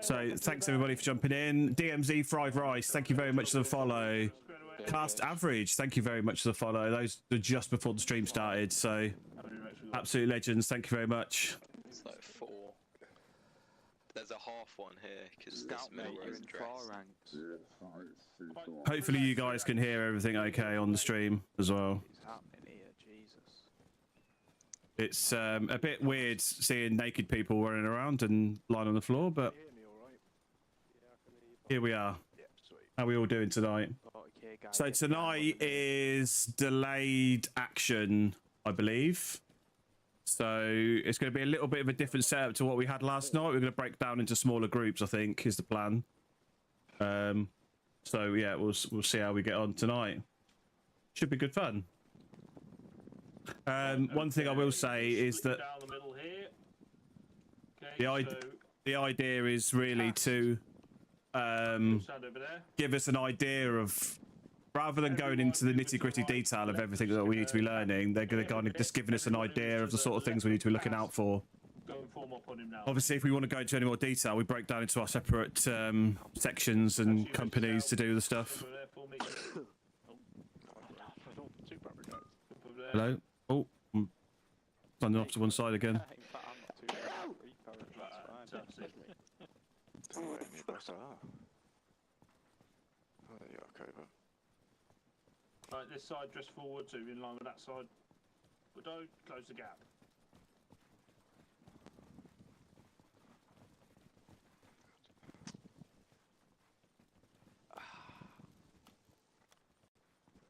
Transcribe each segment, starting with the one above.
So thanks everybody for jumping in. DMZ Fried Rice, thank you very much for the follow. Cast Average, thank you very much for the follow. Those were just before the stream started, so absolute legends. Thank you very much. It's like 4. There's a half one here because this Melrose dress. Hopefully you guys can hear everything okay on the stream as well. It's a bit weird seeing naked people running around and lying on the floor, but here we are. How are we all doing tonight? So tonight is delayed action, I believe. So it's going to be a little bit of a different setup to what we had last night. We're going to break down into smaller groups, I think, is the plan. So yeah, we'll see how we get on tonight. Should be good fun. One thing I will say is that the idea is really to give us an idea of, rather than going into the nitty-gritty detail of everything that we need to be learning, they're going to kind of just giving us an idea of the sort of things we need to be looking out for. Obviously, if we want to go into any more detail, we break down into our separate sections and companies to do the stuff. Hello? Oh, I'm standing off to one side again. Right, this side dress forward, so you're in line with that side. But don't close the gap.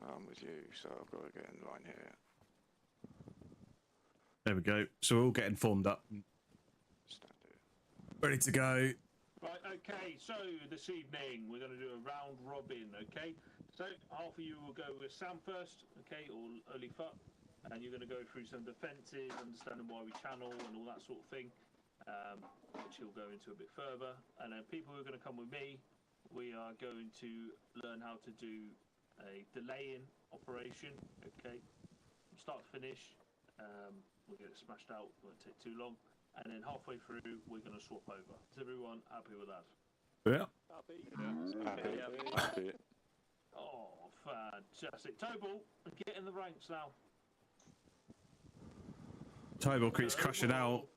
I'm with you, so I've got to get in line here. There we go. So we're all getting formed up. Ready to go. Right, okay, so this evening we're going to do a round robin, okay? So half of you will go with Sam first, okay, or early fuck, and you're going to go through some defences, understanding why we channel and all that sort of thing, which he'll go into a bit further. And then people who are going to come with me, we are going to learn how to do a delaying operation, okay, from start to finish. We'll get it smashed out, won't take too long. And then halfway through, we're going to swap over. Is everyone happy with that? Yeah. Happy. Happy. Oh, fantastic. Tobal, get in the ranks now. Tobal keeps crashing out.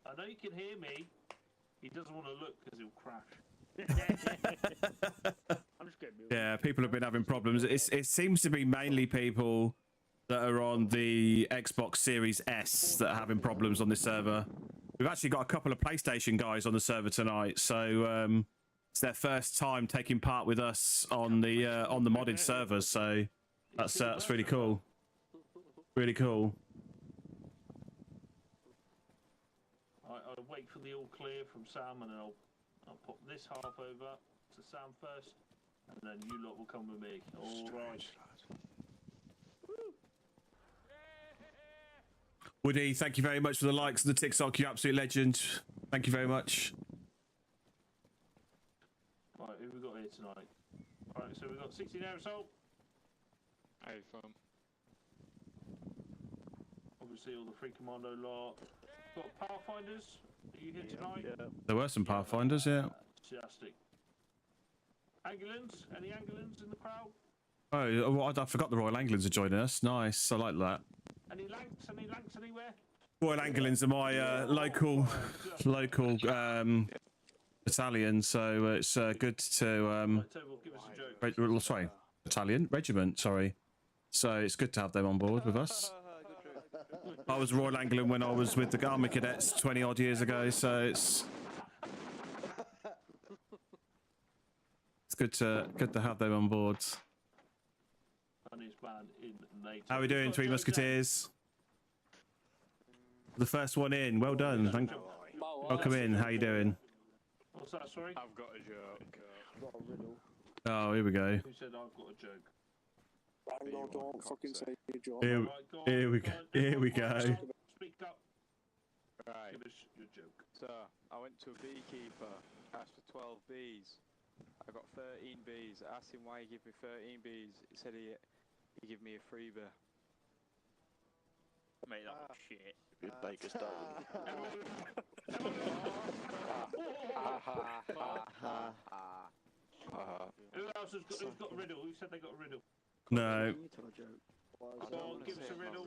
I know you can hear me. He doesn't want to look because he'll crash. I'm just kidding. Yeah, people have been having problems. It seems to be mainly people that are on the Xbox Series S that are having problems on this server. We've actually got a couple of PlayStation guys on the server tonight, so it's their first time taking part with us on the modded server. So that's really cool. Really cool. I'll wait for the all clear from Sam, and then I'll pop this half over to Sam first, and then you lot will come with me. All right. Woody, thank you very much for the likes and the TikTok. You absolute legend. Thank you very much. Right, who we got here tonight? All right, so we've got 16 aerosol. Hey, fun. Obviously, all the free Commando lot. Got Pathfinders. Are you here tonight? Yeah. There were some Pathfinders, yeah. Fantastic. Angolans? Any Angolans in the crowd? Oh, well, I forgot the Royal Angolans are joining us. Nice, I like that. Any Lanks? Any Lanks anywhere? Royal Angolans are my local battalion, so it's good to sorry, battalion regiment. Sorry, so it's good to have them on board with us. I was Royal Angolan when I was with the Army Cadets 20 odd years ago, so it's good to have them on board. How are we doing, Three Musketeers? The first one in. Well done. Welcome in. How you doing? What's that, sorry? I've got a joke. Oh, here we go. Who said I've got a joke? No, don't fucking say your joke. Here we go. Here we go. Speak up. Right. Give us your joke. So, I went to a beekeeper, asked for 12 bees. I got 13 bees. I asked him why he gave me 13 bees. He said he gave me a freebie. Mate, that was shit. Baker's dozen. who's got a riddle? Who said they got a riddle? No. Go on, give us a riddle.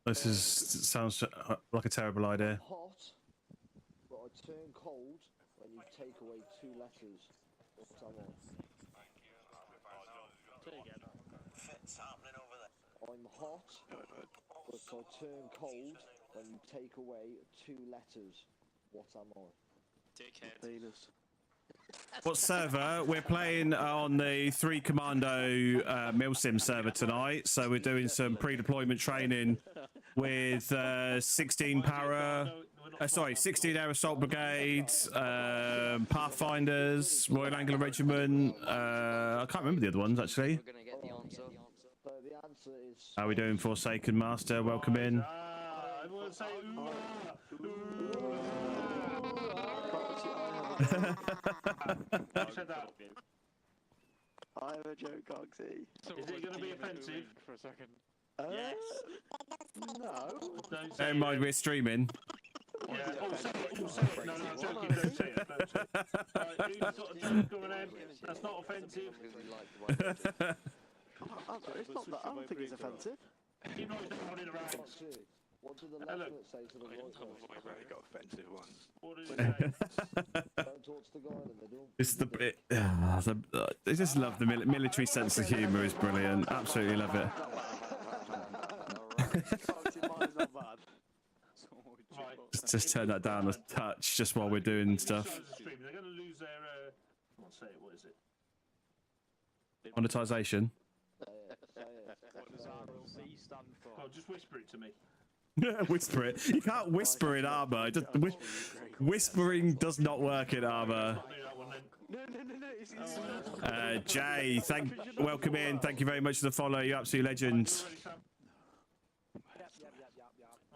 This sounds like a terrible idea. Hot, but I turn cold when you take away 2 letters. What's that on? I'm hot, but I turn cold when you take away 2 letters. What am I? Dickhead. Penis. What server? We're playing on the 3 Commando Milsim server tonight, so we're doing some pre-deployment training with 16 para, 16 Air Assault Brigades, Pathfinders, Royal Angular Regiment. I can't remember the other ones actually. So the answer is... How are we doing, Forsaken Master? Welcome in. Everyone say I Who said that? have a joke, Cogsy. Is it going to be offensive? For a second. Yes. No. Don't say Don't it. mind, we're streaming. Yeah. Oh, say it. Oh, say it. No, no, I'm joking. Don't say it. Don't say it. Right, who's got a joke going in? That's not offensive. It's not that. I don't think it's offensive. Keep noise down in around. What did the Hello. left say to the right one? I've already got offensive ones. What did he say? Don't talk to the guy in the middle. It's the bit. I just love the military sense of humour. Is brilliant. Absolutely love it. Cogsy, mine's not bad. Right. Just turn that down a touch just while we're doing stuff. These guys are streaming. They're going to lose their. I'll say it. What is it? Monetization. What does RLC stand for? Oh, just whisper it to me. Whisper it. You can't whisper in armor. It just, whispering does not work in armor. I'll do that one then. No. It's Jay, welcome in. Thank you very much for the follow. You absolute legend. Ready, Sam?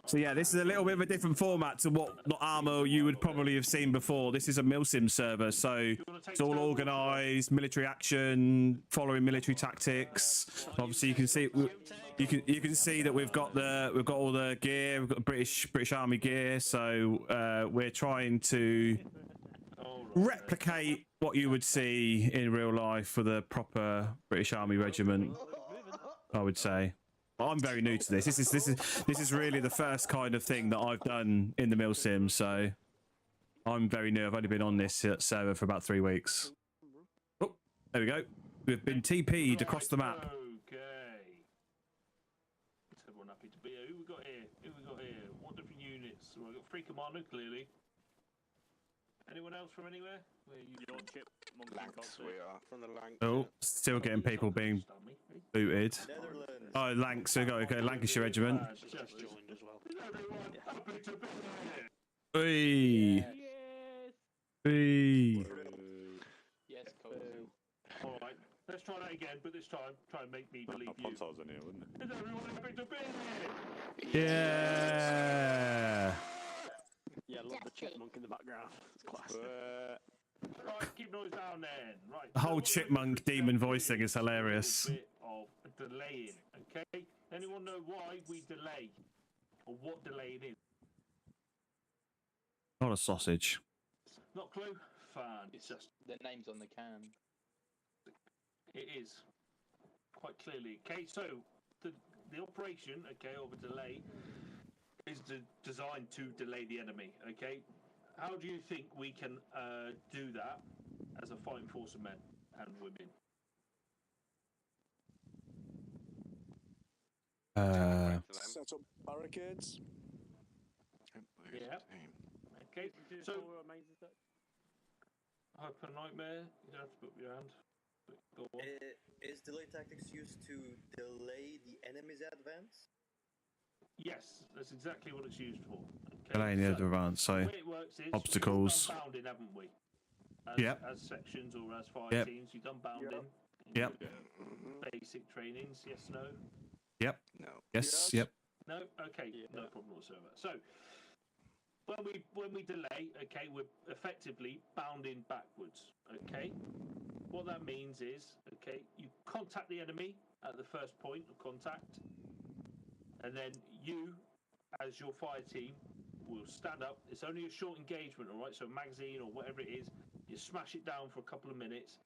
So yeah, this is a little bit of a different format to what armor you would probably have seen before. This is a Milsim server, so it's all organised, military action, following military tactics. Obviously, you can see you can see that we've got all the gear. We've got the British Army gear. So we're trying to replicate what you would see in real life for the proper British Army regiment, I would say. I'm very new to this. This is really the first kind of thing that I've done in the Milsim, so I'm very new. I've only been on this server for about 3 weeks. Oh, there we go. We've been TP'd across the map. Okay. Is everyone happy to be here? Who we got here? Who we got here? What different units? Well, we've got 3 Commando, clearly. Anyone else from anywhere? Where you your chip? Lanks, we are from the Lanks. Oh, still getting people being booted. Oh, Lanks. So we got Lancashire Regiment. Just joined as well. Is everyone happy to be Hey. here? Hey. Yes, Cozy. All right. Let's try that again, but this time, try and make me believe you. Ponto's in here, wouldn't it? Is everyone happy to be here? Yeah. Yeah, I love the chipmunk in the background. It's classic. Right, keep noise down then. Right. The whole chipmunk demon voice thing is hilarious. A bit of delaying, okay? Anyone know why we delay? Or what delaying is? Not a sausage. Not a clue? Fine. It's just the names on the can. It is. Quite clearly. Okay, so the operation, okay, or the delay is designed to delay the enemy, okay? How do you think we can do that as a fighting force of men and women? Set up barricades. Yeah. Okay, so open nightmare. You don't have to put your hand. Go on. Is delay tactics used to delay the enemy's advance? Yes, that's exactly what it's used for. Okay? Delaying the advance, so the way it works is obstacles. we've done bounding, haven't we? Yep. As sections or as fire Yep. teams, you've done bounding. Yep. Basic trainings, yes, no? Yep. No. Yes. Yep. No? Okay, no problem whatsoever. So, when we delay, okay, we're effectively bounding backwards, okay? What that means is, okay, you contact the enemy at the first point of contact, and then you, as your fire team, will stand up. It's only a short engagement, all right? So magazine or whatever it is, you smash it down for a couple of minutes,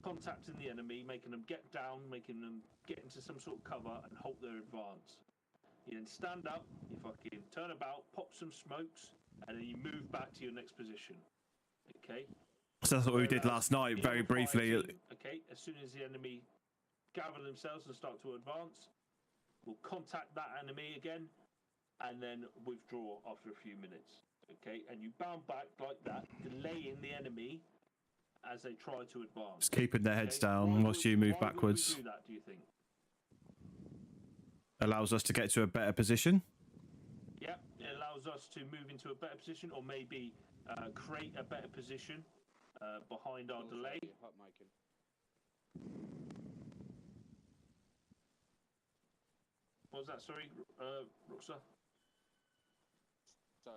contacting the enemy, making them get down, making them get into some sort of cover and halt their advance. You then stand up, you fucking turn about, pop some smokes, and then you move back to your next position. Okay? So that's what we did last night, The very other fire briefly. team, okay, as soon as the enemy gather themselves and start to advance, we'll contact that enemy again, and then withdraw after a few minutes. Okay? And you bound back like that, delaying the enemy as they try to advance. Just keeping their heads Okay? down whilst you move why would backwards. we do that, do you think? Allows us to get to a better position. Yeah, it allows us to move into a better position, or maybe create a better position behind our delay. What was that? Sorry, Roxa?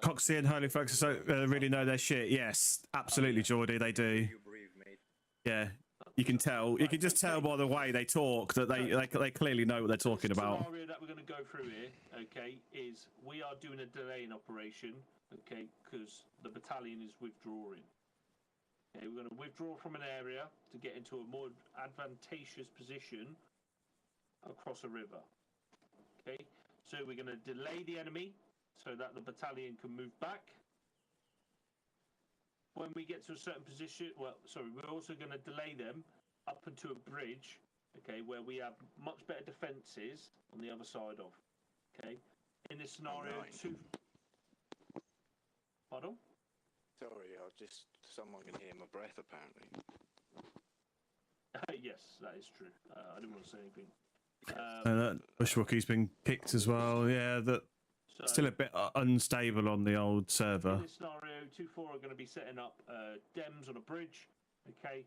Coxie and Holy folks really know their shit. Yes, absolutely, Geordie, they do. You breathe, mate. Yeah, you can tell. You can just tell by the way they talk that they clearly know what they're talking about. The scenario that we're going to go through here, okay, is we are doing a delaying operation, okay, because the battalion is withdrawing. Okay, we're going to withdraw from an area to get into a more advantageous position across a river. Okay, so we're going to delay the enemy so that the battalion can move back. When we get to a certain position, we're also going to delay them up into a bridge, okay, where we have much better defences on the other side of. Okay, in this scenario, Pardon? Sorry, someone can hear my breath apparently. Yes, that is true. I didn't want to say anything. That Bushwookies been kicked as well. Yeah, still a bit unstable on the old server. In this scenario, 2-4 are going to be setting up DEMs on a bridge. Okay.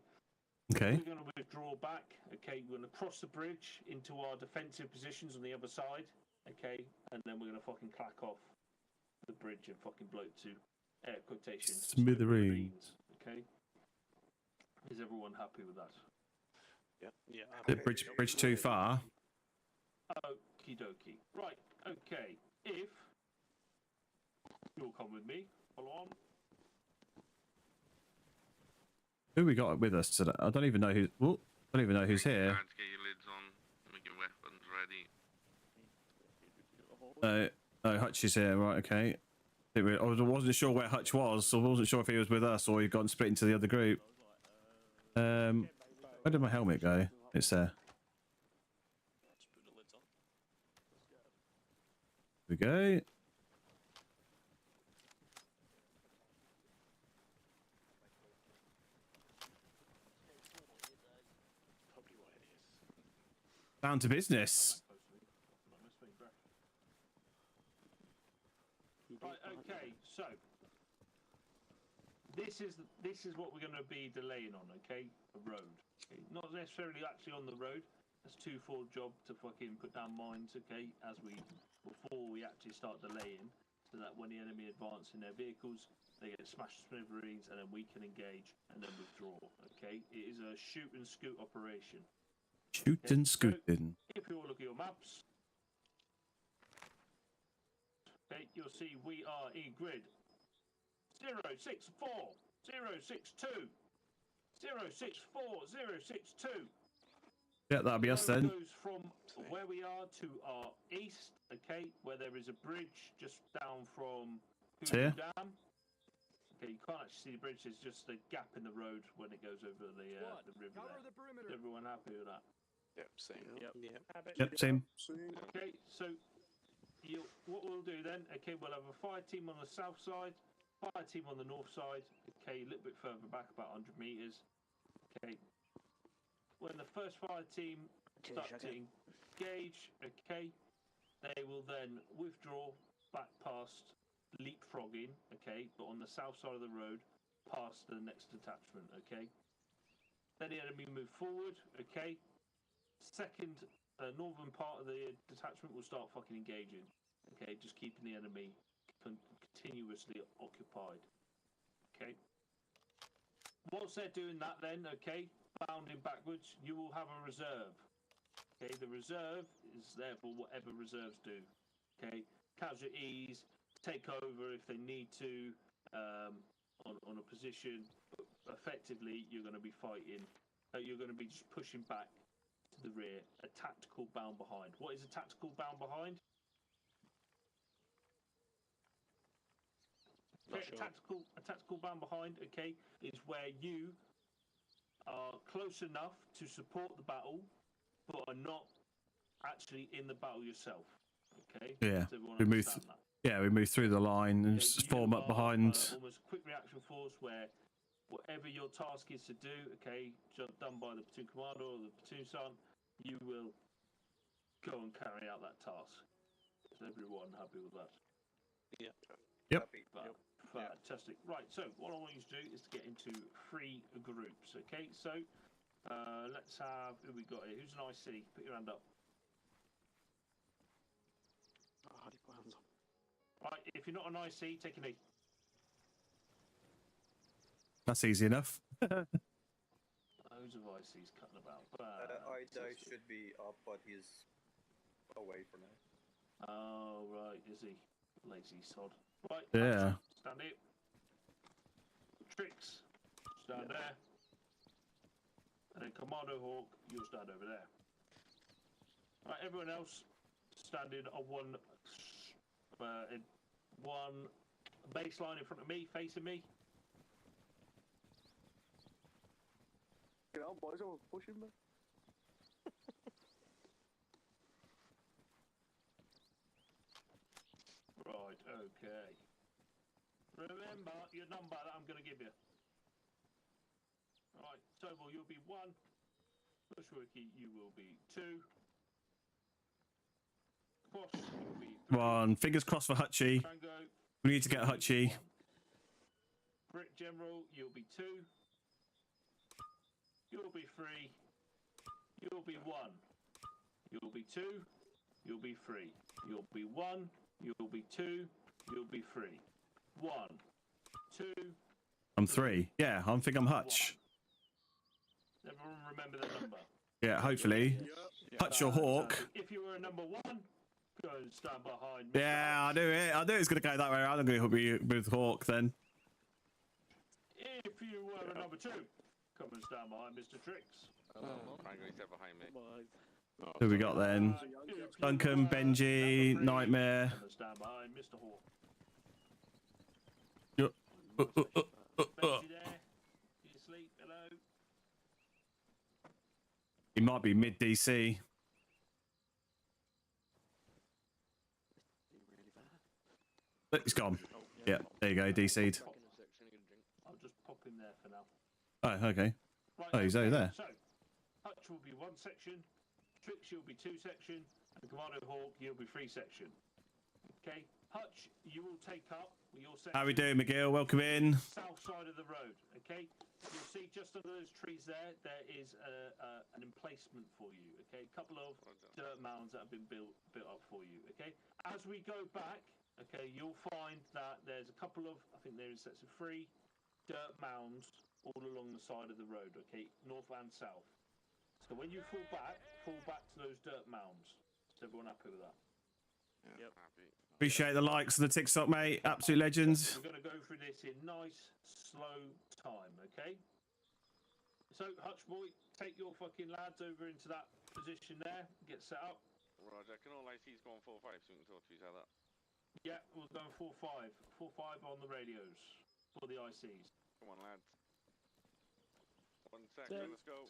Okay. We're going to withdraw back. Okay. We're going to cross the bridge into our defensive positions on the other side. Okay. And then we're going to fucking clack off the bridge and fucking blow it to air quotations. Smithereens. Okay. Is everyone happy with that? Yep. Yeah. The bridge too far. Okie dokie. Right. Okay. If you'll come with me, follow on. Who we got with us today? I don't even know who. Oh, I don't even know who's here. Try to get your lids on, make your weapons ready. Oh, Hutch is here. Right. Okay. I wasn't sure where Hutch was, so I wasn't sure if he was with us or he got split into the other group. Where did my helmet go? It's there. Here we go. Down to business. Right, okay, so this is what we're going to be delaying on, okay? A road. Okay? Not necessarily actually on the road. That's 2-4 job to fucking put down mines, okay, before we actually start delaying, so that when the enemy advance in their vehicles, they get smashed to smithereens, and then we can engage and then withdraw, okay? It is a shoot and scoot operation. Shoot and scooting. So, if you all look at your maps, okay, you'll see we are in grid 064, 062, 064, 062. Yeah, that'll be us then. Goes from where we are to our east, okay, where there is a bridge just down from Here. Dam. Okay, you can't actually see the bridge. There's just a gap in the road when it goes over the river there. Is everyone happy with that? Yep, same. Yep, same. Okay, so what we'll do then, okay, we'll have a fire team on the south side, fire team on the north side, okay, a little bit further back, about 100 meters. Okay, when the first fire team start to engage, okay, they will then withdraw back past leapfrogging, okay, but on the south side of the road, past the next detachment, okay. Then the enemy move forward, okay. Second, northern part of the detachment will start fucking engaging, okay, just keeping the enemy continuously occupied, okay. Whilst they're doing that then, okay, bounding backwards, you will have a reserve. Okay, the reserve is there for whatever reserves do. Okay, casualties, take over if they need to on a position. But effectively, you're going to be fighting you're going to be just pushing back to the rear. A tactical bound behind. What is a tactical bound behind? Not Okay, sure. a tactical bound behind, okay, is where you are close enough to support the battle, but are not actually in the battle yourself. Okay. Yeah, Does everyone we move. understand that? Yeah, we move through the line and Okay, just you form up are, behind. almost quick reaction force where whatever your task is to do, okay, done by the platoon commander or the platoon sergeant, you will go and carry out that task. Is everyone happy with that? Yeah. Yep. Fantastic. Right, so what I want you to do is to get into 3 groups, okay? So let's have, who we got here? Who's an IC? Put your hand up. Oh, how do you put hands on? Right, if you're not an IC, take a knee. That's easy enough. Loads of ICs cutting about. Ida should be up, but he's away for now. Oh, right, is he? Lazy sod. Right, Yeah. stand here. Tricks, stand there. And then Commando Hawk, you'll stand over there. Right, everyone else standing on one baseline in front of me, facing me. Get on, boys, I'm pushing me. Right, okay. Remember your number that I'm going to give you. Right, Tobal, you'll be 1. Bushwickie, you will be 2. Cross, you'll be 3. 1. Fingers crossed for Hutchie. Tango, We need to get you'll be Hutchie. 1. Brick General, you'll be 2. You'll be 3. You'll be 1. You'll be 2. You'll be 3. You'll be 1. You'll be 2. You'll be 3. 1, 2. I'm 3. Yeah, I think I'm Hutch. Everyone remember the number. Yeah, hopefully. Hutch or Hawk. If you were a number 1, go and stand behind me. Yeah, I knew it. I knew it was going to go that way around. I'm going to be with Hawk then. If you were a number 2, come and stand behind Mr. Tricks. Angry set behind me. Boys. Who we got then? If you Duncan, were Benji, number 3, Nightmare. come and stand behind Mr. Hawk. Benji there. You asleep? Hello. He might be mid DC. He's gone. Yeah, there you go, DC'd. I'll just pop in there for now. Oh, okay. Right, Oh, he's over there. So, Hutch will be 1 section, Tricks you'll be 2 section, and Commando Hawk you'll be 3 section. Okay, Hutch, you will take up your section. How we doing, McGill? Welcome in. South side of the road. Okay, you'll see just under those trees there is an emplacement for you. Okay, a couple of dirt mounds that have been built up for you. Okay, as we go back, okay, you'll find that there's a couple of, I think there is sets of 3 dirt mounds all along the side of the road. Okay, north and south. So when you fall back to those dirt mounds. Is everyone happy with that? Yep. Happy. Appreciate the likes of the TikTok, mate. Absolute legends. We're going to go through this in nice, slow time, okay? So, Hutch boy, take your fucking lads over into that position there. Get set up. Roger, can all ICs go on 4-5 so we can talk to each other? Yeah, we're going 4-5. 4-5 on the radios for the ICs. Come on, lads. 1 second, let's go.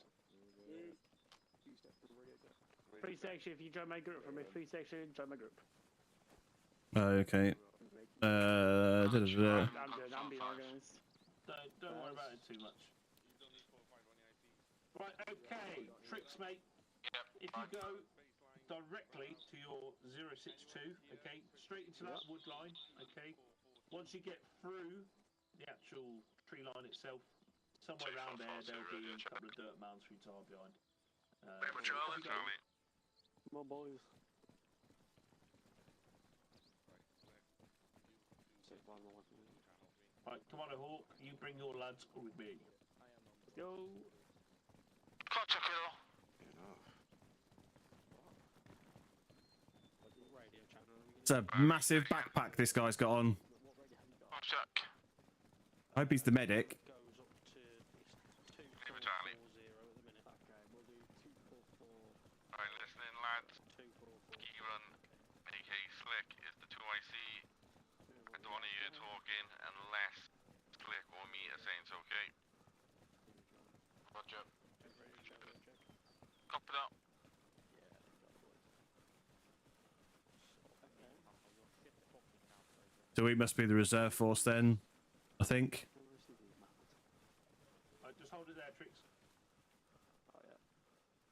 3 section, if you join my group from me. 3 section, join my group. Okay. I'm being organised. Don't worry about it too much. Right, okay. Tricks, mate. If you go directly to your 062, okay, straight into that wood line, okay. Once you get through the actual tree line itself, somewhere around there, there'll be a couple of dirt mounds for you to hide behind. Come on, boys. Right, come on, Hawk. You bring your lads with me. Let's go. It's a massive backpack this guy's got on. I hope he's the medic. Goes up to 2.40 at the minute. one of you talking unless click or meter saying it's okay. Roger. Copy that. So we must be the reserve force then, I think. Just hold it there, Trix. Oh yeah.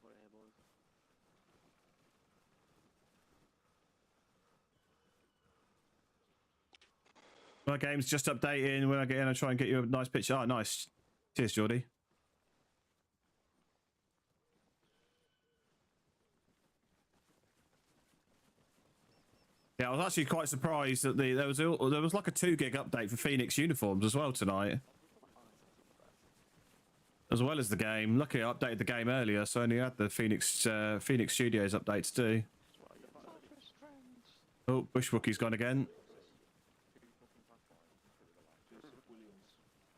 What are boys? My game's just updating. When I get in, I try and get you a nice picture. Oh, nice. Cheers, Geordie. Yeah, I was actually quite surprised that there was like a 2 gig update for Phoenix uniforms as well tonight, as well as the game. Luckily, I updated the game earlier, so I only had the Phoenix Studios update to do. Oh, Bushwookie gone again.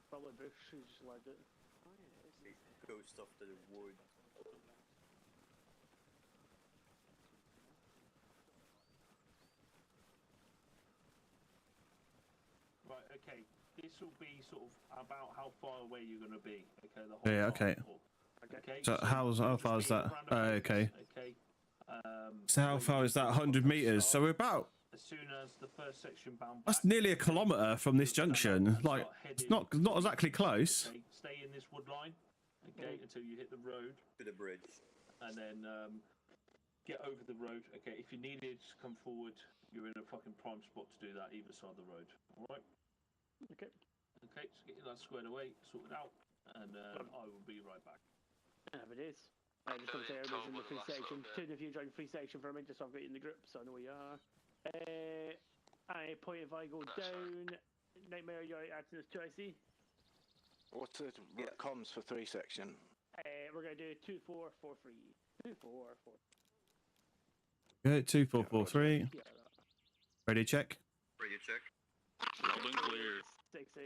Probably Bush, who just led it. Ghost of the wood. Right, okay. This will be sort of about how far away you're going to be. Okay, the whole Yeah, time. okay. Okay. So how far is that? Okay. Okay. So how far is that? 100 meters. So we're about. As soon as the first section bound back, That's nearly a kilometer from this junction. Like, it's not exactly close. Okay, stay in this wood line, okay, until you hit the road. To the bridge. And then get over the road. Okay, if you needed to come forward, you're in a fucking prime spot to do that either side of the road. All right. Okay. Okay, so get that squared away, sorted out, and I will be right back. It is. I just want to say everybody's in the free section. Turn if you join the free section for a minute, just so I've got you in the group, so I know where you are. Point if I go down. Nightmare, you're acting as 2 I see. What's the comms for 3 section? We're gonna do 2 4 4 3. 2 4 4. Good, 2 4 4 3. Ready, check. Ready, check. Loud and clear. 6 6.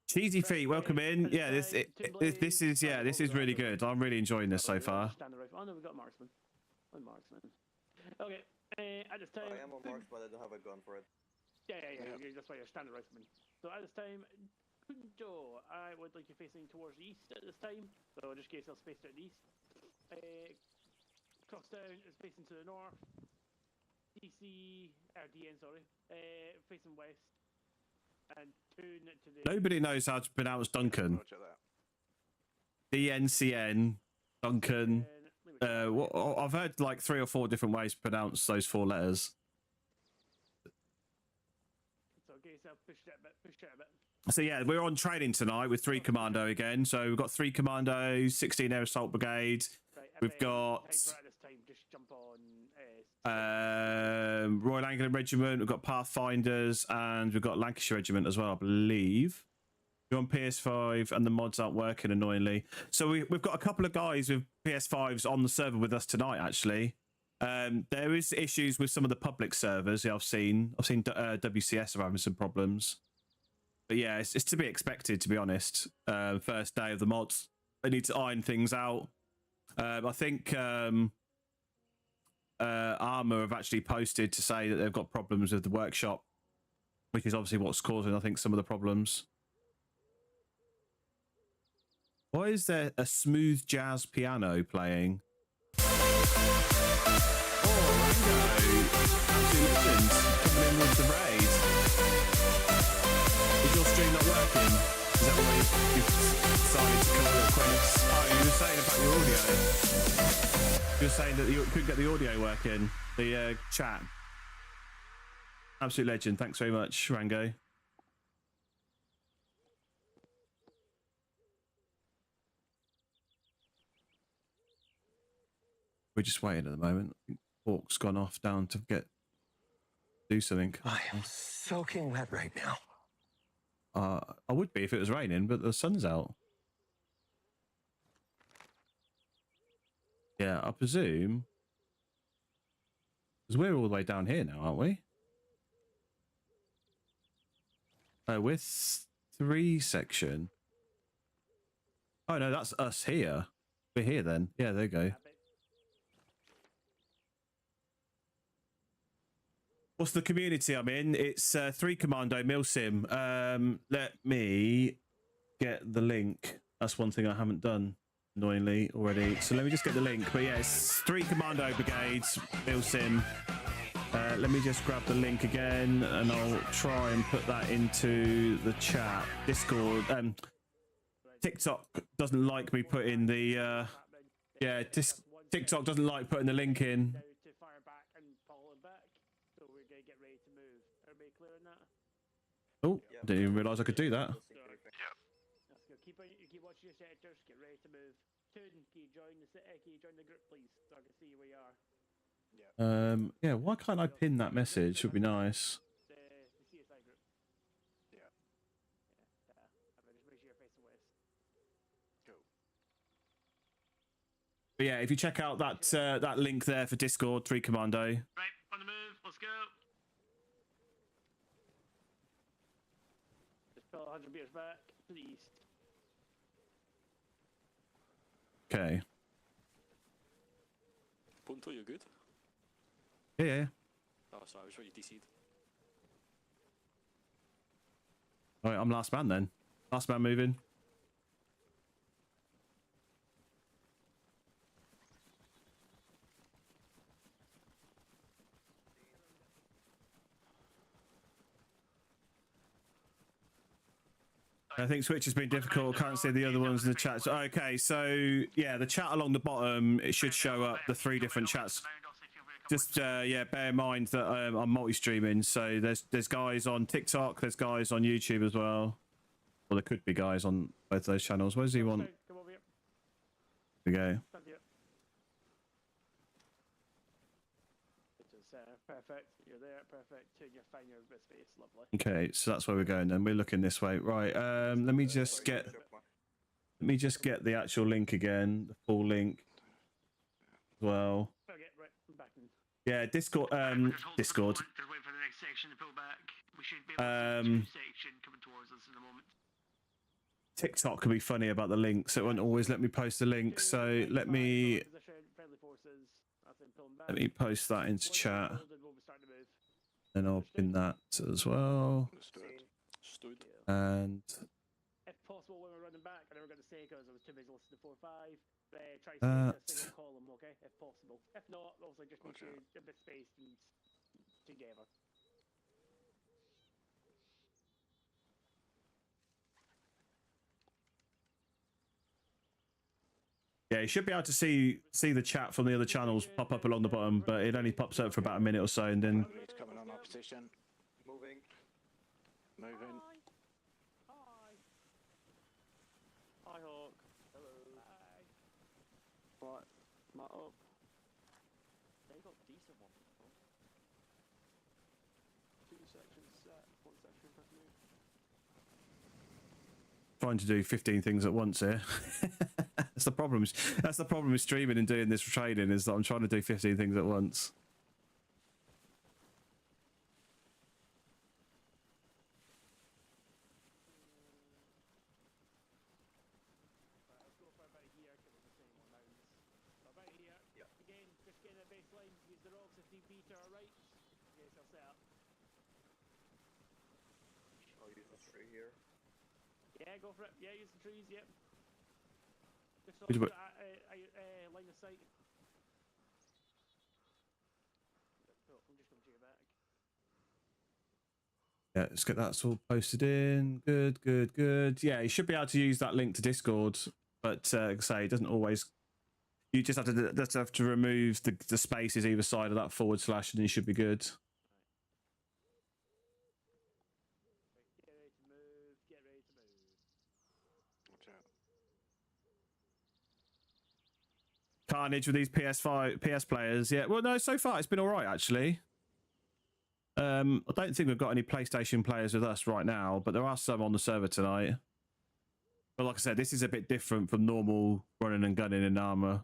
Cheesy feet, welcome in. Yeah, this is really good. I'm really enjoying this so far. Oh no, we got marksman. I'm marksman. Okay. At this time, I am a marks, but I don't have a gun for it. Yeah. That's why you're standard rifleman. So at this time, Joe, I would like you facing towards the east at this time. So just in case I'll space to the east. Cross down is facing to the north. DN, sorry. Facing west. And tune to the. Nobody knows how to pronounce Duncan. Roger that. DNCN, Duncan. I've heard like 3 or 4 different ways to pronounce those 4 letters. So okay, so push that a bit. So yeah, we're on training tonight with 3 Commando again. So we've got 3 Commandos, 16 Air Assault Brigade. Right, We've got this time, just jump on Royal Anglian Regiment. We've got Pathfinders, and we've got Lancashire Regiment as well, I believe. You're on PS5 and the mods aren't working, annoyingly. So we've got a couple of guys with PS5s on the server with us tonight, actually. There is issues with some of the public servers. Yeah, I've seen WCS are having some problems. But yeah, it's to be expected, to be honest. First day of the mods. They need to iron things out. I think Armour have actually posted to say that they've got problems with the workshop, which is obviously what's causing, I think, some of the problems. Why is there a smooth jazz piano playing? Oh, Rango! Absolute legends coming in with the raid. Is your stream not working? Is that why you've decided to come over quick? Oh, you were saying about your audio. You were saying that you couldn't get the audio working. The chat. Absolute legend. Thanks very much, Rango. We're just waiting at the moment. Hawk's gone off down to do something. I am soaking wet right now. I would be if it was raining, but the sun's out. Yeah, I presume. Because we're all the way down here now, aren't we? We're 3 section. Oh no, that's us here. We're here then. Yeah, there you go. What's the community I'm in? It's 3 Commando Milsim. Let me get the link. That's one thing I haven't done, annoyingly, already. So let me just get the link. But yeah, it's 3 Commando Brigades, Milsim. Let me just grab the link again, and I'll try and put that into the chat. Discord. TikTok doesn't like me putting the... TikTok doesn't like putting the link in. To fire back and follow it back. So we're going to get ready to move. Everybody clear on that? Oh, didn't even realise I could do that. Let's go. Keep watching your sectors. Get ready to move. Toon, can you join the group, please, so I can see where you are? Yeah, why can't I pin that message? Would be nice. The CSI group. Yeah. Just make sure you're facing west. Cool. But yeah, if you check out that that link there for Discord, 3 Commando. Right, on the move. Let's go. Just pull 100 meters back to the east. Okay. Punto, you're good? Yeah. Oh, sorry, I was right, you DC'd. All right, I'm last man then. Last man moving. I think Switch has been difficult. Can't see the other ones in the chat. So, okay, so yeah, the chat along the bottom, it should show up the 3 different chats. Just yeah, bear in mind that I'm multi-streaming, so there's guys on TikTok, there's guys on YouTube as well. Well, there could be guys on both those channels. Where does he want? Come over here. We go. Perfect. You're there. Perfect. You find your bit space. Lovely. Okay, so that's where we're going then. We're looking this way. Right. Let me just get the actual link again, the full link as well. Okay, right. I'm back in. Yeah, Discord. Discord. Just wait for the next section to pull back. We should be able to see section coming towards us in a moment. TikTok can be funny about the links. So it won't always let me post the link. So let me post that into chat. Then I'll pin that as well. Stood. And if possible, when we're running back, I never got to say because I was too busy listening to 4-5. Try to stay in a single column, okay? If possible. If not, also just make sure you're a bit spaced and together. yeah, you should be able to see the chat from the other channels pop up along the bottom, but it only pops up for about a minute or so, and then. He's coming on our position. Moving. Moving. Hi. Hi, Hawk. Hello. Hi. Right, mat up. They got decent ones. 2 sections set, 1 section press move. Trying to do 15 things at once here. That's the problem. That's the problem with streaming and doing this for trading, is that I'm trying to do 15 things at once. Let's go for about here, because it's the same one rounds. So about here, again, just get a baseline, use the rocks if DP to our right. Okay, so set up. I'll use the tree here. Yeah, go for it. Yeah, use the trees, yep. Just Which way? line of sight. Cool, I'm just going to check it back. Yeah, let's get that all posted in. Good. Yeah, you should be able to use that link to Discord, but like I say, it doesn't always. You just have to remove the spaces either side of that / and you should be good. Get ready to move, get ready to move. Watch out. Carnage with these PS players. Yeah, well, no, so far it's been all right actually. I don't think we've got any PlayStation players with us right now, but there are some on the server tonight. But like I said, this is a bit different from normal running and gunning in armor.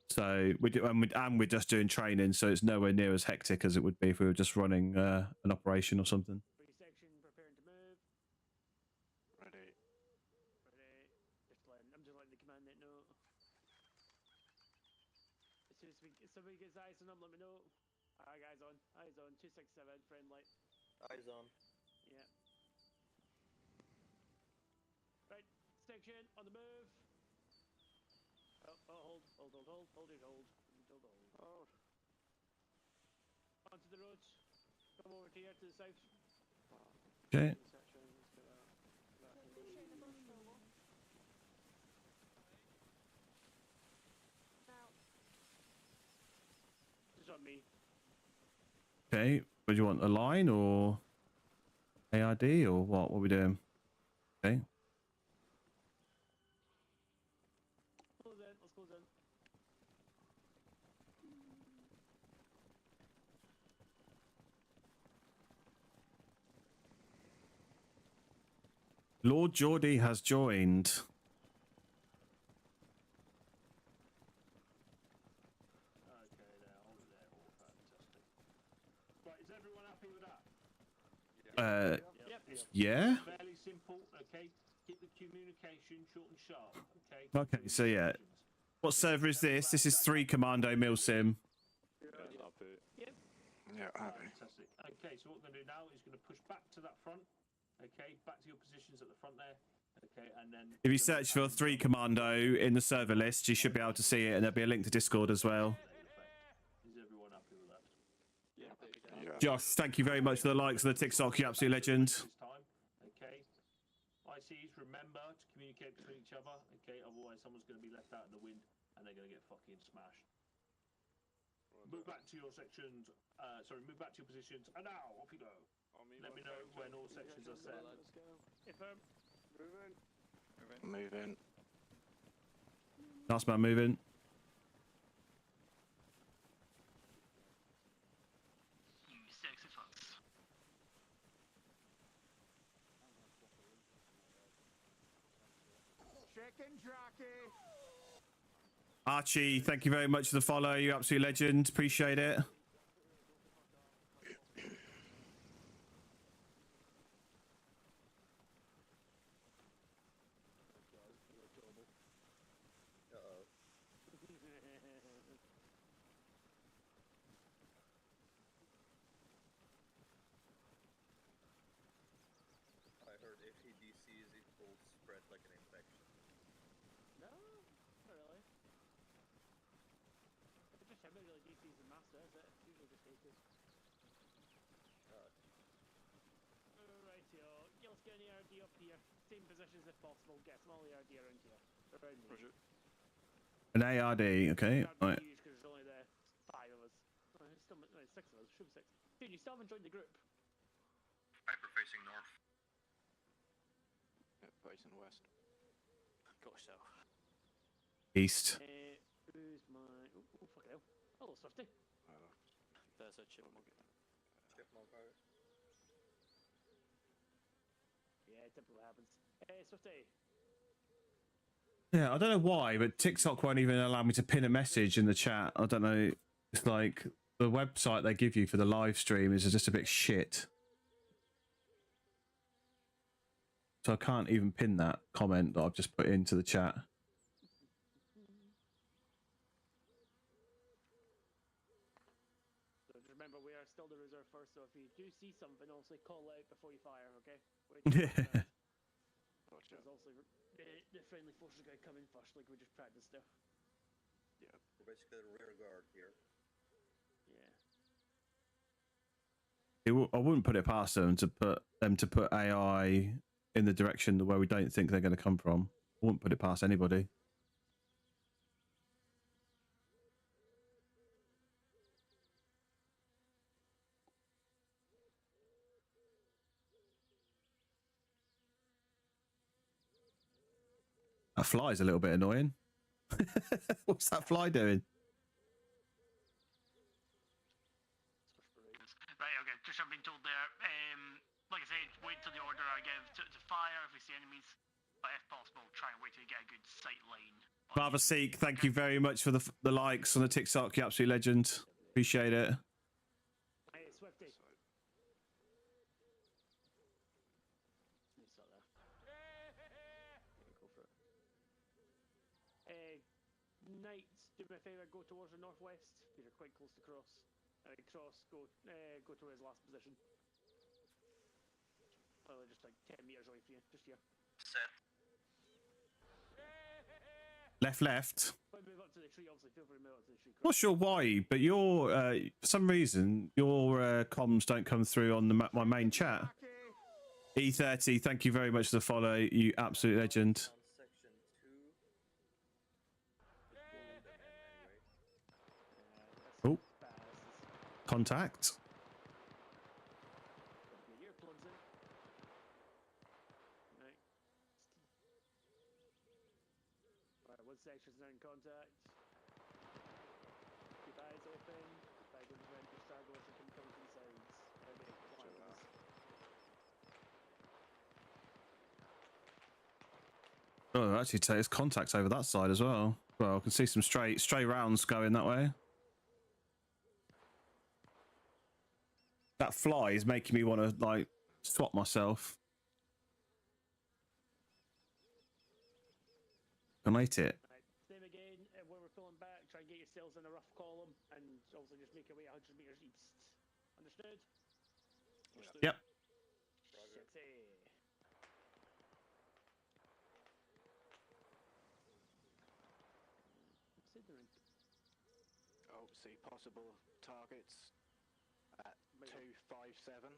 So we're just doing training, so it's nowhere near as hectic as it would be if we were just running an operation or something. Free section, preparing to move. Ready. Ready. I'm just letting the commandant know. As soon as somebody gets eyes on them, let me know. Alright, guys on. Eyes on. 267, friendly. Eyes on. Yeah. Right, section, on the move. Hold. Hold your hold. Oh, Onto the roads. Come over to here to the south. Okay. sections, get out. Just on me. Okay. What do you want? A line or ARD or what? What are we doing? Okay. Close in. Let's close in. Lord Geordie has joined. Okay, there, hold it there. Oh, fantastic. Right, is everyone happy with that? Yep. Yeah. Fairly simple, okay? Keep the communication short and sharp, okay? Okay, so yeah. What server is this? This is 3 Commando Milsim. Happy. Yep. Yeah, happy. Fantastic. Okay, so what we're going to do now is going to push back to that front, okay? Back to your positions at the front there, okay? And then If you search for 3 Commando in the server list, you should be able to see it, and there'll be a link to Discord as well. Is everyone happy with that? Yeah, happy. Yeah. Josh, thank you very much for the likes of the TikTok. You absolute legend. This time, okay? ICs, remember to communicate between each other, okay? Otherwise, someone's going to be left out in the wind, and they're going to get fucking smashed. Move back to your sections. Move back to your positions. And now, off you go. Let me know when all sections are set. Confirm. Move in. Last man moving. You sexy fucks. Chicken jockey. Archie, thank you very much for the follow. You absolute legend. Appreciate it. I heard if he DCs, it will spread like an infection. No, not really. It's just him that really DC's the master, is it? It's usually just haters. Rightio. Yeah, let's get an ARD up here. Same positions if possible. Get a small ARD around here. Around me. Roger. An ARD, okay. Right. Because there's only the 5 of us. Oh, there's still, no, 6 of us. Should be 6. Dude, you still haven't joined the group. Hyper facing north. Yeah, facing west. Gosh, so. East. Who's my... Oh, fucking hell. Hello, Swifty. There's a chipmunk. Chipmunk out. Yeah, it typically happens. Swifty. Yeah, I don't know why, but TikTok won't even allow me to pin a message in the chat. I don't know. It's like the website they give you for the live stream is just a bit shit. So I can't even pin that comment that I've just put into the chat. So just remember, we are still the reserve first, so if you do see something, also call out before you fire, okay? Yeah. Gotcha. Because also the friendly forces are going to come in first, like we just practiced there. Yeah. We're basically the rear guard here. Yeah. I wouldn't put it past them to put AI in the direction where we don't think they're going to come from. I wouldn't put it past anybody. That fly's a little bit annoying. What's that fly doing? Right, okay, just have been told there. Like I said, wait till the order I give to fire if we see enemies. But if possible, try and wait till you get a good sight line. Father Seek, thank you very much for the likes on the TikTok. You absolute legend. Appreciate it. Hey, Swifty. Knights, do me a favour, go towards the northwest. These are quite close to cross. Alright, cross, go to his last position. Probably just like 10 meters away from you, just here. Set. Left. If I move up to the tree, obviously feel free to move up to the tree. Not sure why, but your for some reason your comms don't come through on my main chat. E30, thank you very much for the follow, you absolute legend. Section 2. Oh, contact. Your plugs in. Right. Right, one section's now in contact. Keep eyes open. If I don't prevent your stargles from coming from the sides. Ready, flanks. Oh, actually takes contacts over that side as well. Well, I can see some stray rounds going that way. That fly is making me want to like swap myself. Donate it. Right, same again. When we're pulling back, try and get yourselves in a rough column, and also just make your way 100 meters east. Understood? Yep. Shitty. Considering. Oh, see possible targets at 257.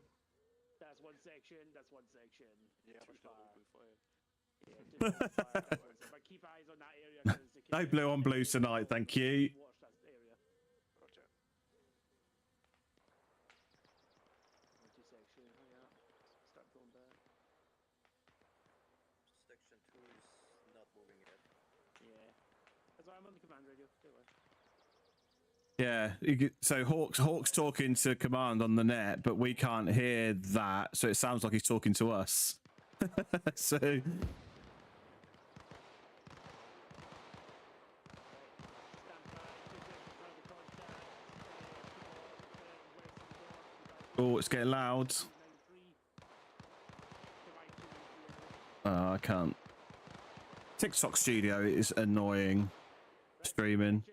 That's one section. That's one section. Yeah, Too far. Blue fire. Yeah, too far. But keep eyes on that area. 'Cause the No blue on blue tonight, thank you. Watch that area. Roger. Two section. Oh yeah. Start going back. Section 2 is not moving yet. Yeah. That's why I'm on the command radio. Don't worry. Yeah, so Hawk's talking to command on the net, but we can't hear that, so it sounds like he's talking to us. So oh, it's getting loud. I can't. TikTok studio is annoying. Streaming.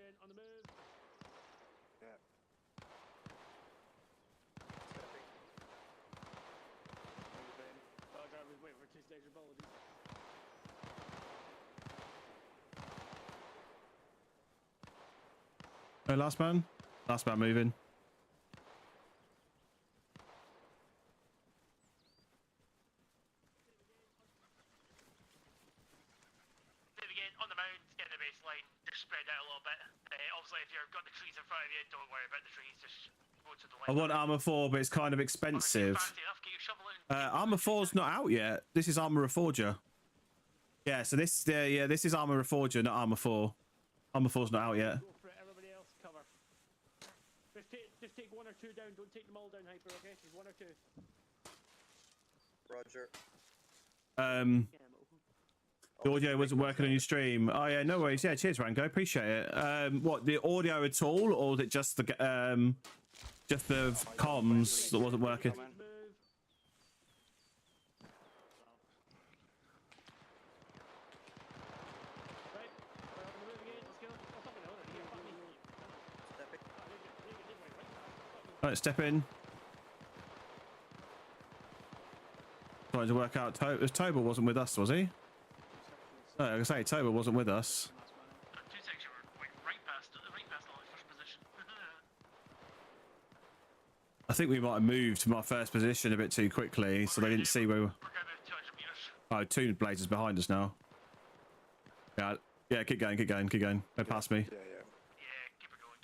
Oh, last man moving. Again, on the mound, get the baseline, just spread out a little bit. Obviously, if you've got the trees in front of you, don't worry about the trees, just go to the left. I want armor 4, but it's kind of expensive. Armor 4's not out yet. This is Armor Reforger. Yeah, so this is Armor Reforger, not Armor 4. Armor 4's not out yet. Go for it, everybody else cover. Just take one or two down, don't take them all down, Hyper, okay? Just one or two. Roger. The audio wasn't working on your stream. Oh yeah, no worries. Yeah, cheers, Rango. Appreciate it. What, the audio at all, or was it just the comms that wasn't working? Right, step in. Trying to work out. Toba wasn't with us, was he? No, like I say, Toba wasn't with us. Two sections were right past the first position. I think we might have moved to my first position a bit too quickly, so they didn't see where we were. Oh, two blazers behind us now. Yeah, keep going. They passed me. Yeah. Yeah, keep it going.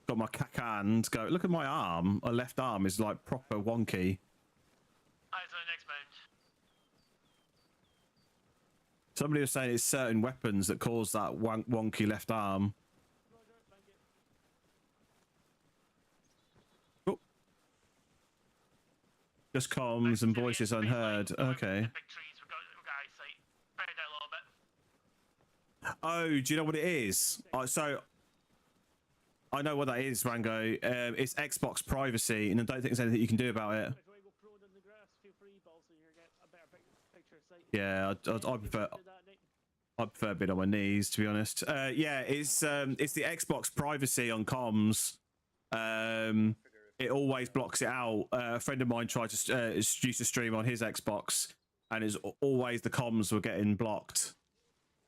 Got my cack hand. Go. Look at my arm. My left arm is like proper wonky. Eyes on the next mound. Somebody was saying it's certain weapons that cause that wonky left arm. Oh. Just comms and voices unheard. Okay. Oh, do you know what it is? So I know what that is, Rango. It's Xbox privacy, and I don't think there's anything you can do about it. I prefer being on my knees, to be honest. Yeah, it's the Xbox privacy on comms. It always blocks it out. A friend of mine tried to used to stream on his Xbox, and it's always the comms were getting blocked.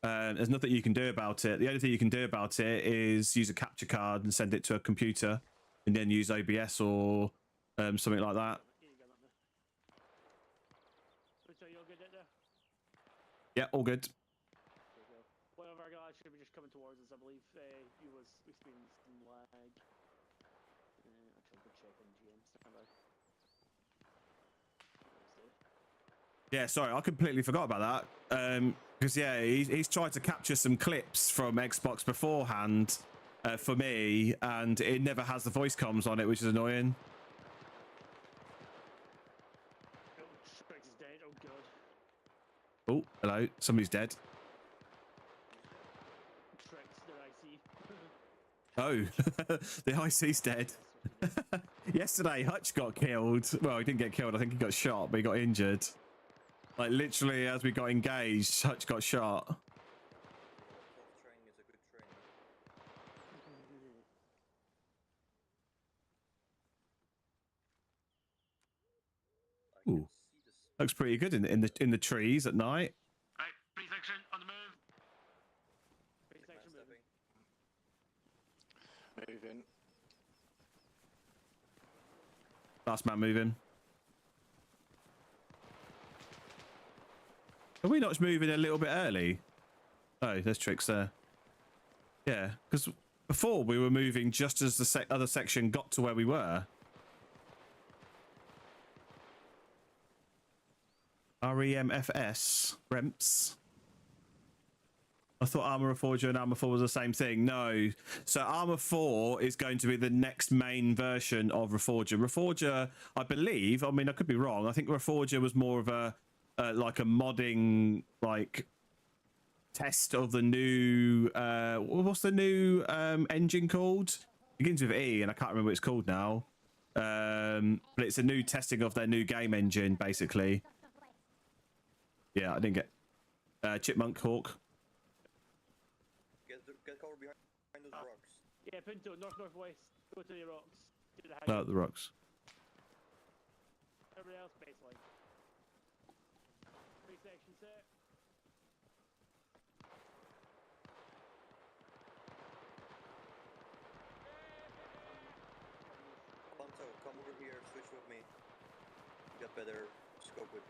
There's nothing you can do about it. The only thing you can do about it is use a capture card and send it to a computer, and then use OBS or something like that. Yeah, all good. One of our guys should be just coming towards us. I believe he was experiencing lag. Actually, good check in GM. Stand by. Yeah, sorry, I completely forgot about that. Because yeah, he's tried to capture some clips from Xbox beforehand for me, and it never has the voice comms on it, which is annoying. Oh, hello, somebody's dead. Oh, the IC's dead. Yesterday, Hutch got killed. Well, he didn't get killed. I think he got shot, but he got injured. Like, literally, as we got engaged, Hutch got shot. Training is a good training. Ooh, looks pretty good in the trees at night. Right, free section on the move. Free section moving. Moving. Last man moving. Are we not moving a little bit early? Oh, there's tricks there. Yeah, because before we were moving just as the other section got to where we were. REMFS. Remps. I thought Armour Reforger and Armour 4 was the same thing. No. So Armour 4 is going to be the next main version of Reforger. Reforger, I believe, I mean, I could be wrong. I think Reforger was more of a like a modding like test of the new what's the new engine called? It begins with E and I can't remember what it's called now. But it's a new testing of their new game engine, basically. Yeah, I didn't get Chipmunk Hawk. Get cover behind those rocks. Yeah, Pinto, northwest. Go to the rocks. To the No, the rocks. Everybody else baseline. Free section set. Commando, come over here, switch with me. You got better scope with.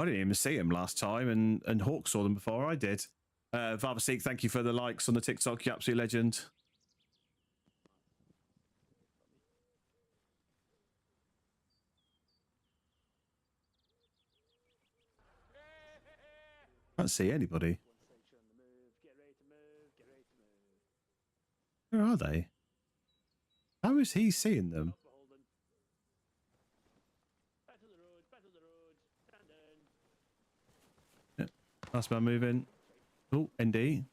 I didn't even see him last time, and Hawk saw them before I did. Varvaseek, thank you for the likes on the TikTok, you absolute legend. Can't see anybody. Where are they? How is he seeing them? Last man moving. Oh, ND.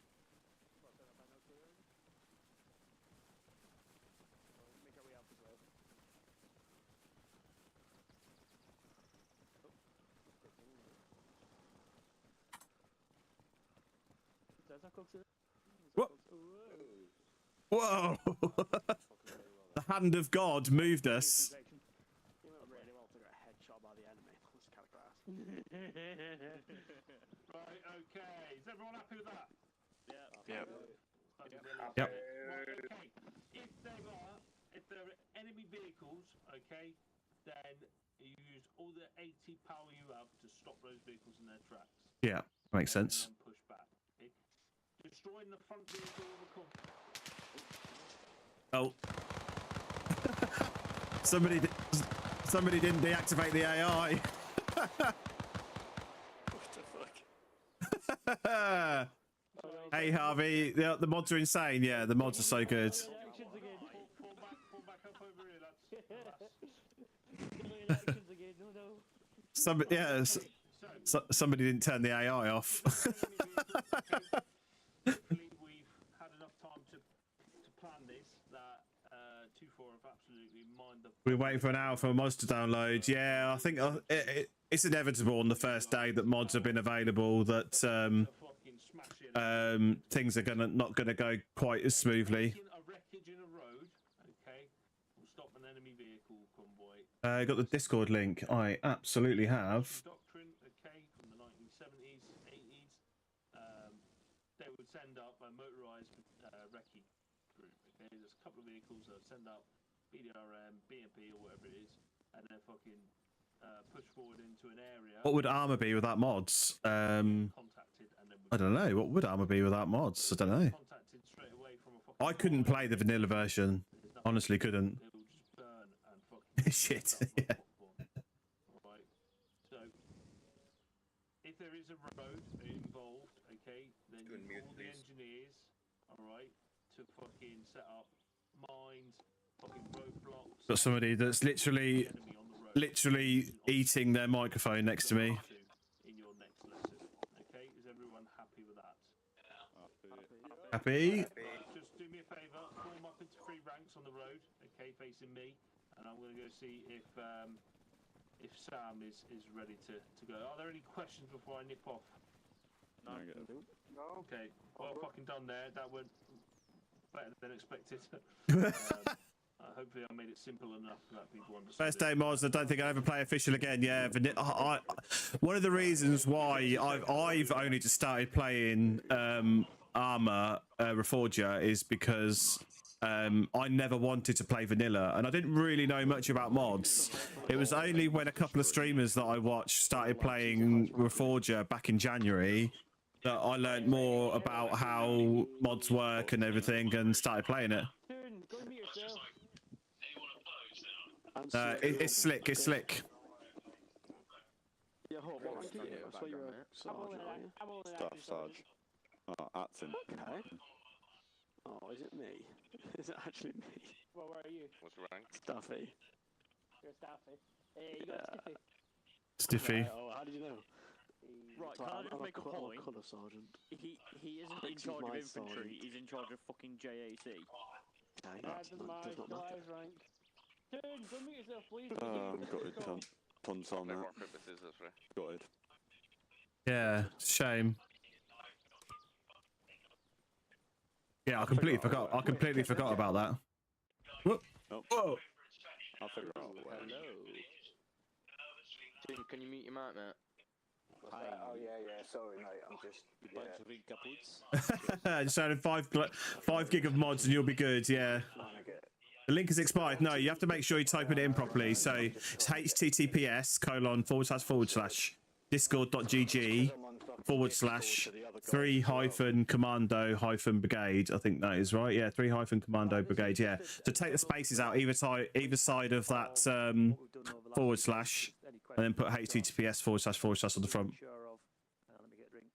Whoa! Whoa! The hand of God moved us. Right, okay. Is everyone happy with that? Yeah. Yep. Right, okay. If there are enemy vehicles, okay, then you use all the 80 power you have to stop those vehicles in their tracks. Yeah, makes sense. And then push back. Okay? Destroying the front vehicle will come. Oh. Somebody didn't deactivate the AI. Hey Harvey, the mods are insane. Yeah, the mods are so good. Fall back up over here, lads. Somebody didn't turn the AI off. Hopefully we've had enough time We're waiting for an hour for mods to download. Yeah, I think it's inevitable on the first day that mods have been available that things are not gonna go quite as smoothly. A wreckage in a road, okay, will stop an enemy vehicle convoy. Got the Discord link. I absolutely have. Doctrine, okay, from the 1970s, 80s. They would send up a motorized recce group. Okay, there's a couple of vehicles that would send up BDRM, BMP, or whatever it is, and then fucking push forward into an area. What would armor be without mods? Contacted and then I don't know. What would armor be without mods? I don't know. contacted straight away from a fucking I couldn't play the vanilla version. Honestly, couldn't. It will just burn and fucking Shit. Yeah. Right. So, if there is a road involved, okay, then you Doing mute, call the please. engineers, all right, to fucking set up mines, fucking roadblocks. Got somebody that's literally enemy on the road. eating their microphone next to me. In your next lesson, okay? Is everyone happy with that? Happy? Just do me a favour, form up into 3 ranks on the road, okay, facing me, and I'm going to go see if Sam is ready to go. Are there any questions before I nip off? No. Okay, well fucking done there. That went better than expected. Hopefully I made it simple enough that people understand. First day mods. I don't think I'll ever play official again. Yeah, one of the reasons why I've only just started playing Armor Reforger is because I never wanted to play vanilla, and I didn't really know much about mods. It was only when a couple of streamers that I watched started playing Reforger back in January that I learned more about how mods work and everything, and started playing it. Go meet yourself. It's slick. It's slick. Yeah, hold on. I saw you were I'm only Staff Sarge. Oh, acting. Okay. Oh, is it me? Is it actually me? Well, where are you? What's rank? Staffy. You're Staffy. You got Stiffy. Stiffy. Oh, how did you know? Right, can I just make a point? Colour sergeant. He isn't in charge of infantry, he's in charge of fucking JAC. Okay, Doesn't matter, does not still matter. has rank. Turn, go meet yourself, please. Got it, tons on that. Rock, paper, scissors, right? Got it. Yeah, shame. Yeah, I completely forgot. I completely forgot about that. Whoop. Oh. Whoa. I'll figure out. Hello. Tim, can you meet your mate, mate? Oh yeah, sorry mate, I'm just... Yeah. I just added 5 gig of mods and you'll be good. Yeah. The link is expired. No, you have to make sure you type it in properly. So it's https://discord.gg/3-commando-brigade. I think that is right. Yeah, 3-commando brigade. Yeah. So take the spaces out either side of that / and then put https:// on the front. Let me get a drink.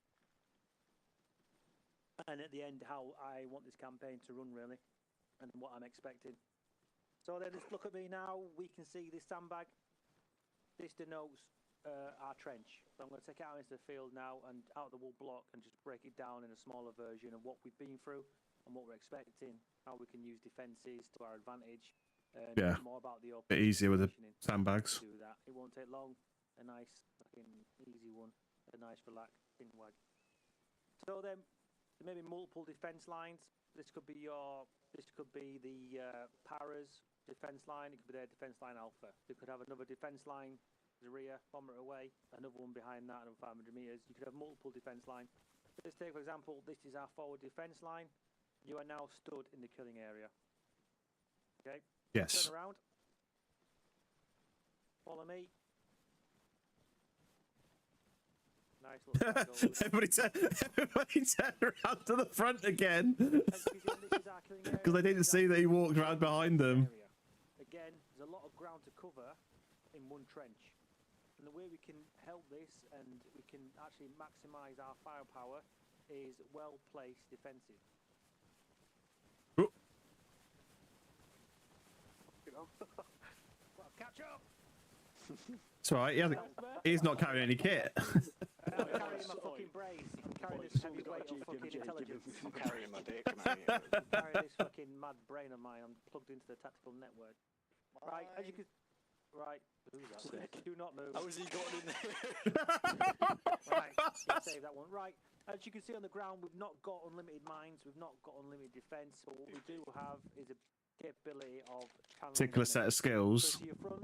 And at the end, how I want this campaign to run, really, and what I'm expecting. So then, just look at me now. We can see this sandbag. This denotes our trench. So I'm going to take it out into the field now and out of the wool block and just break it down in a smaller version of what we've been through and what we're expecting, how we can use defences to our advantage. Yeah. More about the Bit easier with the sandbags. do that. It won't take long. A nice fucking easy one. A nice relaxing wag. So then, there may be multiple defense lines. This could be the Paras defense line. It could be their defense line Alpha. You could have another defense line, the rear, bomber away. Another one behind that, another 500 meters. You could have multiple defense line. Let's take, for example, this is our forward defense line. You are now stood in the killing area. Okay. Yes. Turn around. Follow me. Nice little everybody turn around to the front again. Because they didn't see that he walked around behind them. Again, there's a lot of ground to cover in one trench. And the way we can help this and we can actually maximise our firepower is well-placed defensive. Well, catch up! It's alright, he's not carrying any kit. I'm carrying my fucking brace. I'm carrying this heavy weight of fucking intelligence. I'm carrying my dick, mate. I'm carrying this fucking mad brain of mine. I'm plugged into the tactical network. Right, as you can... Right, do not move. How has he gotten in there? Right, save that one. Right, as you can see on the ground, we've not got unlimited mines, we've not got unlimited defense, so what we do have is a capability of Particular set of skills. So to your front,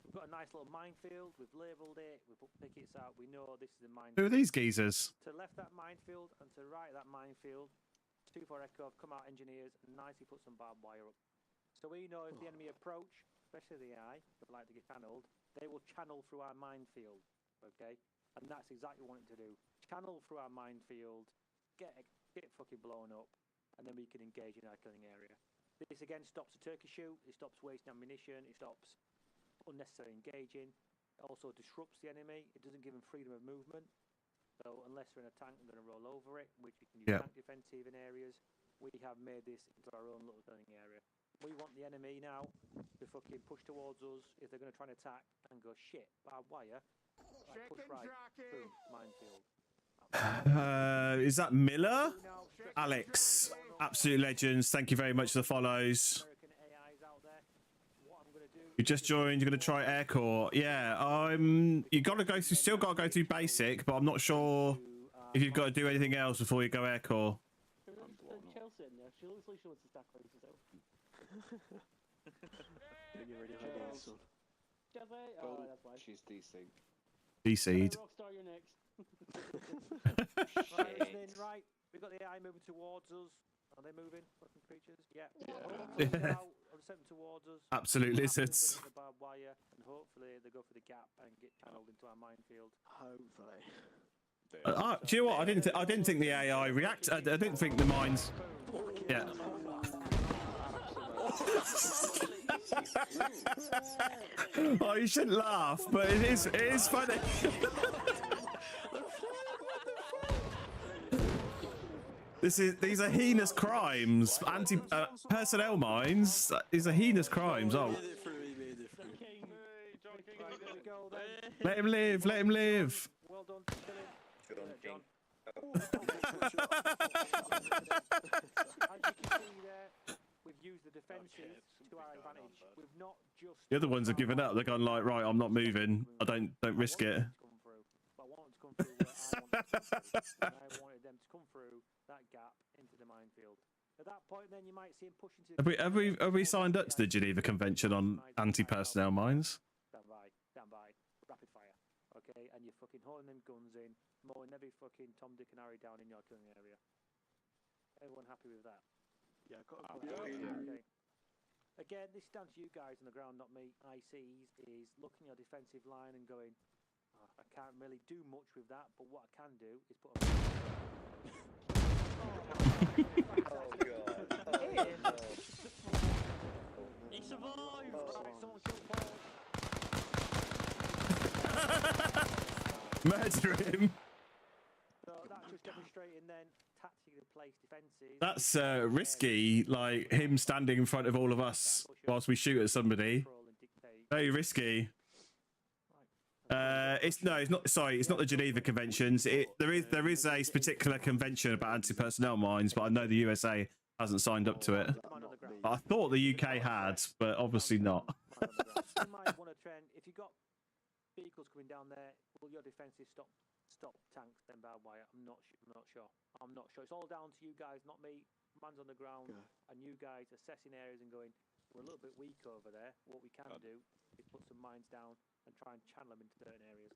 we've got a nice little minefield, we've labelled it, we've put pickets out, we know this is a minefield. Who are these geezers? To left that minefield and to right that minefield, 2-4 Echo have come out engineers and nicely put some barbed wire up. So we know if the enemy approach, especially the AI, that would like to get channeled, they will channel through our minefield, okay? And that's exactly what we want it to do. Channel through our minefield, get fucking blown up, and then we can engage in our killing area. This again stops the turkey shoot, it stops wasting ammunition, it stops unnecessary engaging, it also disrupts the enemy, it doesn't give them freedom of movement. So unless we're in a tank, we're going to roll over it, which we can use tank defensive in areas. We have made this into our own little killing area. We want the enemy now to fucking push towards us if they're going to try and attack and go, shit, barbed wire, right, push right, boom, minefield. Is that Miller? Alex, absolute legends. Thank you very much for the follows. You just joined. You're going to try Air Corps. Yeah, you got to go through. Still got to go through basic, but I'm not sure if you've got to do anything else before you go Air Corps. Chelsea in there. She looks like she wants to stack races out. When you're ready, my son. Chelsea? Oh, that's why. She's DC. DC'd. Rockstar, you're next. Right, we've got the AI moving towards us. Are they moving, fucking creatures? Yeah. I'll send them towards us. Absolute lizards. The barbed wire, and hopefully they go for the gap and get channeled into our minefield. Hopefully. Do you know what? I didn't think the AI react. I didn't think the mines. Yeah. Oh, you shouldn't laugh, but it is funny. These are heinous crimes. Personnel mines. These are heinous crimes. Oh. Let him live. Let him live. Well done. Good on King. As you can see there, we've used the defences to our advantage. We've not just. The other ones have given up. They're going like, right, I'm not moving. I don't risk it. But I want them to come through where I wanted them to come through that gap into the minefield. At that point, then you might see him push into. Have we signed up to the Geneva Convention on anti-personnel mines? Stand by, rapid fire. Okay, and you're fucking holding them guns in, mowing every fucking Tom, Dick, and Harry down in your killing area. Everyone happy with that? Yeah, okay. Again, this is down to you guys on the ground, not me. ICs is looking at your defensive line and going, oh, I can't really do much with that, but what I can do is put a... Oh god. Oh, no. He survived! Right, someone kill Paul. Murder him. So that's just demonstrating then tactically placed defences. That's risky, like him standing in front of all of us whilst we shoot at somebody. Very risky. It's not. Sorry, it's not the Geneva Conventions. There is a particular convention about anti-personnel mines, but I know the USA hasn't signed up to it. I thought the UK had, but obviously not. You might want to trend if you've got vehicles coming down there. Will your defences stop tanks then barbed wire? I'm not sure. It's all down to you guys, not me. Man's on the ground, and you guys assessing areas and going, we're a little bit weak over there. What we can do is put some mines down and try and channel them into certain areas.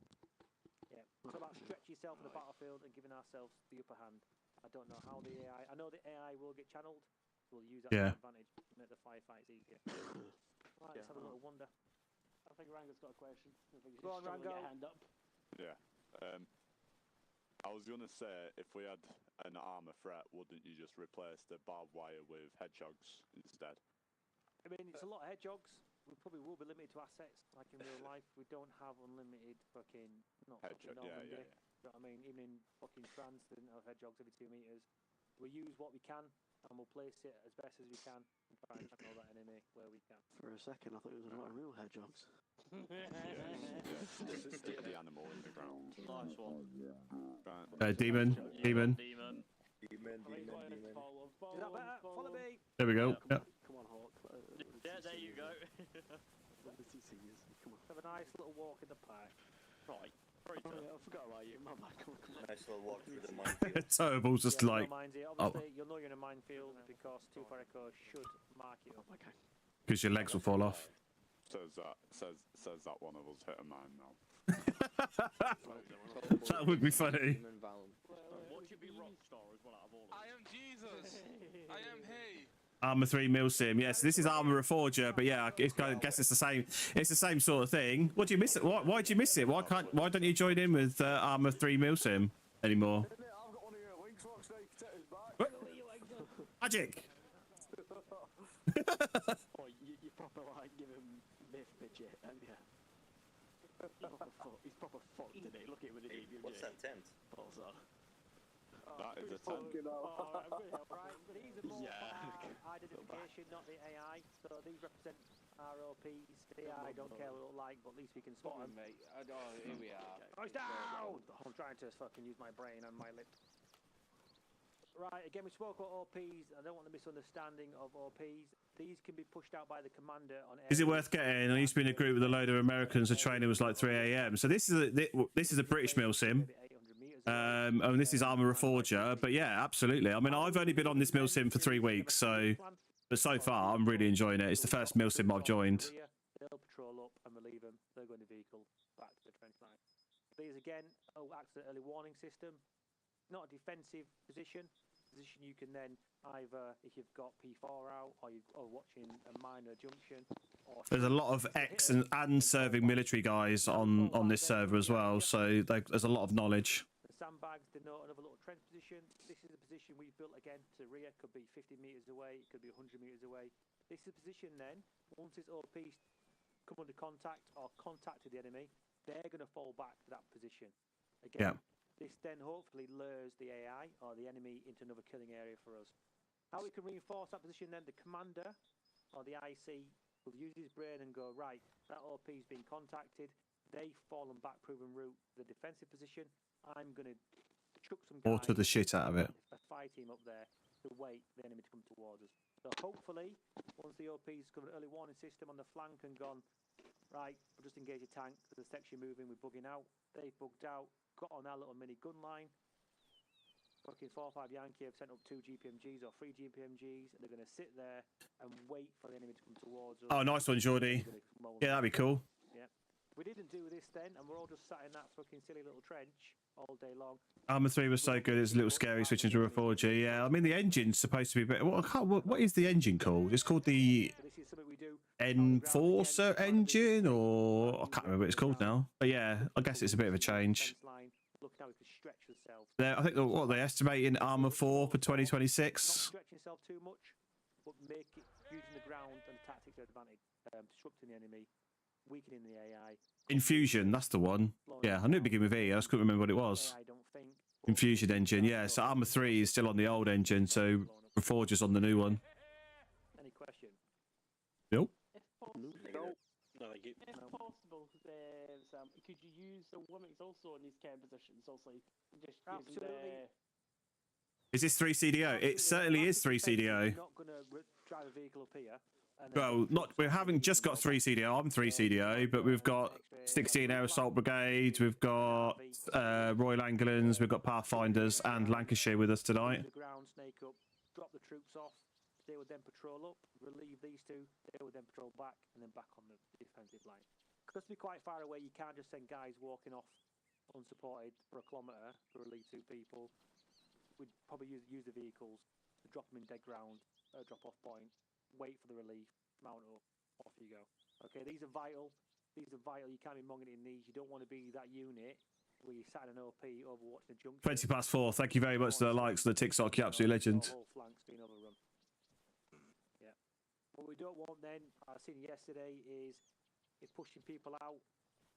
Yeah, it's about stretching yourself on the battlefield and giving ourselves the upper hand. I don't know how the AI. I know the AI will get channeled. We'll use that to advantage to make the firefights easier. Right, let's have a little wonder. I think Rango's got a question. Go on, Rango. Hand up. Yeah. I was going to say, if we had an armour threat, wouldn't you just replace the barbed wire with hedgehogs instead? I mean, it's a lot of hedgehogs. We probably will be limited to assets, like in real life. We don't have unlimited fucking, not fucking Normandy. You know what I mean? Even in fucking France, they didn't have hedgehogs every 2 meters. We use what we can, and we'll place it as best as we can, and try and channel that enemy where we can. For a second, I thought it was a lot of real hedgehogs. Stick the animal in the ground. Nice one. Demon. Demon. Is that better? Follow me. There we go. Yep. Come on, Hawk. Yeah, there you go. Nice little walk in the park. Right. Oh, yeah, I forgot about you. My bad. Come on. Nice little walk through the minefield. Turble's just Yeah, like, no mines here. oh, Obviously, you'll know you're in a minefield because 2 Echo should mark you. Okay. because your legs will fall off. Says that one of us hit a mine now. That would be funny. What should be Rockstar as well out of all of them? I am Jesus. I am he. Armor 3 Milsim. Yes, this is Armor Reforger, but yeah, I guess it's the same. It's the same sort of thing. What do you miss it? Why do you miss it? Why don't you join in with Armor 3 Milsim anymore? What? Magic. Oh, you proper like give him myth midget, and yeah. He's proper fucked, isn't he? Look at him with the deep. What's that tent? Also. That is a 10. Right, but these are more identification, not the AI. So these represent ROPs. The AI don't care what it look like, but at least we can spot them. Mate. Oh, here we are. Eyes down! I'm trying to fucking use my brain and my lip. Right, again, we spoke about OPs. I don't want the misunderstanding of OPs. These can be pushed out by the commander on. Is it worth getting? I used to be in a group with a load of Americans. The training was like 3 a.m. So this is a British Milsim. And this is Armor Reforger. But yeah, absolutely. I mean, I've only been on this Milsim for 3 weeks, but so far I'm really enjoying it. It's the first Milsim I've joined. They'll patrol up and relieve them. They'll go in the vehicle back to the trench line. These again, acts as an early warning system. Not a defensive position you can then either, if you've got P4 out or you're watching a minor junction. There's a lot of ex and serving military guys on this server as well, so there's a lot of knowledge. The sandbags denote another little trench position. This is a position we've built again to rear. Could be 50 meters away, it could be 100 meters away. This is a position then, once its OPs come under contact or contacted the enemy, they're going to fall back to that position. Again, this then hopefully lures the AI or the enemy into another killing area for us. How we can reinforce that position then, the commander or the IC will use his brain and go, right, that OP's been contacted, they've fallen back proven route, the defensive position, I'm going to chuck some guys, Water the shit out of it. a fire team up there to wait for the enemy to come towards us. So hopefully, once the OP's got an early warning system on the flank and gone, right, we'll just engage a tank, there's a section moving, we're bugging out, they've bugged out, got on our little mini gun line. Fucking 4 or 5 Yankee have sent up 2 GPMGs or 3 GPMGs, and they're going to sit there and wait for the enemy to come towards us. Oh, nice one, Geordie. Yeah, that'd be cool. Yeah. We didn't do this then, and we're all just sat in that fucking silly little trench all day long. Armor 3 was so good, it's a little scary switching to Reforger. Yeah, I mean, the engine's supposed to be better. What is the engine called? It's called the Enforcer engine, or I can't remember what it's called now. But yeah, I guess it's a bit of a change. I think what they estimating Armor 4 for 2026. Not stretch yourself too much, but make it using the ground and tactics advantage, disrupting the enemy, weakening the AI. Infusion, that's the one. Yeah, I knew it began with E. I just couldn't remember what it was. Infusion engine, yeah. So Armor 3 is still on the old engine, so Reforger's on the new one. Any question? Nope. No, thank you. If possible, Sam, could you use the Womix also in these kind of positions? Also, just absolutely. Is this 3 CDO? It certainly is 3 CDO. Not going to drive a vehicle up here. Well, we haven't just got 3 CDO. I'm 3 CDO, but we've got 16 Air Assault Brigade, we've got Royal Angolans, we've got Pathfinders and Lancashire with us tonight. The ground, snake up, drop the troops off. They would then patrol up, relieve these 2. They would then patrol back, and then back on the defensive line. Because to be quite far away, you can't just send guys walking off unsupported for a kilometre to relieve 2 people. We'd probably use the vehicles to drop them in dead ground at a drop-off point, wait for the relief, mount up, off you go. Okay, these are vital. These are vital. You can't be monging in these. You don't want to be that unit where you sat in an OP overwatching the junction. 4:20. Thank you very much to the likes of the TikTok, you absolute legend. The whole flank's been overrun. Yeah. What we don't want then, I've seen yesterday, is pushing people out.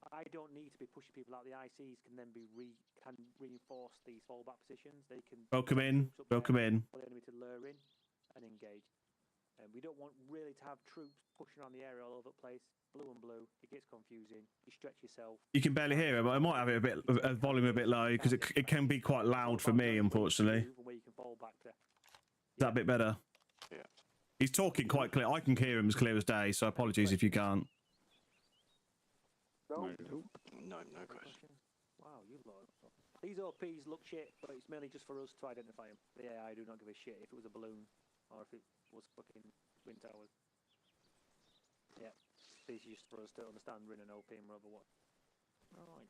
I don't need to be pushing people out. The ICs can then be reinforce these fallback positions. They can welcome in for the enemy to lure in and engage. And we don't want really to have troops pushing around the area all over the place. Blue and blue, it gets confusing. You stretch yourself. You can barely hear it, but I might have it a volume a bit low because it can be quite loud for me, unfortunately. Where you can fall back to. Is that a bit better? Yeah. He's talking quite clear. I can hear him as clear as day, so apologies if you can't. No question. Wow, you lot. These OPs look shit, but it's mainly just for us to identify them. The AI do not give a shit if it was a balloon or if it was fucking twin towers. Yeah, these are just for us to understand we're in an OP and we're over what. Alright.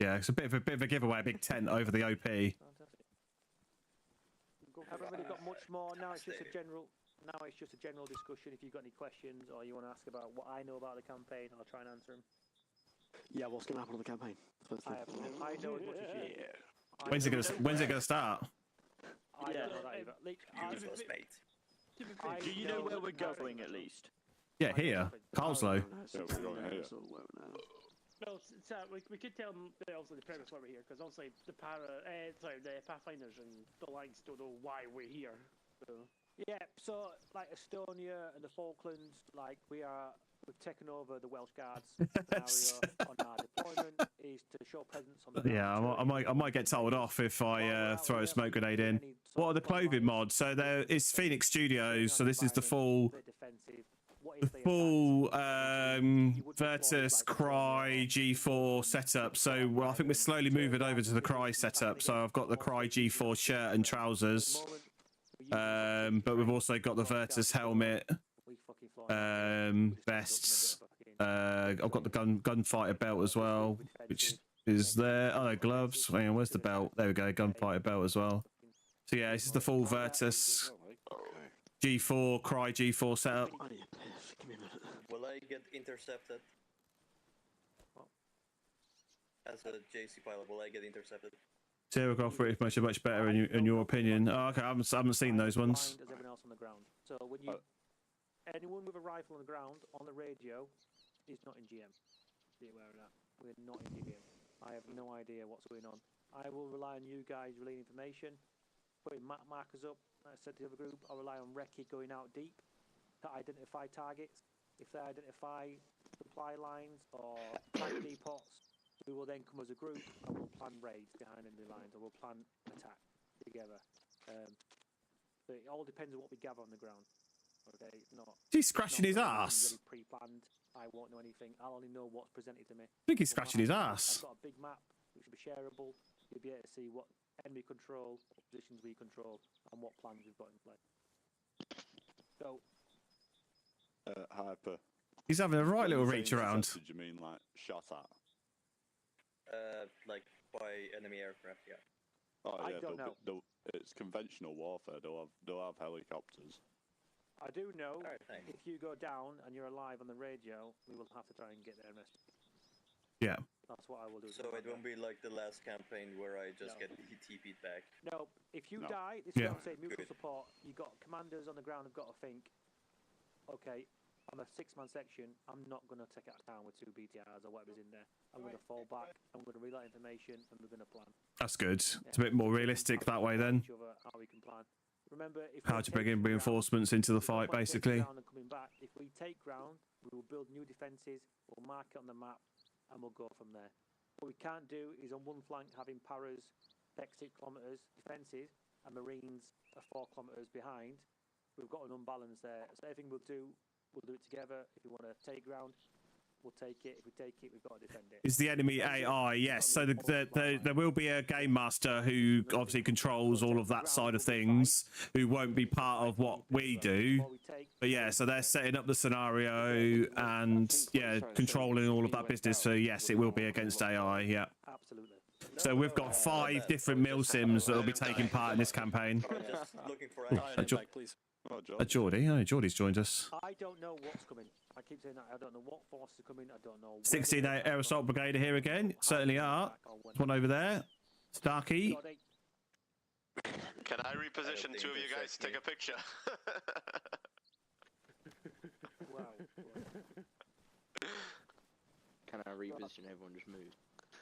Yeah, it's a bit of a giveaway, a big tent over the OP. Fantastic. Haven't really got much more. Now it's just a general. Now it's just a general discussion. If you've got any questions or you want to ask about what I know about the campaign, I'll try and answer them. Yeah, what's going to happen on the campaign? I know as much as you. When's it gonna start? I don't know that either. Do you know where we're going at least? Yeah, here, Carlslow. Well, we could tell them obviously the premise why we're here, because obviously the Pathfinders and the Alliance don't know why we're here. So. Yeah, so like Estonia and the Falklands, like we've taken over the Welsh Guards scenario on our deployment is to show presence on the Yeah, I might get told off if I throw a smoke grenade in. What are the clothing mods? So there is Phoenix Studios. So this is the full Virtus Cry G4 setup. So I think we're slowly moving over to the Cry setup. So I've got the Cry G4 shirt and trousers, but we've also got the Virtus helmet, vests. I've got the gunfighter belt as well, which is there. Oh, no, gloves. Hang on, where's the belt? There we go, gunfighter belt as well. So yeah, this is the full Virtus G4 Cry G4 setup. Will I get intercepted? As a JC pilot, will I get intercepted? Zero Golf British much better in your opinion. Oh, okay, I haven't seen those ones. As everyone else on the ground. So when you anyone with a rifle on the ground on the radio is not in GM. Be aware of that. We're not in GM. I have no idea what's going on. I will rely on you guys relaying information, putting map markers up. Like I said to the other group, I'll rely on Recce going out deep to identify targets. If they identify supply lines or tank depots, we will then come as a group and we'll plan raids behind enemy lines, or we'll plan attack together. But it all depends on what we gather on the ground. Okay, He's scratching his ass. Really pre-planned. I won't know anything. I'll only know what's presented to me. I think he's scratching his ass. I've got a big map which will be shareable. You'll be able to see what enemy control, what positions we control, and what plans we've got in place. So, Hyper. He's having a right little reach around. Did you mean like shot at? Like by enemy aircraft, yeah. Oh yeah, I don't know. It's conventional warfare. They'll have helicopters. I do know if you go down and you're alive on the radio, we will have to try and get there and rescue. Yeah. That's what I will do. So it won't be like the last campaign where I just get TP'd back. No, if you die, this is what I'm saying, mutual support. You got commanders on the ground have got to think, okay, I'm a 6-man section, I'm not going to take out a town with 2 BTRs or whatever's in there. I'm going to fall back, I'm going to relay information, and we're going to plan. That's good. It's a bit more realistic that way then. How we can plan. Remember, if how to bring in reinforcements into the fight, basically. Coming back, if we take ground, we will build new defences, we'll mark it on the map, and we'll go from there. What we can't do is on one flank having paras, 6 kilometres defences, and Marines are 4 kilometres behind. We've got an unbalance there. So everything we'll do it together. If we want to take ground, we'll take it. If we take it, we've got to defend it. Is the enemy AI? Yes. So there will be a game master who obviously controls all of that side of things, who won't be part of what we do. But yeah, so they're setting up the scenario and controlling all of that business. So yes, it will be against AI. Yeah. Absolutely. So we've got 5 different Milsims that will be taking part in this campaign. Looking for please. Geordie. Oh, Geordie's joined us. I don't know what's coming. I keep saying that. I don't know what forces are coming. I don't know. 16 Air Assault Brigade are here again. Certainly are. There's one over there. Starkey. Can I reposition 2 of you guys to take a picture? Wow. Can I reposition? Everyone just move.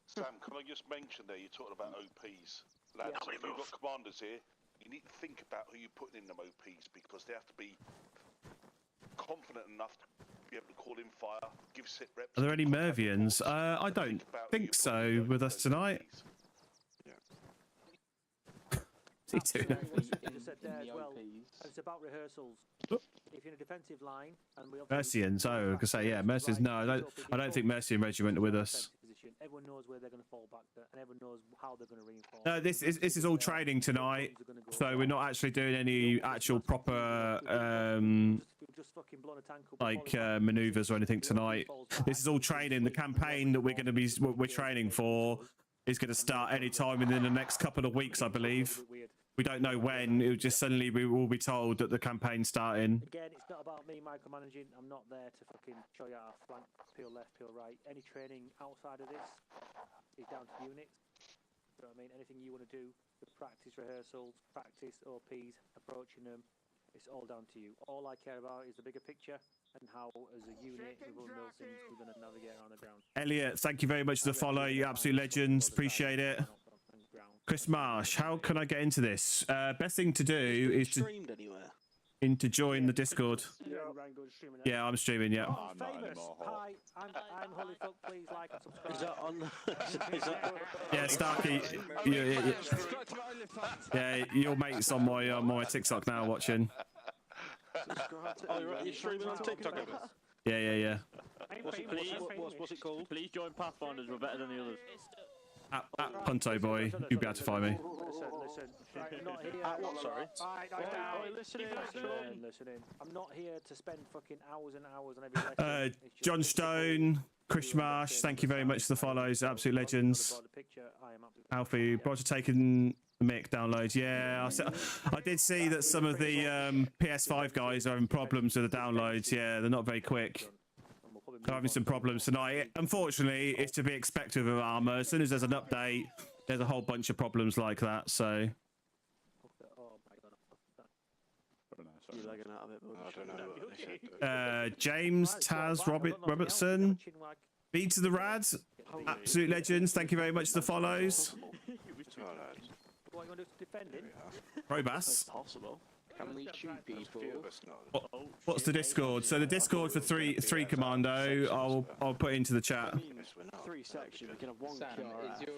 Sam, can I just mention there, you're talking about OPs. Lads, if you've got commanders here, you need to think about who you're putting in them OPs, because they have to be confident enough to be able to call in fire, give sit reps. Are there any Mervians? I don't think so with us tonight. Yeah. See too. And it's about rehearsals. If you're in a defensive line, and we Mercians. Oh, I could say, yeah, Mercians. No, I don't think Mercian Regiment are with us. Everyone knows where they're going to fall back to, and everyone knows how they're going to reinforce. No, this is all training tonight, so we're not actually doing any actual proper maneuvers or anything tonight. This is all training. The campaign that we're training for is going to start any time within the next couple of weeks, I believe. We don't know when. It just suddenly we will be told that the campaign's starting. Again, it's not about me micromanaging. I'm not there to fucking show you how flank, peel left, peel right. Any training outside of this is down to units. You know what I mean? Anything you want to do, practice rehearsals, practice OPs, approaching them, it's all down to you. All I care about is the bigger picture and how, as a unit, with all Milsims, we're going to navigate around the ground. Elliot, thank you very much for the follow. You absolute legends. Appreciate it. Chris Marsh, how can I get into this? Best thing to do is to join the Discord. Yeah, I'm streaming. Yeah. Oh, famous. Hi, I'm Holyfuck. Please like and subscribe. Is that on? Yeah, Starkey. Yeah, your mate's on my TikTok now watching. Oh, you're streaming on TikTok of us? Yeah. What's it called? Please join Pathfinders. We're better than the others. At Punto Boy, you'll be able to find me. Listen. I'm not here. What, sorry? Listen in. I'm not here to spend fucking hours and hours on every lesson. John Stone, Chris Marsh, thank you very much for the follows. Absolute legends. Alfie, Roger taking the mic downloads. Yeah, I did see that some of the PS5 guys are having problems with the downloads. Yeah, they're not very quick. They're having some problems tonight. Unfortunately, it's to be expected with Armour. As soon as there's an update, there's a whole bunch of problems like that. So. You're lagging out of it, bud. James Taz Robertson, B to the Rad, absolute legends. Thank you very much for the follows. What you want to do to defend it? Robus. Possible. Can we shoot people? What's the Discord? So the Discord for three Commando, I'll put into the chat. 3 sections. We can have one. Sam, is your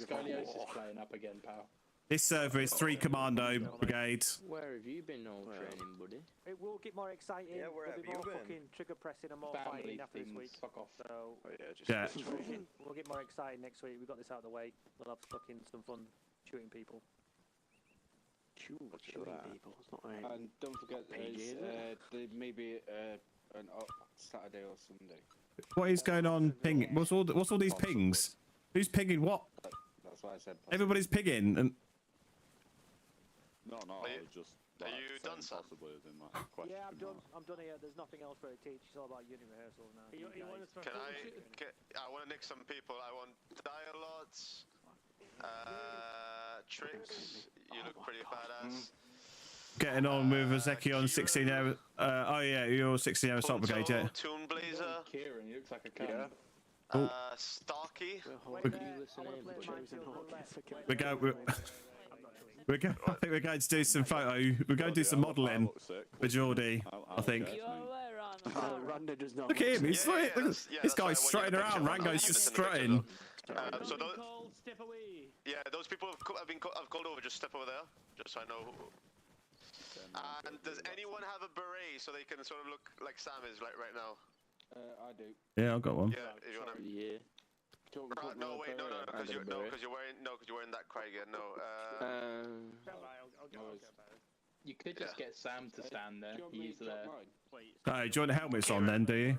scoliosis playing up again, pal? This server is 3 Commando Brigade. Where have you been all training, buddy? It will get more exciting. Yeah, where There'll be more fucking trigger pressing and more fighting after this week. Fuck off. So yeah. We'll get more exciting next week. We've got this out of the way. We'll have fucking some fun shooting people. Shooting people. It's not right. And don't forget, there may be an Saturday or Sunday. What is going on? Ping. What's all these pings? Who's pinging what? That's why I said. Everybody's pinging and. No, I was just. Are you done, Sam? Yeah, I'm done. I'm done here. There's nothing else for it to teach. It's all about unit rehearsals now. I want to nick some people. I want dialogues. Tricks. You look pretty badass. Getting on with Ezekiel 16 hour. Oh yeah, you're 16 hour assault brigade, yeah. Toon Blazer. Kieran, you looks like a cunt. Starkey. I think we're going to do some We're going to do some modelling for Geordie. I think. Look at him. He's this guy's strutting around. Rango's just strutting. Those people I've called over. Just step over there, just so I know. And does anyone have a beret so they can sort of look like Sam is right now? I do. Yeah, I've got one. Yeah, if you wanna... Yeah. No, wait, because you're wearing that Craig. You could just get Sam to stand there. He's there. Do you want the helmets on then? Do you?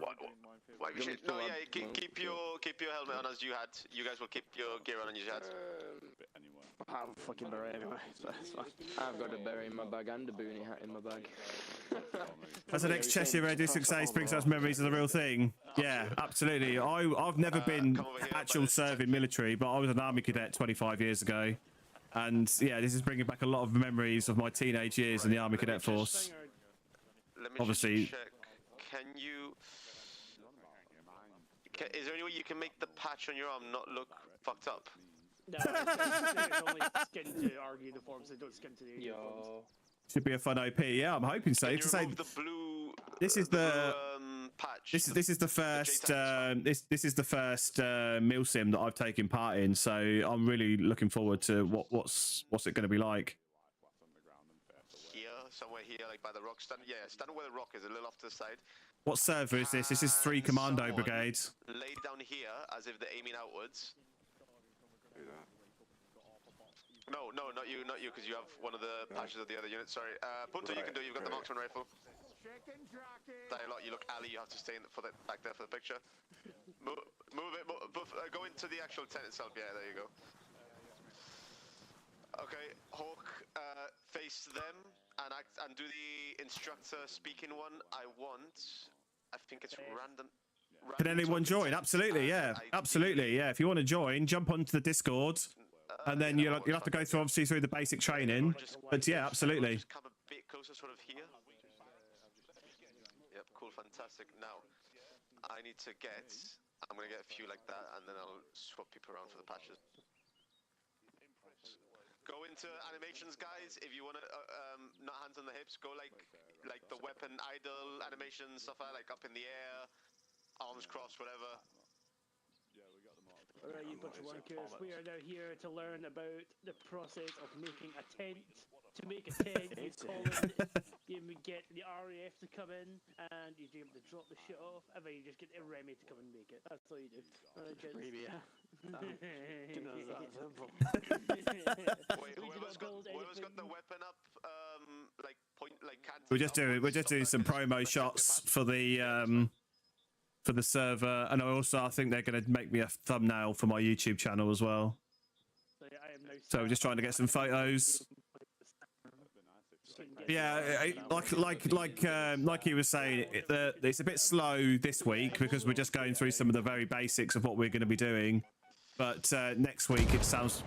Keep your helmet on as you had. You guys will keep your gear on as you had. I have a fucking beret anyway, so it's fine. I've got a beret in my bag and a boonie hat in my bag. As an ex-Cheshire Radio 6A brings us memories of the real thing. Yeah, absolutely. I've never been actual serving military, but I was an army cadet 25 years ago. And yeah, this is bringing back a lot of memories of my teenage years in the Army Cadet Force. Obviously. Can you... is there any way you can make the patch on your arm not look fucked up? No, it's only skin to our uniforms. They don't skin to the uniforms. Should be a fun OP. Yeah, I'm hoping so. Can you remove the blue, this is the patch. This is the first this is the first Milsim that I've taken part in, so I'm really looking forward to what's it going to be like. Somewhere here. here, like by the rock. Stand where the rock is, a little off to the side. What server is this? This is 3 Commando Someone brigades. lay down here as if they're aiming outwards. No, not you, because you have one of the patches of the other unit. Sorry, Punto, you can do. You've got the marksman rifle. Dialogue, you look Ali. You have to stay back there for the picture. Move it. Go into the actual tent itself. Yeah, there you go. Okay, Hawk, face them and do the instructor speaking one. I think it's random. Can anyone join? Absolutely, yeah. Absolutely, yeah. If you want to join, jump onto the Discord, and then you'll have to go through, obviously, through the basic training. But yeah, absolutely. Just come a bit closer, sort of here. Yep, cool, fantastic. Now, I'm going to get a few like that, and then I'll swap people around for the patches. Go into animations, guys. If you want to, not hands on the hips, go like the weapon idle animation stuff, like up in the air, arms crossed, whatever. Alright, you bunch of wankers. We are now here to learn about the process of making a tent. To make a tent, you call in, you get the RAF to come in, and you do to drop the shit off, and then you just get the Remy to come and make it. That's all you do. Alright, gents. Maybe, yeah. Wait, whoever's got the weapon up, We're just doing some promo shots for the server, and I think they're going to make me a thumbnail for my YouTube channel as well. So we're just trying to get some photos. Yeah, like he was saying, it's a bit slow this week because we're just going through some of the very basics of what we're going to be doing. But next week it sounds.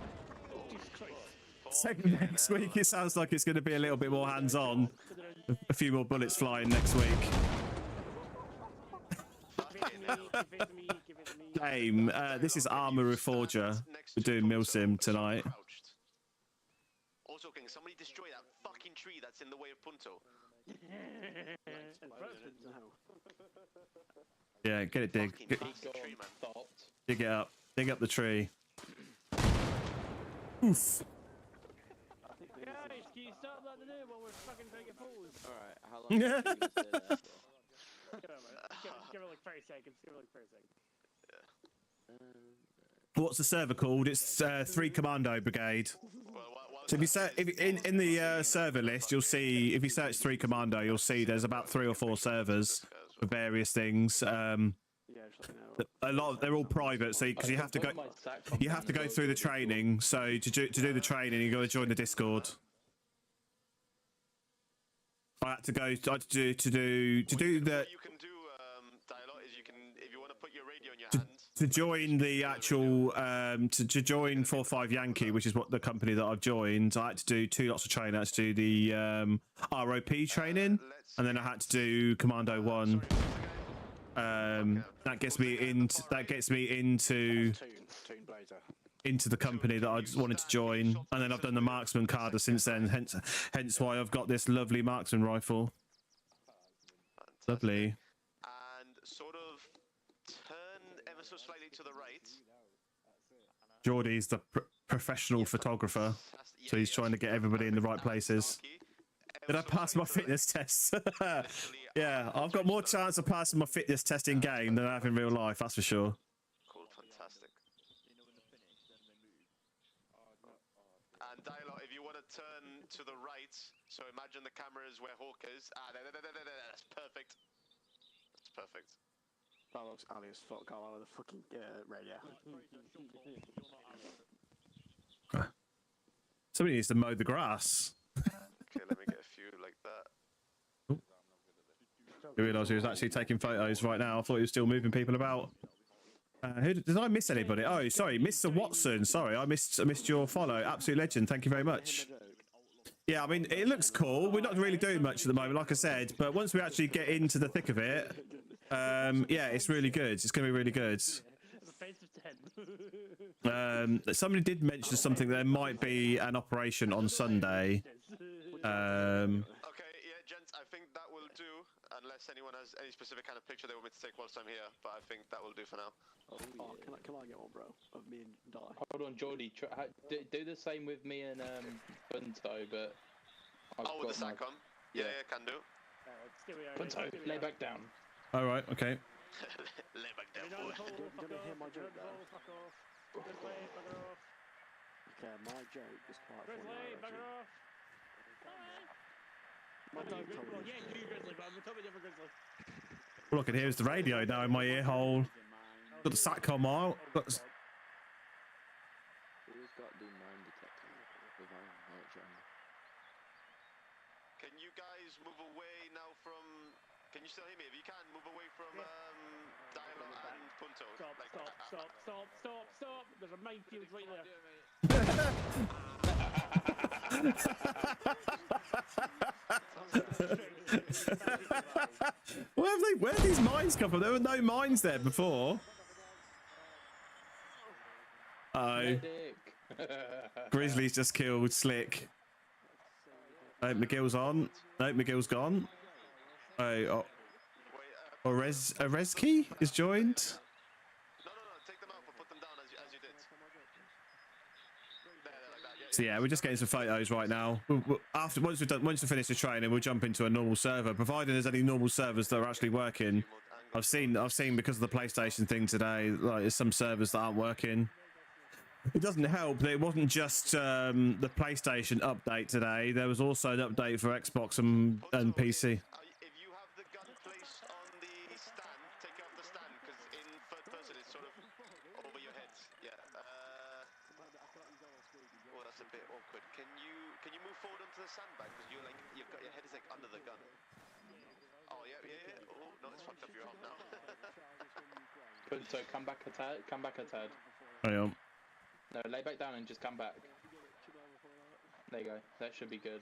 Next week it sounds like it's going to be a little bit more hands-on. A few more bullets flying next week. Game. This is Armor Reforger. We're doing Milsim tonight. Also, can somebody destroy that fucking tree that's in the way of Punto? Yeah, get it, dig. Dig it up. Dig up the tree. Oof. Guys, can you stop that today while we're fucking trying to pose? Alright, how long are you going to stay there for? Give it like 30 seconds. What's the server called? It's 3 Commando Brigade. So if you in the server list, you'll see, if you search 3 Commando, you'll see there's about 3 or 4 servers for various things. They're all private, so because you have to go through the training. So to do the training, you got to join the Discord. I had to go to do the. You can do dialogue is you can, if you want to put your radio in your hand. To join the actual to join 4-5 Yankee, which is what the company that I've joined, I had to do 2 lots of training. I had to do the ROP training, and then I had to do Commando 1. That gets me into the company that I just wanted to join, and then I've done the marksman card since then. Hence why I've got this lovely marksman rifle. Lovely. And sort of turn ever so slightly to the right. Geordie's the professional photographer, so he's trying to get everybody in the right places. Did I pass my fitness test? Yeah, I've got more chance of passing my fitness test in game than I have in real life, that's for sure. Cool, fantastic. And dialogue, if you want to turn to the right, so imagine the camera is where Hawk is. That's perfect. That's perfect. That looks Ali as fuck. Go out of the fucking radio. Somebody needs to mow the grass. Okay, let me get a few like that. I realised he was actually taking photos right now. I thought he was still moving people about. Did I miss anybody? Oh, sorry, Mr. Watson. Sorry, I missed your follow. Absolute legend. Thank you very much. Yeah, I mean, it looks cool. We're not really doing much at the moment, like I said, but once we actually get into the thick of it, yeah, it's really good. It's going to be really good. Somebody did mention something. There might be an operation on Sunday. Okay, yeah, gents, I think that will do. Unless anyone has any specific kind of picture they want me to take whilst I'm here, but I think that will do for now. Oh, can I get one, bro? Of me and Di. Hold on, Geordie. Do the same with me and Bunto, but. With the SATCOM? Yeah, can do. Punto, lay back down. All right, okay. Lay back down, boy. Gonna hear my joke now. Grizzly, bugger off. Okay, my joke is quite Grizzly, funny. bugger off. My dad told me. Yeah, you Grizzly, but I'm talking different Grizzly. All I can hear is the radio now in my ear hole. Got the satcom out. Got the... Who's got the mine detector without Can you guys move away now from... Can you still hear me? If you can, move away from Dialog and Punto. Stop. There's a minefield right there. Where have these mines come from? There were no mines there before. Uh-oh. Grizzly's just killed Slick. Oh, McGill's on. No, McGill's gone. Oh, Orezki is joined. Take them out, but put them down as you did. There, like that. So yeah, we're just getting some photos right now. Once we finish the training, we'll jump into a normal server, providing there's any normal servers that are actually working. I've seen because of the PlayStation thing today, like there's some servers that aren't working. It doesn't help that it wasn't just the PlayStation update today. There was also an update for Xbox and PC. If you have the gun placed on the stand, take it off the stand, because in third person it's sort of over your head. Yeah. Oh, that's a bit awkward. Can you move forward onto the sandbag? Because your head is like under the gun. Oh yeah. Oh no, it's fucked up your arm now. Punto, come back a tad. Hang on. No, lay back down and just come back. There you go. That should be good.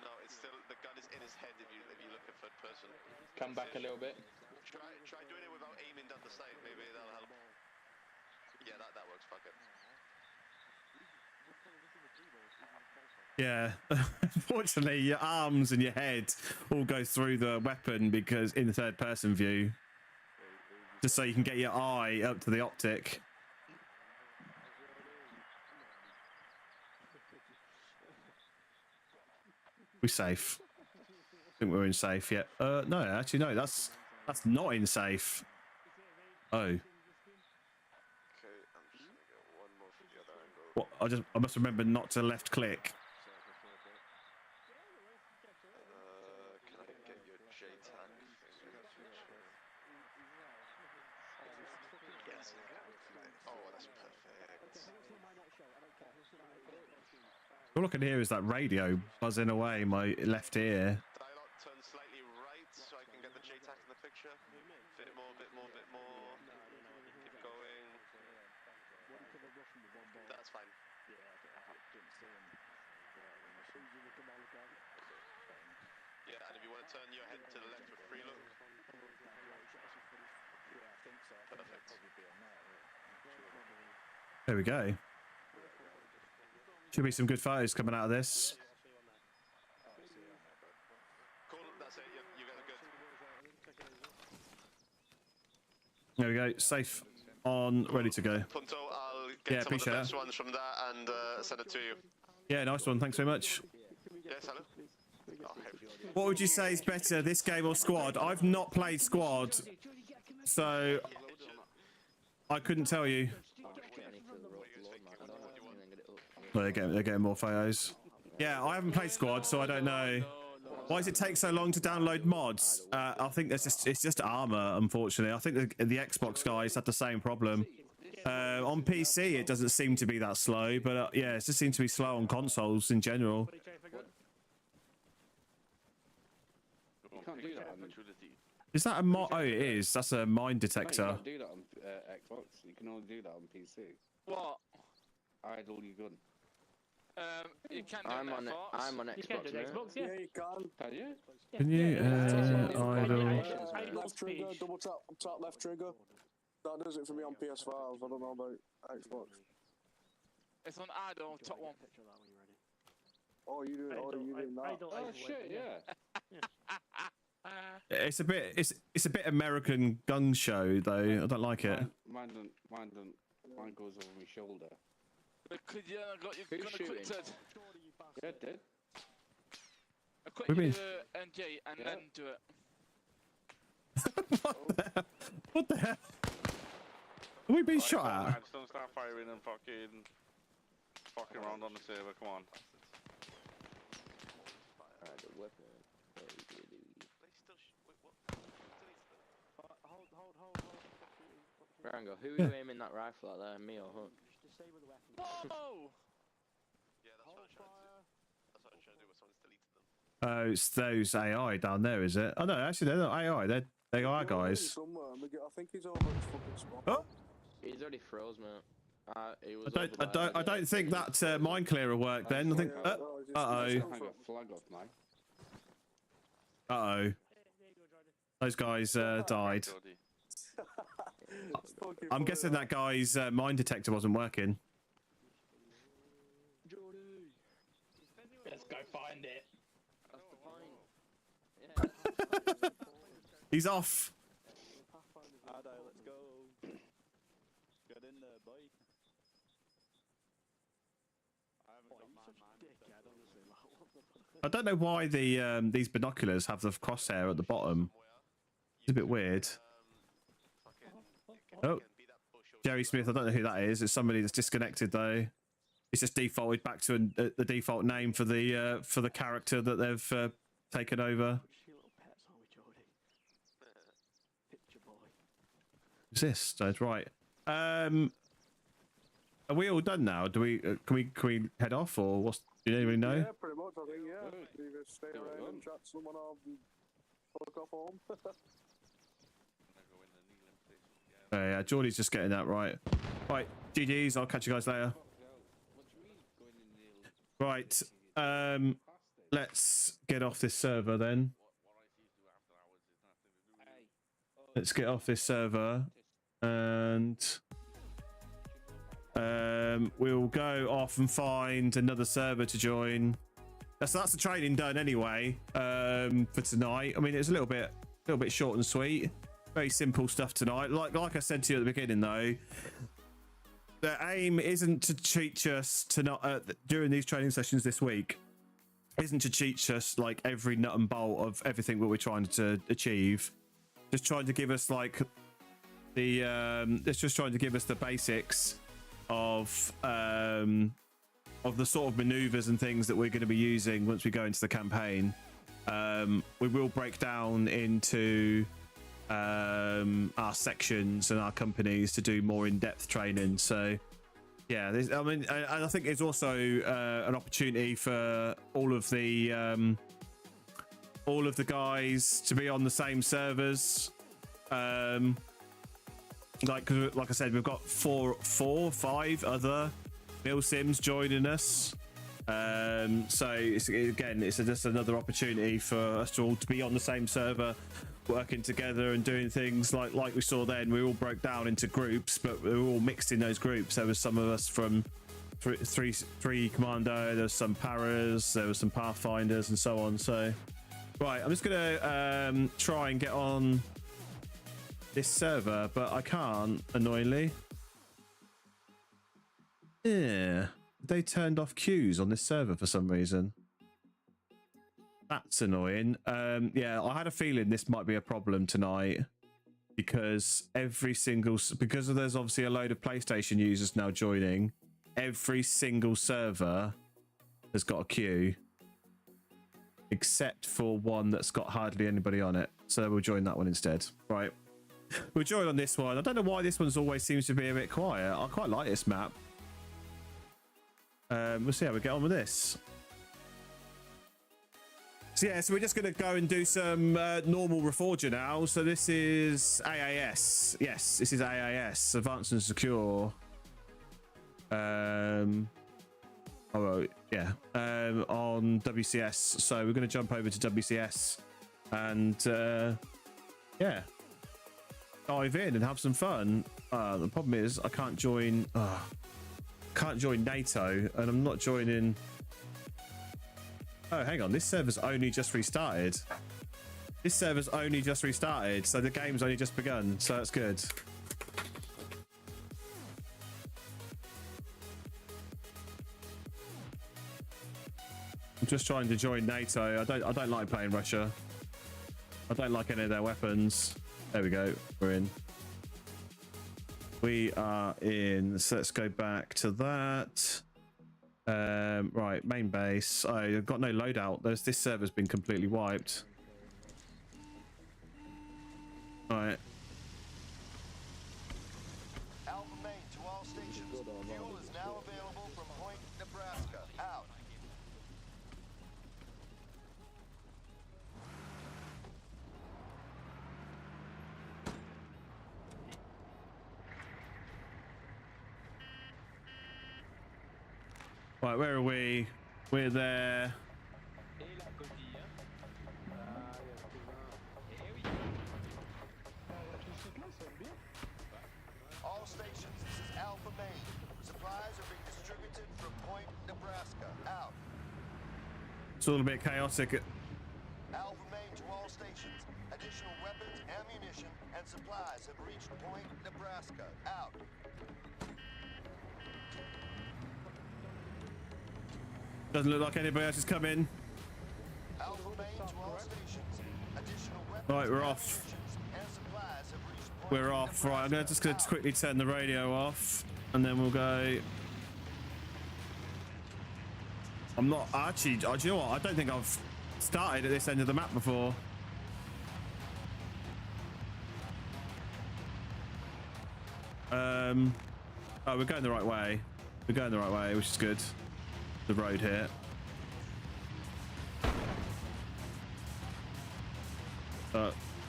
No, it's still the gun is in his head if you look at third person. Come back a little bit. Try doing it without aiming down the side. Maybe that'll help. Yeah, that works. Fuck it. Yeah, unfortunately, your arms and your head all go through the weapon because in the third person view, just so you can get your eye up to the optic. We're safe. I think we're in safe yet. No, actually, no. That's not in safe. Oh. Okay, I'm just gonna get one more for the other angle. What? I must remember not to left click. Can I get your J-tag? Yes. Oh, that's perfect. All I can hear is that radio buzzing away in my left ear. Dialog, turn slightly right so I can get the J-tag in the picture. Bit more. Keep going. That's fine. Yeah, and if you want to turn your head to the left with free look. Perfect. There we go. Should be some good photos coming out of this. Cool, that's it. You guys are good. There we go. Safe, on, ready to go. Punto, I'll get some of the best ones from that and send it to you. Yeah, nice one. Thanks very much. Yes, hello. What would you say is better, this game or Squad? I've not played Squad, so I couldn't tell you. Well, they're getting more photos. Yeah, I haven't played Squad, so I don't know. Why does it take so long to download mods? I think it's just armor, unfortunately. I think the Xbox guys had the same problem. On PC, it doesn't seem to be that slow, but yeah, it just seems to be slow on consoles in general. You can't do that on Is that a mod? Oh, it is. That's a mine detector. No, you can't do that on Xbox. You can only do that on PC. What? Idle your gun. You can do I'm that, on it. Fox. I'm on Xbox. You can do the Xbox, yeah. Yeah, you can. Can you? Can you idle? Left trigger, double tap left trigger. That does it for me on PS5. I don't know about Xbox. It's on idle, top one. Oh, you do that. Oh shit, yeah. It's a bit American gun show though. I don't like it. Mine goes over my shoulder. Because you got your gun equipped. Yeah, it did. Quit What do you your NG and then do it. What the hell? Are we being shot at? Just don't start firing and fucking around on the server. Come on. Alright, the weapon. Rango, who are you aiming that rifle at there? Me or Hunt? Disable the weapon. Whoa! Yeah, that's what I'm trying to do. That's what I'm trying to do. Someone's deleted them. Oh, it's those AI down there, is it? Oh no, actually they're not AI. They are guys. Somewhere. I think he's over at his fucking spot. Oh. He's already froze, mate. He was I don't think that mine clearer worked then. I think. Those guys died. I'm guessing that guy's mine detector wasn't working. Let's go find it. He's off. Let's go. Get in there, boy. I don't know why these binoculars have the crosshair at the bottom. It's a bit weird. Oh, Jerry Smith. I don't know who that is. It's somebody that's disconnected though. It's just defaulted back to the default name for the character that they've taken over. Exist. That's right. Are we all done now? Do we? Can we head off or what's? Do you anybody know? Yeah, pretty much. I think either stay around and chat to someone or fuck off home. Oh, yeah, Geordie's just getting that right. Right, GG's. I'll catch you guys later. Right. Let's get off this server then. Let's get off this server and we'll go off and find another server to join. So that's the training done anyway for tonight. I mean, it's a little bit short and sweet. Very simple stuff tonight. Like I said to you at the beginning, though, the aim isn't to teach us to not during these training sessions this week. Isn't to teach us like every nut and bolt of everything that we're trying to achieve. Just trying to give us like the it's just trying to give us the basics of the sort of maneuvers and things that we're going to be using once we go into the campaign. We will break down into our sections and our companies to do more in-depth training. So yeah, I mean, and I think it's also an opportunity for all of the guys to be on the same servers. Like I said, we've got 5 other Milsims joining us. So it's just another opportunity for us to all to be on the same server, working together and doing things like we saw then. We all broke down into groups, but we were all mixed in those groups. There was some of us from three Commando, there was some Paras, there was some Pathfinders and so on. So right, I'm just gonna try and get on this server, but I can't, annoyingly. Yeah, they turned off queues on this server for some reason. That's annoying. Yeah, I had a feeling this might be a problem tonight because because there's obviously a load of PlayStation users now joining. Every single server has got a queue, except for one that's got hardly anybody on it. So we'll join that one instead. Right, we'll join on this one. I don't know why this one's always seems to be a bit quiet. I quite like this map. We'll see how we get on with this. So yeah, so we're just going to go and do some normal Reforger now. So this is AAS. Yes, this is AAS, Advanced and Secure. On WCS. So we're going to jump over to WCS and yeah, dive in and have some fun. The problem is I can't join NATO, and I'm not joining. Oh, hang on, this server's only just restarted. So the game's only just begun, so that's good. I'm just trying to join NATO. I don't like playing Russia. I don't like any of their weapons. There we go. We're in. We are in. So let's go back to that. Right, main base. Oh, I've got no loadout. This server's been completely wiped. All right. Alpha Main to all stations. Fuel is now available from Point, Nebraska. Out. Right, where are we? We're there. All stations, this is Alpha Main. Supplies are being distributed from Point, Nebraska. Out. It's all a bit chaotic. Alpha Main to all stations. Additional weapons, ammunition, and supplies have reached Point, Nebraska. Out. Doesn't look like anybody else is coming. Alpha Main to all stations. Additional weapons, Right, we're off. and supplies have reached Point, We're off. Right, I'm just going to quickly turn the radio off, and then we'll go. I'm not actually. Do you know what? I don't think I've started at this end of the map before. Oh, we're going the right way. We're going the right way, which is good. The road here.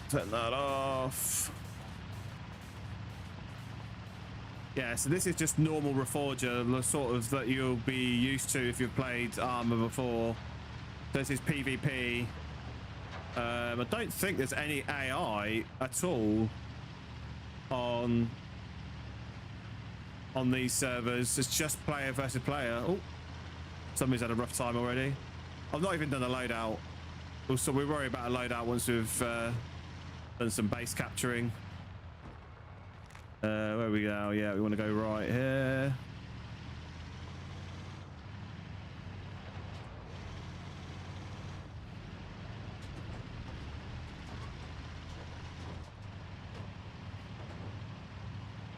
Turn that off. Yeah, so this is just normal Reforger, the sort of that you'll be used to if you've played Arma before. This is PvP. I don't think there's any AI at all on these servers. It's just player versus player. Oh, somebody's had a rough time already. I've not even done a loadout. Also, we worry about a loadout once we've done some base capturing. Where we go? Yeah, we want to go right here.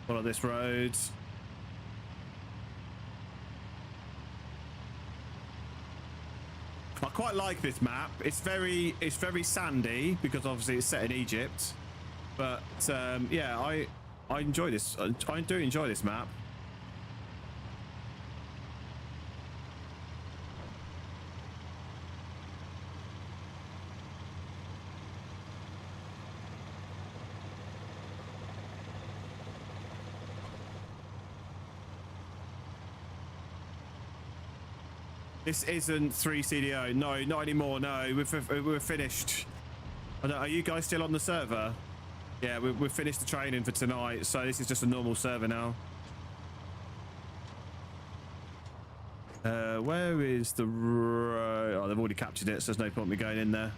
Follow this road. I quite like this map. It's very sandy because obviously it's set in Egypt. But yeah, I enjoy this. I do enjoy this map. This isn't 3 CDO. No, not anymore. No, we're finished. Are you guys still on the server? Yeah, we've finished the training for tonight, so this is just a normal server now. Where is the road? Oh, they've already captured it, so there's no point me going in there.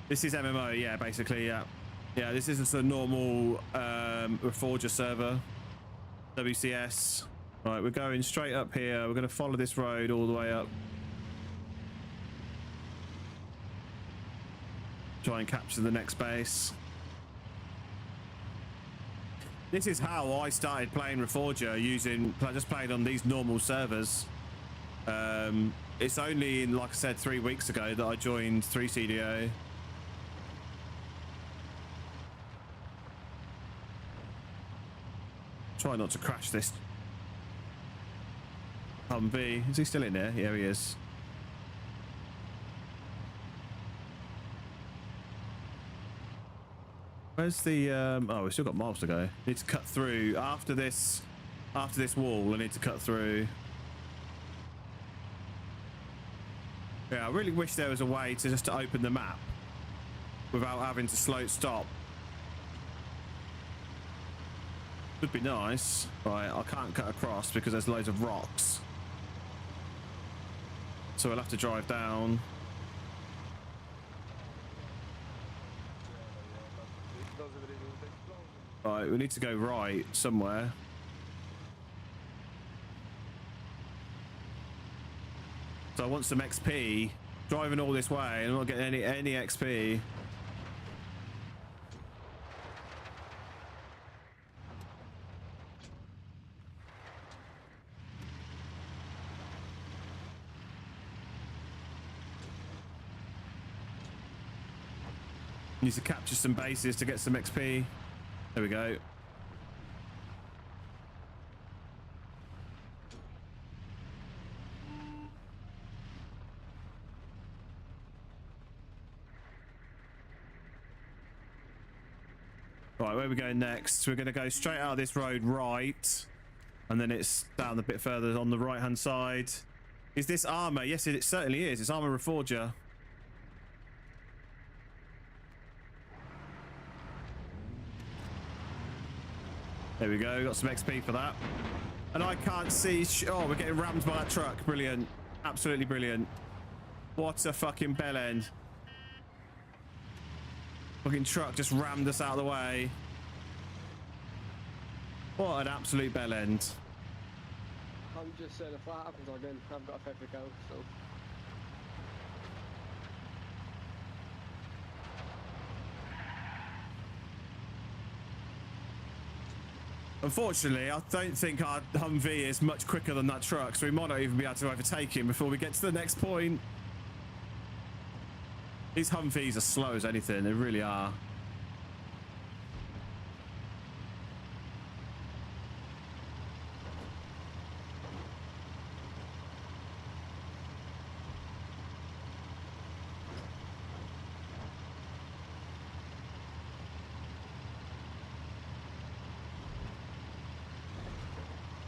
This is MMO, yeah, basically, yeah. Yeah, this is just a normal Reforger server. WCS. Right, we're going straight up here. We're going to follow this road all the way up. Try and capture the next base. This is how I started playing Reforger, just playing on these normal servers. It's only, like I said, 3 weeks ago that I joined 3CDO. Try not to crash this Humvee. Is he still in there? Yeah, he is. Where's the oh, we've still got miles to go. Need to cut through after this wall. I need to cut through. Yeah, I really wish there was a way to just open the map without having to slow stop. Would be nice. Right, I can't cut across because there's loads of rocks. So we'll have to drive down. Right, we need to go right somewhere. So I want some XP. Driving all this way, I'm not getting any XP. Need to capture some bases to get some XP. There we go. Right, where are we going next? We're going to go straight out of this road right, and then it's down a bit further on the right hand side. Is this armor? Yes, it certainly is. It's armor reforger. There we go, got some XP for that. And I can't see, oh, we're getting rammed by that truck. Brilliant, absolutely brilliant. What a fucking bell end. Fucking truck just rammed us out of the way. What an absolute bell end. I'm just saying if that happens again, I've got a 50 go, so. Unfortunately, I don't think our Humvee is much quicker than that truck, so we might not even be able to overtake him before we get to the next point. These Humvees are slow as anything, they really are.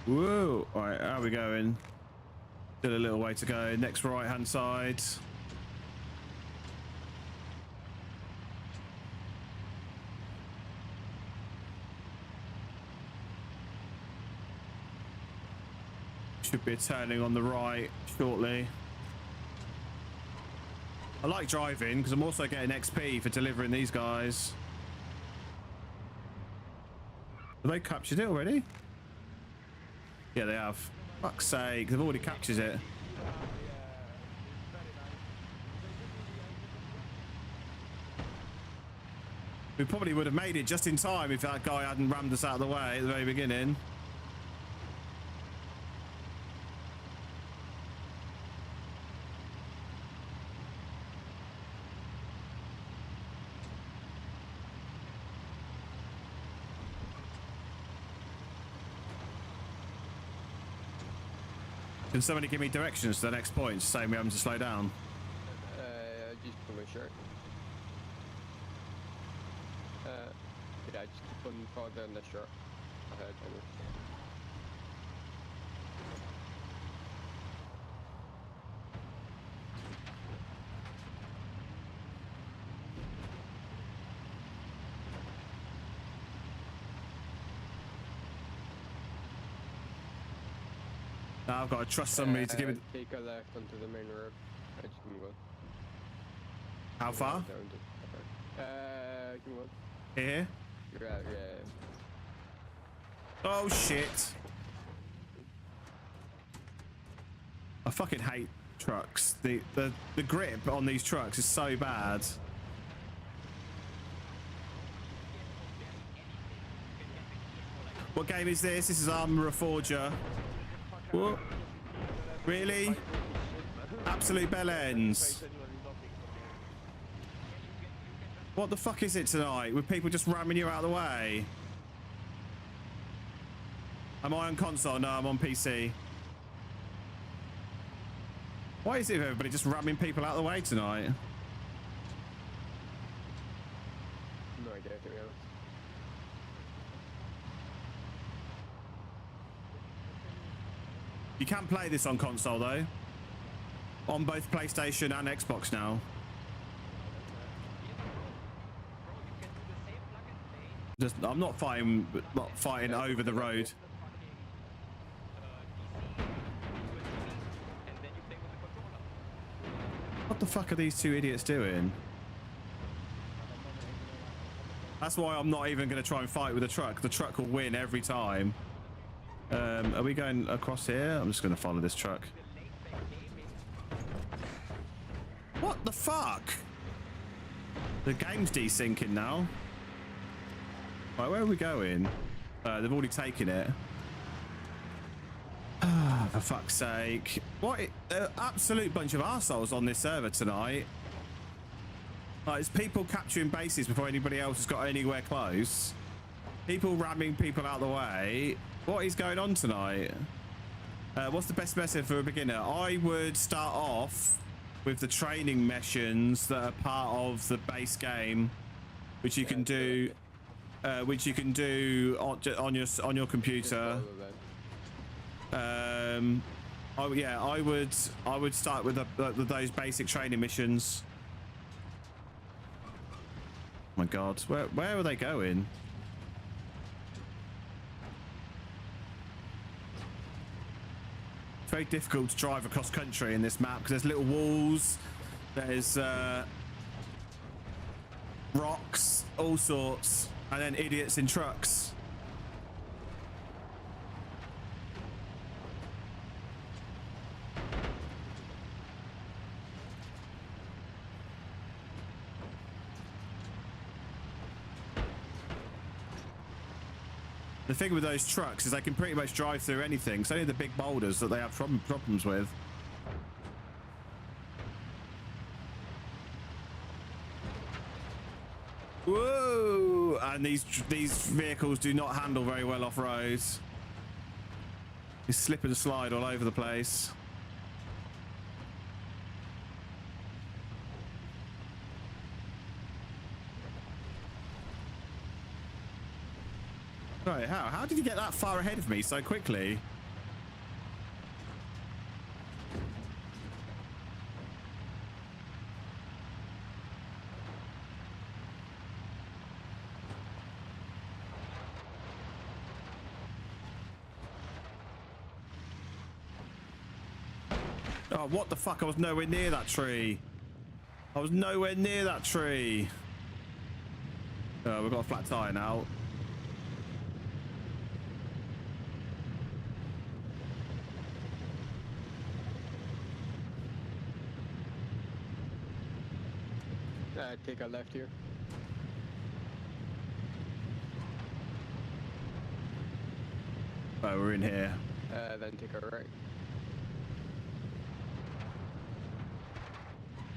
Whoa! All right, how are we going? Still a little way to go. Next right hand side. Should be a turning on the right shortly. I like driving because I'm also getting XP for delivering these guys. Have they captured it already? Yeah, they have. Fuck's sake, they've already captured it. We probably would have made it just in time if that guy hadn't rammed us out of the way at the very beginning. Can somebody give me directions to the next point, saying we having to slow down? Just put my shirt. Yeah, just keep on forward down the shirt. Ahead, anyway. Now I've got to trust somebody to give it. Take a left onto the main road. I just can go. How far? Can go. Here? You're out, yeah. Oh shit. I fucking hate trucks. The grip on these trucks is so bad. What game is this? This is Armor Reforger. What? Really? Absolute bell ends. What the fuck is it tonight with people just ramming you out of the way? Am I on console? No, I'm on PC. Why is it everybody just ramming people out of the way tonight? No idea, to be honest. You can play this on console though. On both PlayStation and Xbox now. Just, I'm not fighting over the road. What the fuck are these two idiots doing? That's why I'm not even going to try and fight with the truck. The truck will win every time. Are we going across here? I'm just going to follow this truck. What the fuck? The game's desyncing now. Right, where are we going? They've already taken it. For fuck's sake. What? Absolute bunch of arseholes on this server tonight. Like, it's people capturing bases before anybody else has got anywhere close. People ramming people out of the way. What is going on tonight? What's the best method for a beginner? I would start off with the training missions that are part of the base game, which you can do, on your computer. I would start with those basic training missions. Oh my God, where are they going? It's very difficult to drive across country in this map because there's little walls, there's rocks, all sorts, and then idiots in trucks. The thing with those trucks is they can pretty much drive through anything. It's only the big boulders that they have problems with. Whoa! And these vehicles do not handle very well off roads. You slip and slide all over the place. Right, how did you get that far ahead of me so quickly? Oh, what the fuck? I was nowhere near that tree. I was nowhere near that tree. Oh, we've got a flat tire now. Take a left here. Oh, we're in here. Then take a right.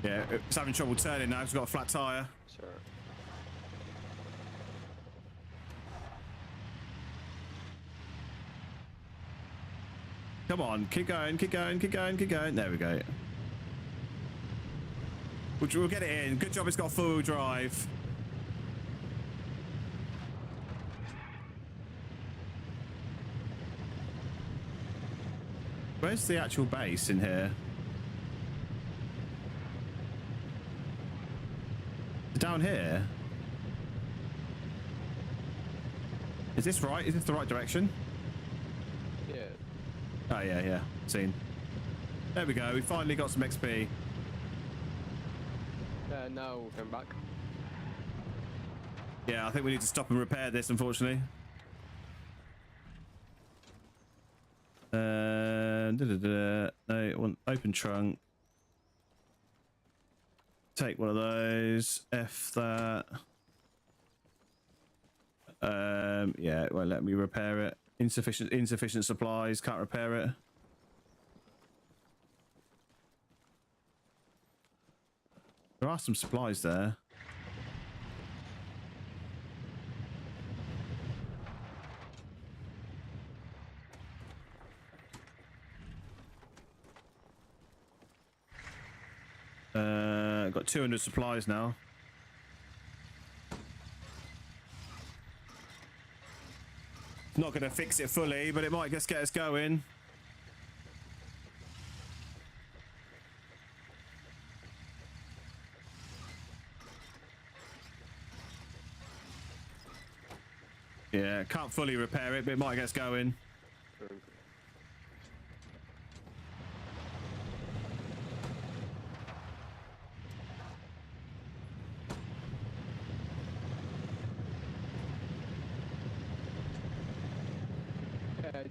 Yeah, it's having trouble turning now. It's got a flat tire. Sure. Come on, keep going, keep going, keep going, keep going. There we go. We'll get it in. Good job it's got four-wheel drive. Where's the actual base in here? Down here? Is this right? Is this the right direction? Yeah. Oh, yeah. Seen. There we go. We finally got some XP. Now we come back. Yeah, I think we need to stop and repair this, unfortunately. No, I want open trunk. Take one of those. F that. Yeah, it won't let me repair it. Insufficient supplies. Can't repair it. There are some supplies there. Got 200 supplies now. Not going to fix it fully, but it might just get us going. Yeah, can't fully repair it, but it might get us going.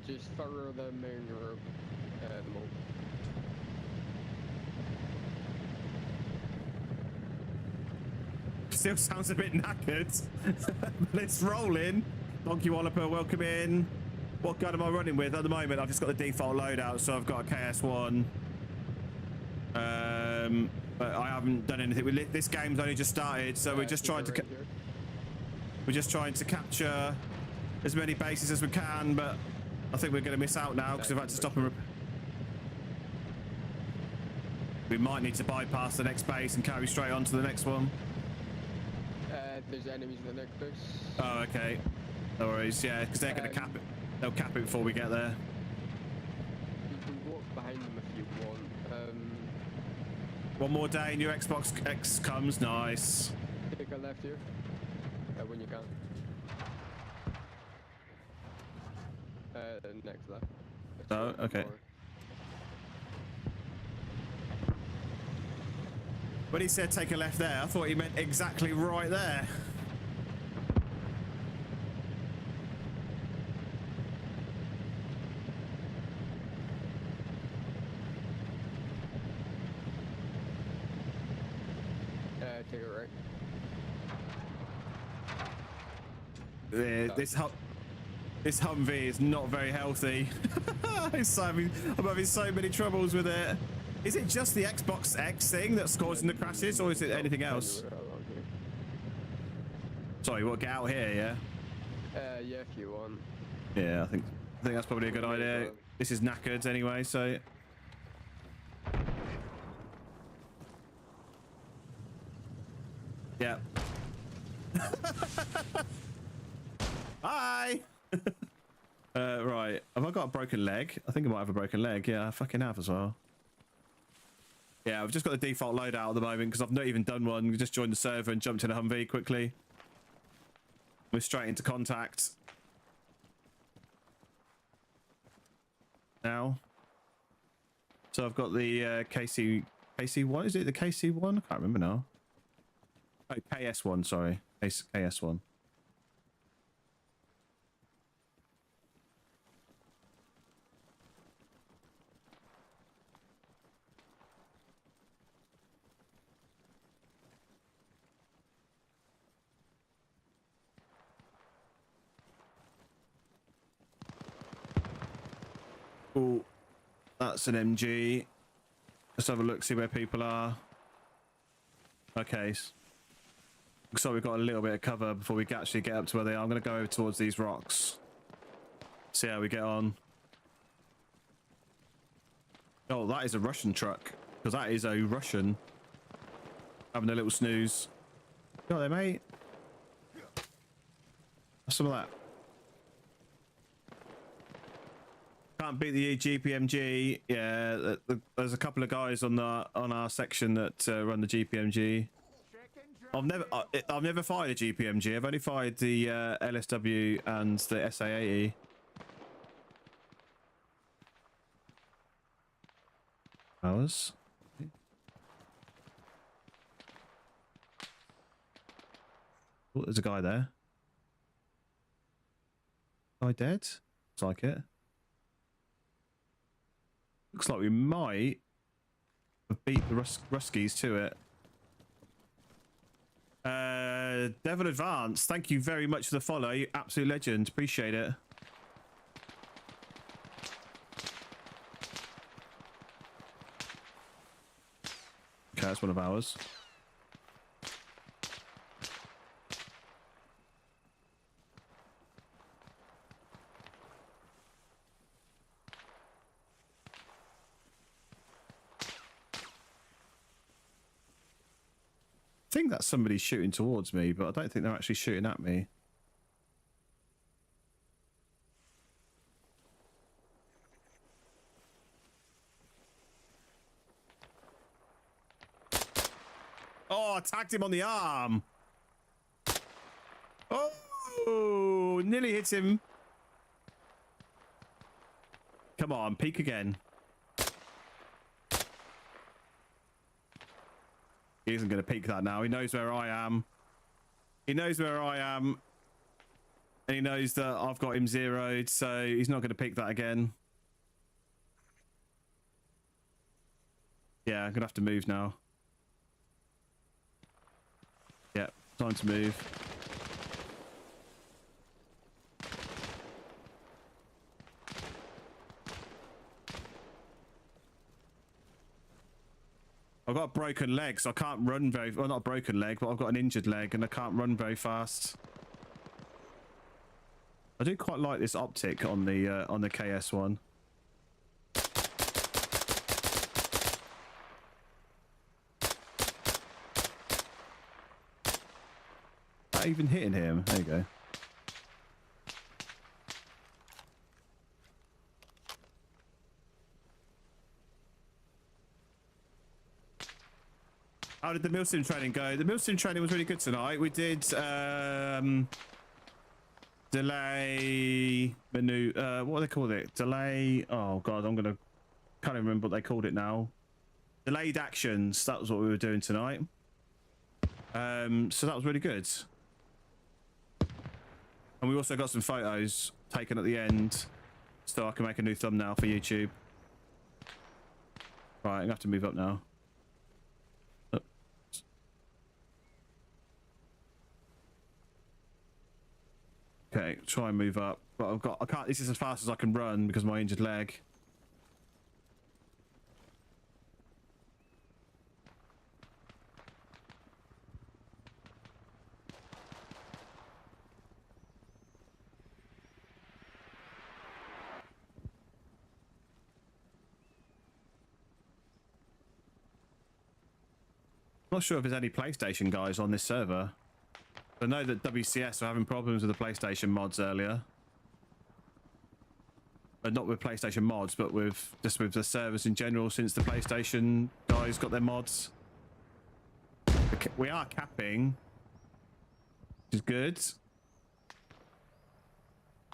Just furrow the main road. Move. Still sounds a bit knackered. But it's rolling. Donkey Walloper, welcome in. What gun am I running with at the moment? I've just got the default loadout, so I've got a KS1. But I haven't done anything with this. Game's only just started, so we're just trying to capture as many bases as we can. But I think we're going to miss out now because we've had to stop and. We might need to bypass the next base and carry straight on to the next one. There's enemies in the next base. Oh, okay. No worries. Yeah, because they're going to cap it. They'll cap it before we get there. You can walk behind them if you want. One more day, new Xbox X comes. Nice. Take a left here. When you can. Next left. Oh, okay. When he said take a left there, I thought he meant exactly right there. Take it right. This Humvee is not very healthy. I'm having so many troubles with it. Is it just the Xbox X thing that's causing the crashes, or is it anything else? Sorry, what? Get out here, yeah? Yeah, if you want. Yeah, I think that's probably a good idea. This is knackered anyway, so. Yeah. Hi. Right. Have I got a broken leg? I think I might have a broken leg. Yeah, I fucking have as well. Yeah, I've just got the default loadout at the moment because I've not even done one. We just joined the server and jumped in a Humvee quickly. We're straight into contact. Now. So I've got the KC1. Is it the KC1? I can't remember now. Oh, KS1, sorry. KS1. Oh, that's an MG. Let's have a look, see where people are. Okay. Looks like we've got a little bit of cover before we actually get up to where they are. I'm going to go over towards these rocks. See how we get on. Oh, that is a Russian truck. Because that is a Russian. Having a little snooze. Got there, mate. Have some of that. Can't beat the GPMG. Yeah, there's a couple of guys on our section that run the GPMG. I've never fired a GPMG. I've only fired the LSW and the SA80. Ours. Oh, there's a guy there. Guy dead? Looks like it. Looks like we might have beat the Ruskies to it. Devil Advance, thank you very much for the follow. You absolute legend. Appreciate it. Okay, that's one of ours. I think that somebody's shooting towards me, but I don't think they're actually shooting at me. Oh, I tagged him on the arm. Oh, nearly hit him. Come on, peek again. He isn't going to peek that now. He knows where I am. He knows where I am. And he knows that I've got him zeroed, so he's not going to pick that again. Yeah, I'm going to have to move now. Yeah, time to move. I've got a broken leg, so I can't run very... Well, not a broken leg, but I've got an injured leg, and I can't run very fast. I do quite like this optic on the KS one. Not even hitting him. There you go. How did the Milsim training go? The Milsim training was really good tonight. We did delay menu. What do they call it? Delay. Oh god, can't even remember what they called it now. Delayed actions. That was what we were doing tonight. So that was really good. And we also got some photos taken at the end, so I can make a new thumbnail for YouTube. Right, I'm gonna have to move up now. Okay, try and move up, but I can't. This is as fast as I can run because of my injured leg. I'm not sure if there's any PlayStation guys on this server. I know that WCS were having problems with the PlayStation mods earlier. But not with PlayStation mods, but with just with the servers in general since the PlayStation guys got their mods. We are capping, which is good.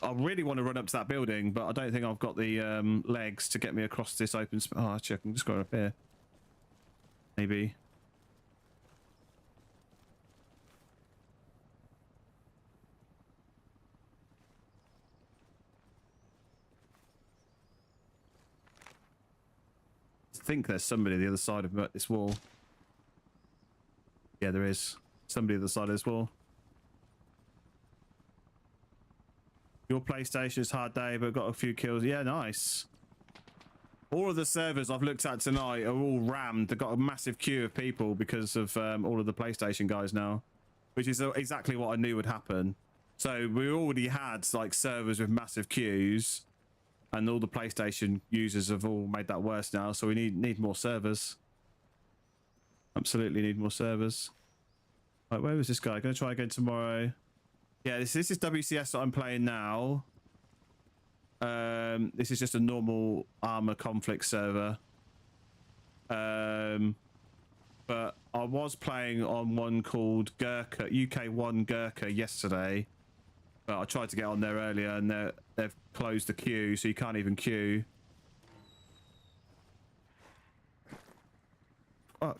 I really want to run up to that building, but I don't think I've got the legs to get me across this open space. Oh, actually, I can just go up here. Maybe. I think there's somebody the other side of this wall. Yeah, there is somebody the other side of this wall. Your PlayStation is hard day, but got a few kills. Yeah, nice. All of the servers I've looked at tonight are all rammed. They've got a massive queue of people because of all of the PlayStation guys now, which is exactly what I knew would happen. So we already had like servers with massive queues, and all the PlayStation users have all made that worse now. So we need more servers. Absolutely need more servers. Right, where was this guy? Gonna try again tomorrow. Yeah, this is WCS that I'm playing now. This is just a normal armor conflict server. But I was playing on one called Gurkha, UK1 Gurkha yesterday. But I tried to get on there earlier and they've closed the queue, so you can't even queue. Oh,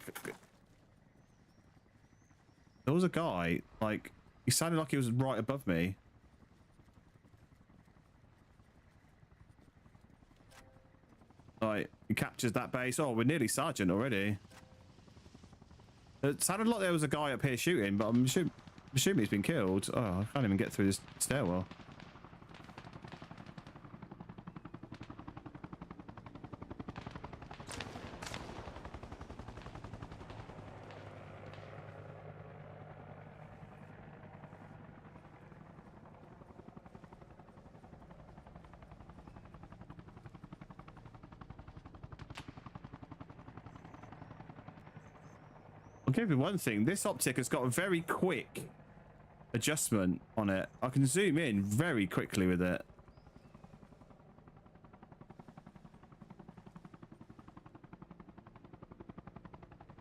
there was a guy, like, he sounded like he was right above me. Right, he captures that base. Oh, we're nearly sergeant already. It sounded like there was a guy up here shooting, but I'm assuming he's been killed. Oh, I can't even get through this stairwell. I'll give you one thing. This optic has got a very quick adjustment on it. I can zoom in very quickly with it.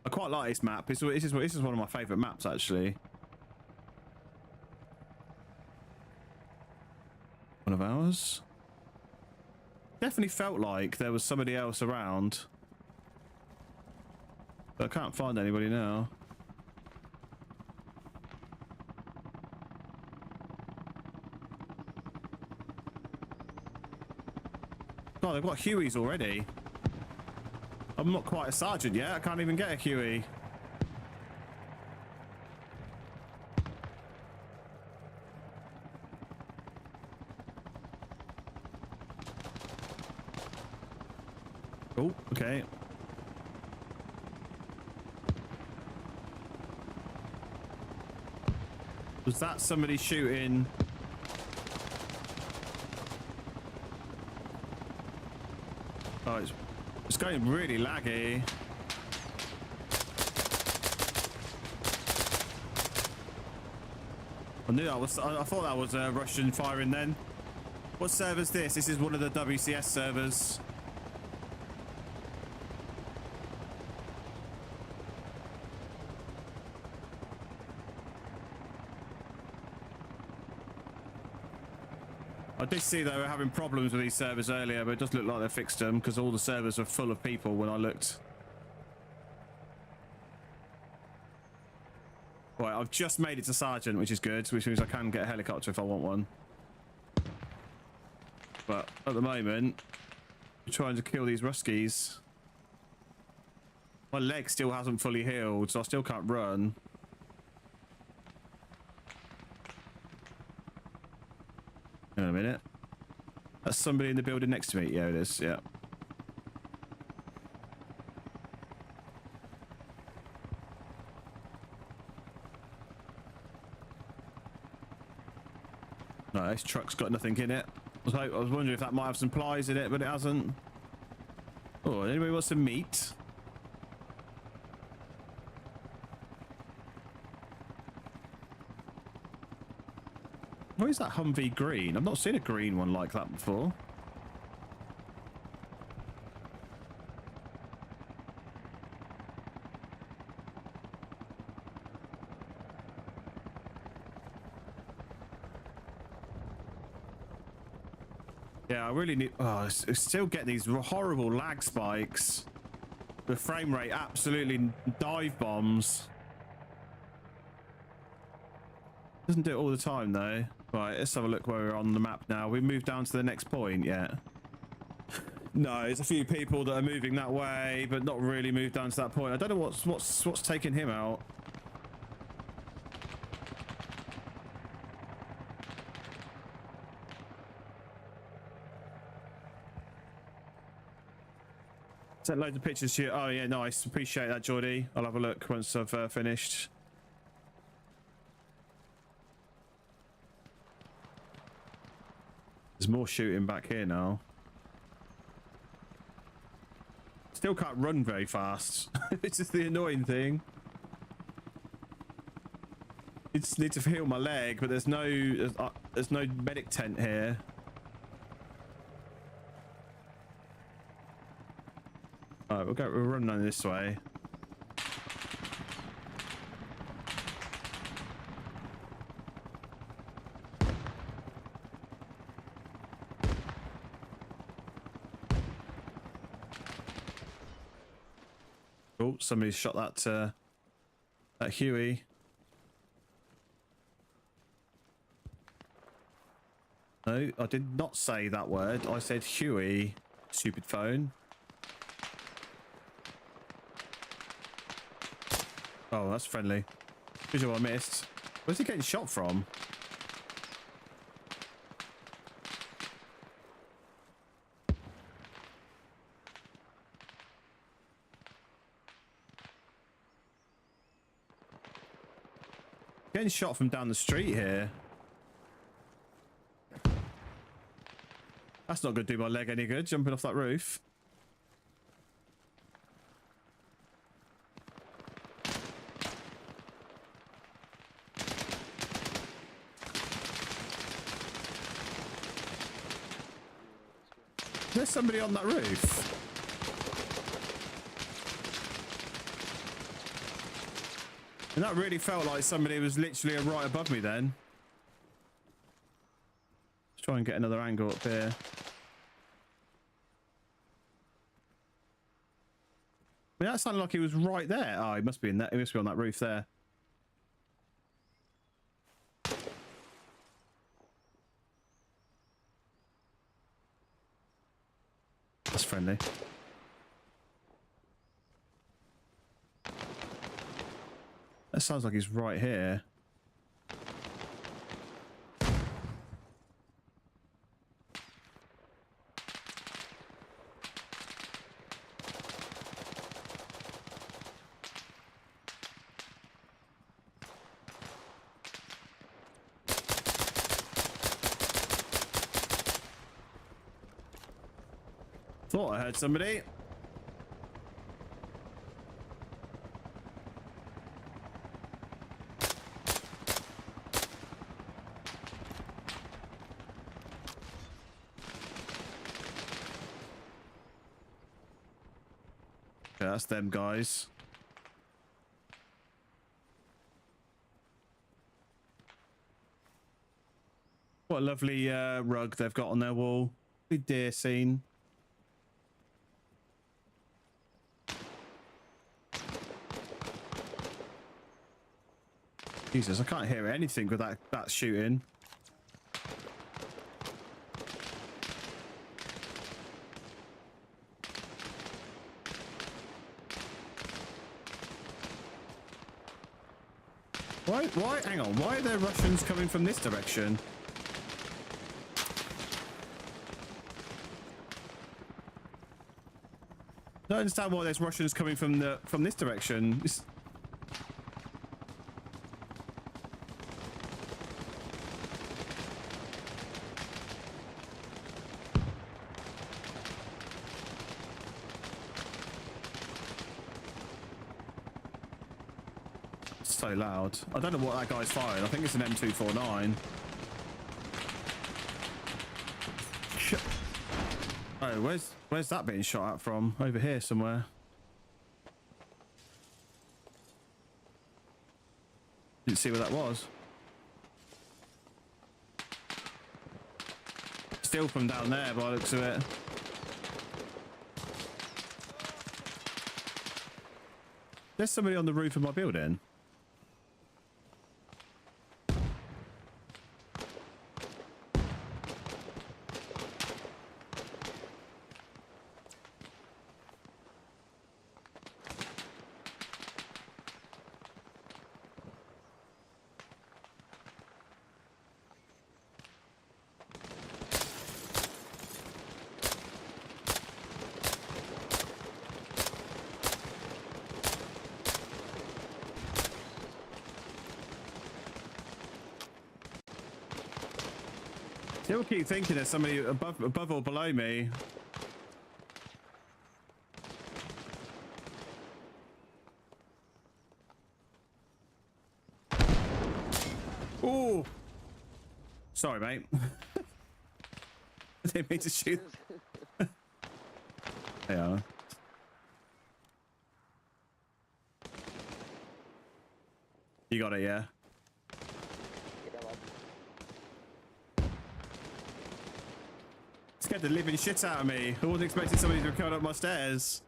I quite like this map. This is one of my favourite maps, actually. One of ours. Definitely felt like there was somebody else around. But I can't find anybody now. God, they've got Hueys already. I'm not quite a sergeant yet. I can't even get a Huey. Oh, okay. Was that somebody shooting? Oh, it's going really laggy. I knew that was. I thought that was Russian firing then. What server's this? This is one of the WCS servers. I did see they were having problems with these servers earlier, but it does look like they fixed them because all the servers were full of people when I looked. Right, I've just made it to Sergeant, which is good, which means I can get a helicopter if I want one. But at the moment, I'm trying to kill these Ruskies. My leg still hasn't fully healed, so I still can't run. Hang on a minute. That's somebody in the building next to me. Yeah, it is. Yeah. No, this truck's got nothing in it. I was wondering if that might have some plies in it, but it hasn't. Oh, anybody wants some meat? Why is that Humvee green? I've not seen a green one like that before. Yeah, I really need... Oh, I still get these horrible lag spikes. The frame rate absolutely dive bombs. Doesn't do it all the time though. Right, let's have a look where we're on the map now. We moved down to the next point yet? No, there's a few people that are moving that way, but not really moved down to that point. I don't know what's taking him out. Sent loads of pictures to you. Oh yeah, nice. Appreciate that, Geordie. I'll have a look once I've finished. There's more shooting back here now. Still can't run very fast. It's just the annoying thing. I just need to heal my leg, but there's no medic tent here. Alright, we'll run down this way. Oh, somebody shot that Huey. No, I did not say that word. I said Huey. Stupid phone. Oh, that's friendly. Visual I missed. Where's he getting shot from? Getting shot from down the street here. That's not going to do my leg any good, jumping off that roof. There's somebody on that roof. And that really felt like somebody was literally right above me then. Let's try and get another angle up here. I mean, that sounded like he was right there. Oh, he must be in that. He must be on that roof there. That's friendly. That sounds like he's right here. Thought I heard somebody. Okay, that's them guys. What a lovely rug they've got on their wall. Big deer scene. Jesus, I can't hear anything with that shooting. Why, hang on, why are there Russians coming from this direction? I don't understand why there's Russians coming from this direction. So loud. I don't know what that guy's firing. I think it's an M249. Oh, where's that being shot at from? Over here somewhere. Didn't see where that was. Still from down there by the looks of it. There's somebody on the roof of my building. Still keep thinking there's somebody above or below me. Oh, sorry, mate. I didn't mean to shoot. Yeah. You got it, yeah. Scared the living shit out of me. I wasn't expecting somebody to come up my stairs.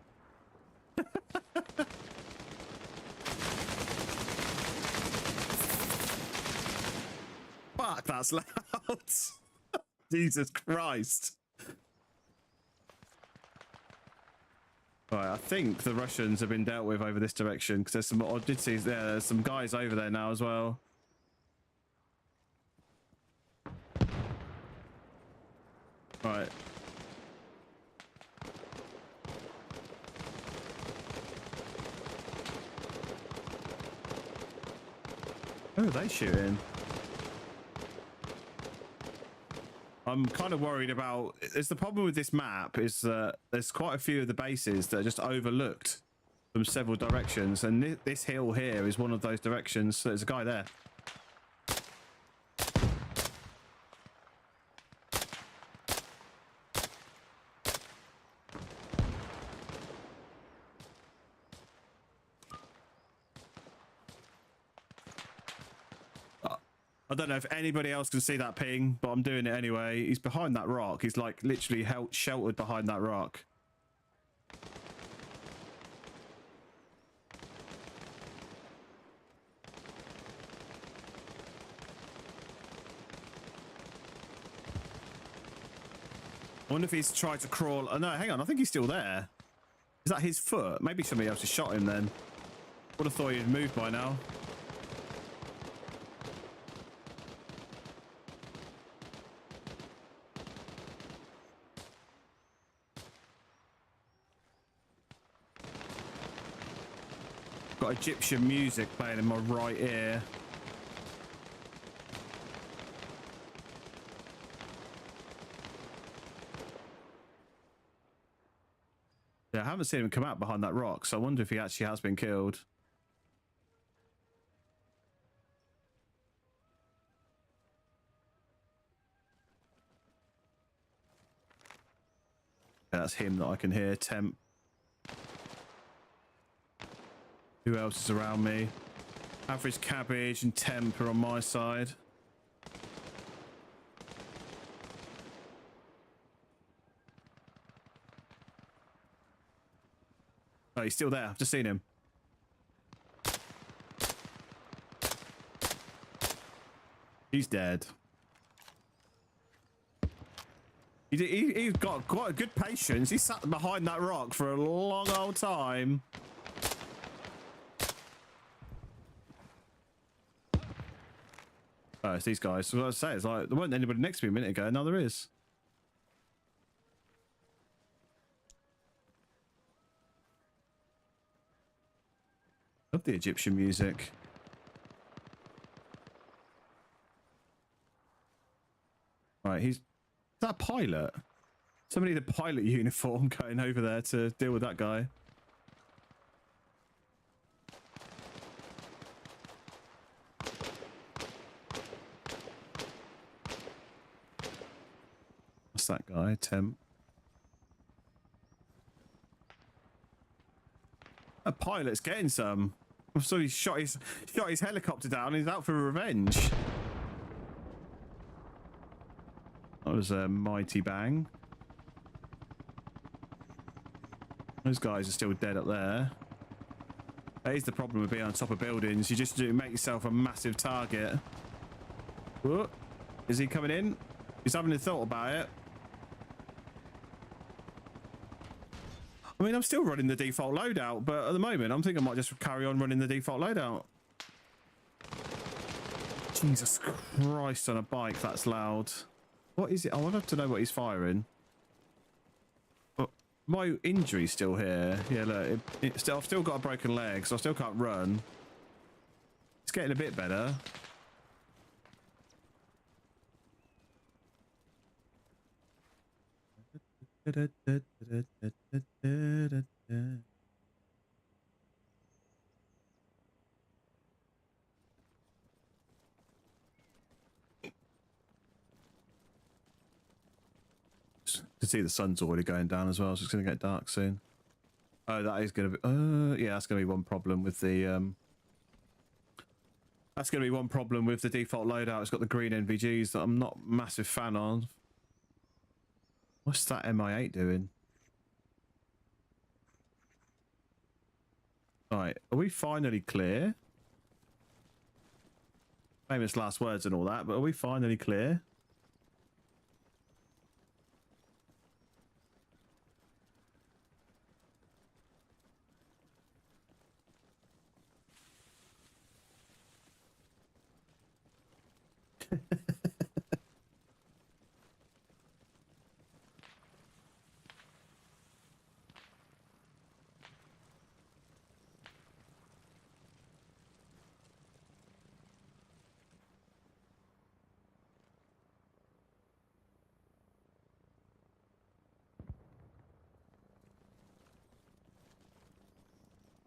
Fuck, that's loud. Jesus Christ. Right, I think the Russians have been dealt with over this direction because there's some. I did see there's some guys over there now as well. Right. Who are they shooting? I'm kind of worried about. It's the problem with this map is that there's quite a few of the bases that are just overlooked from several directions, and this hill here is one of those directions. So there's a guy there. I don't know if anybody else can see that ping, but I'm doing it anyway. He's behind that rock. He's like literally sheltered behind that rock. I wonder if he's tried to crawl. Oh, no, hang on. I think he's still there. Is that his foot? Maybe somebody else has shot him then. Would have thought he'd moved by now. Got Egyptian music playing in my right ear. Yeah, I haven't seen him come out behind that rock, so I wonder if he actually has been killed. Yeah, that's him that I can hear. Temp. Who else is around me? Average Cabbage and Temp are on my side. Oh, he's still there. I've just seen him. He's dead. He's got quite a good patience. He sat behind that rock for a long old time. Oh, it's these guys. So what I was saying is, like, there wasn't anybody next to me a minute ago. Now there is. Love the Egyptian music. Right, is that a pilot? Somebody in a pilot uniform going over there to deal with that guy. What's that guy? Temp. A pilot's getting some. So he shot his helicopter down and he's out for revenge. That was a mighty bang. Those guys are still dead up there. That is the problem with being on top of buildings. You just do make yourself a massive target. Whoa. Is he coming in? He's having a thought about it. I mean, I'm still running the default loadout, but at the moment, I'm thinking I might just carry on running the default loadout. Jesus Christ, on a bike, that's loud. What is it? I would have to know what he's firing. Oh, my injury's still here. Yeah, look, I've still got a broken leg, so I still can't run. It's getting a bit better. To see the sun's already going down as well, so it's going to get dark soon. Oh, that is going to be yeah, that's going to be one problem with the that's going to be one problem with the default loadout. It's got the green NVGs that I'm not a massive fan of. What's that MI8 doing? Right, are we finally clear? Famous last words and all that, but are we finally clear?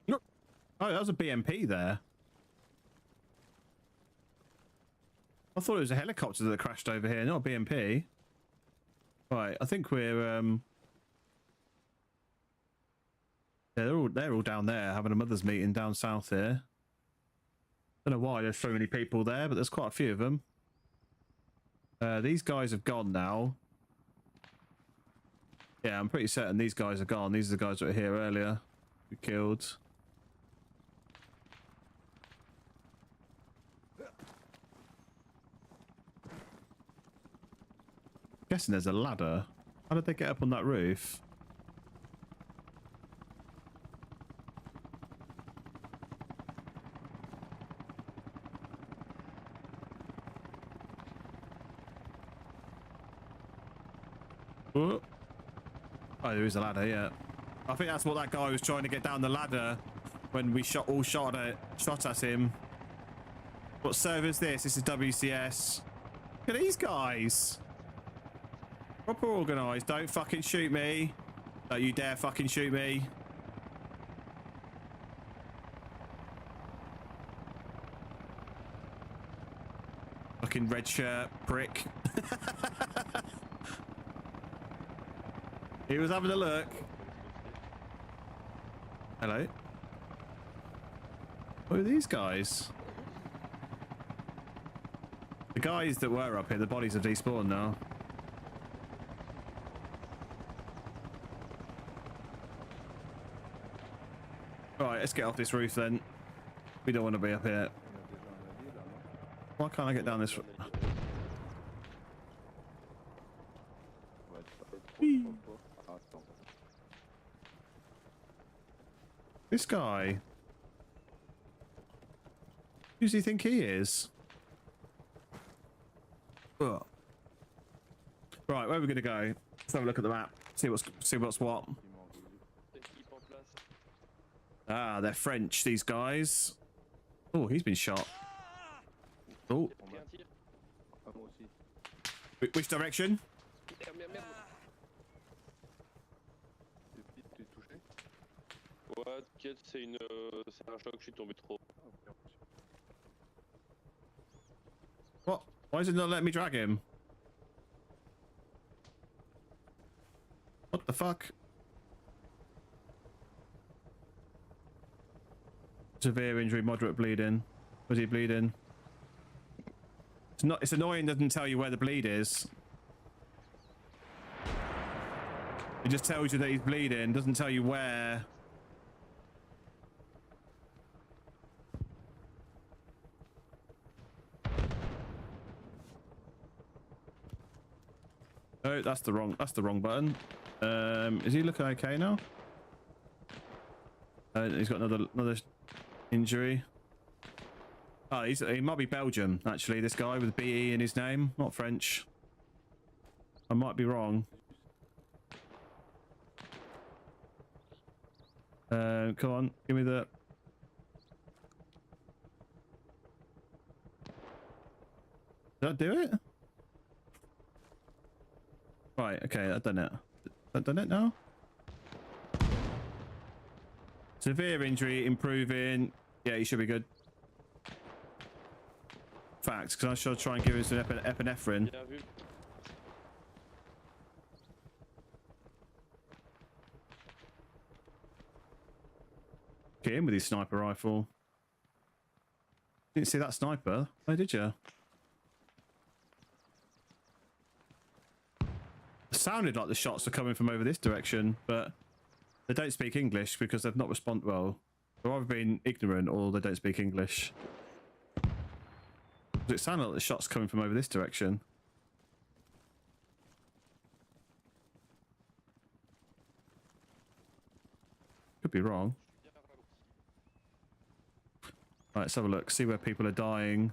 Look. Oh, that was a BMP there. I thought it was a helicopter that crashed over here, not a BMP. Right, I think we're yeah, they're all down there having a mothers meeting down south here. Don't know why there's so many people there, but there's quite a few of them. These guys have gone now. Yeah, I'm pretty certain these guys are gone. These are the guys that were here earlier. We killed. Guessing there's a ladder. How did they get up on that roof? Oh, there is a ladder, yeah. I think that's what that guy was trying to get down the ladder when we shot at him. What server is this? This is WCS. Look at these guys. Proper organised. Don't fucking shoot me. Don't you dare fucking shoot me. Fucking red shirt prick. He was having a look. Hello. Who are these guys? The guys that were up here, the bodies have despawned now. Right, let's get off this roof then. We don't want to be up here. Why can't I get down this? This guy. Who does he think he is? Ugh. Right, where are we gonna go? Let's have a look at the map. See what's what. Ah, they're French, these guys. Oh, he's been shot. Oh. Which direction? Ouais, t'inquiète, c'est un choc, je suis tombé trop. What? Why is it not letting me drag him? What the fuck? Severe injury, moderate bleeding. Was he bleeding? It's annoying, doesn't tell you where the bleed is. It just tells you that he's bleeding, doesn't tell you where. Oh, that's the wrong button. Is he looking okay now? He's got another injury. Oh, he might be Belgium, actually, this guy with BE in his name, not French. I might be wrong. Come on, give me the... Did I do it? Right, okay, I've done it. I've done it now? Severe injury, improving. Yeah, he should be good. Fact, because I should try and give him some epinephrine. Get him with his sniper rifle. Didn't see that sniper. Oh, did you? It sounded like the shots are coming from over this direction, but they don't speak English because they've not responded well. They've either been ignorant or they don't speak English. It sounded like the shots coming from over this direction. Could be wrong. Right, let's have a look. See where people are dying.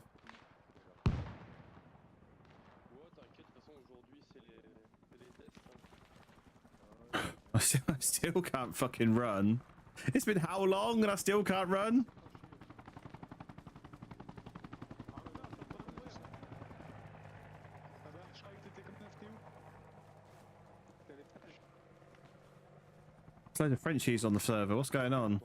I still can't fucking run. It's been how long and I still can't run? There's loads of Frenchies on the server. What's going on?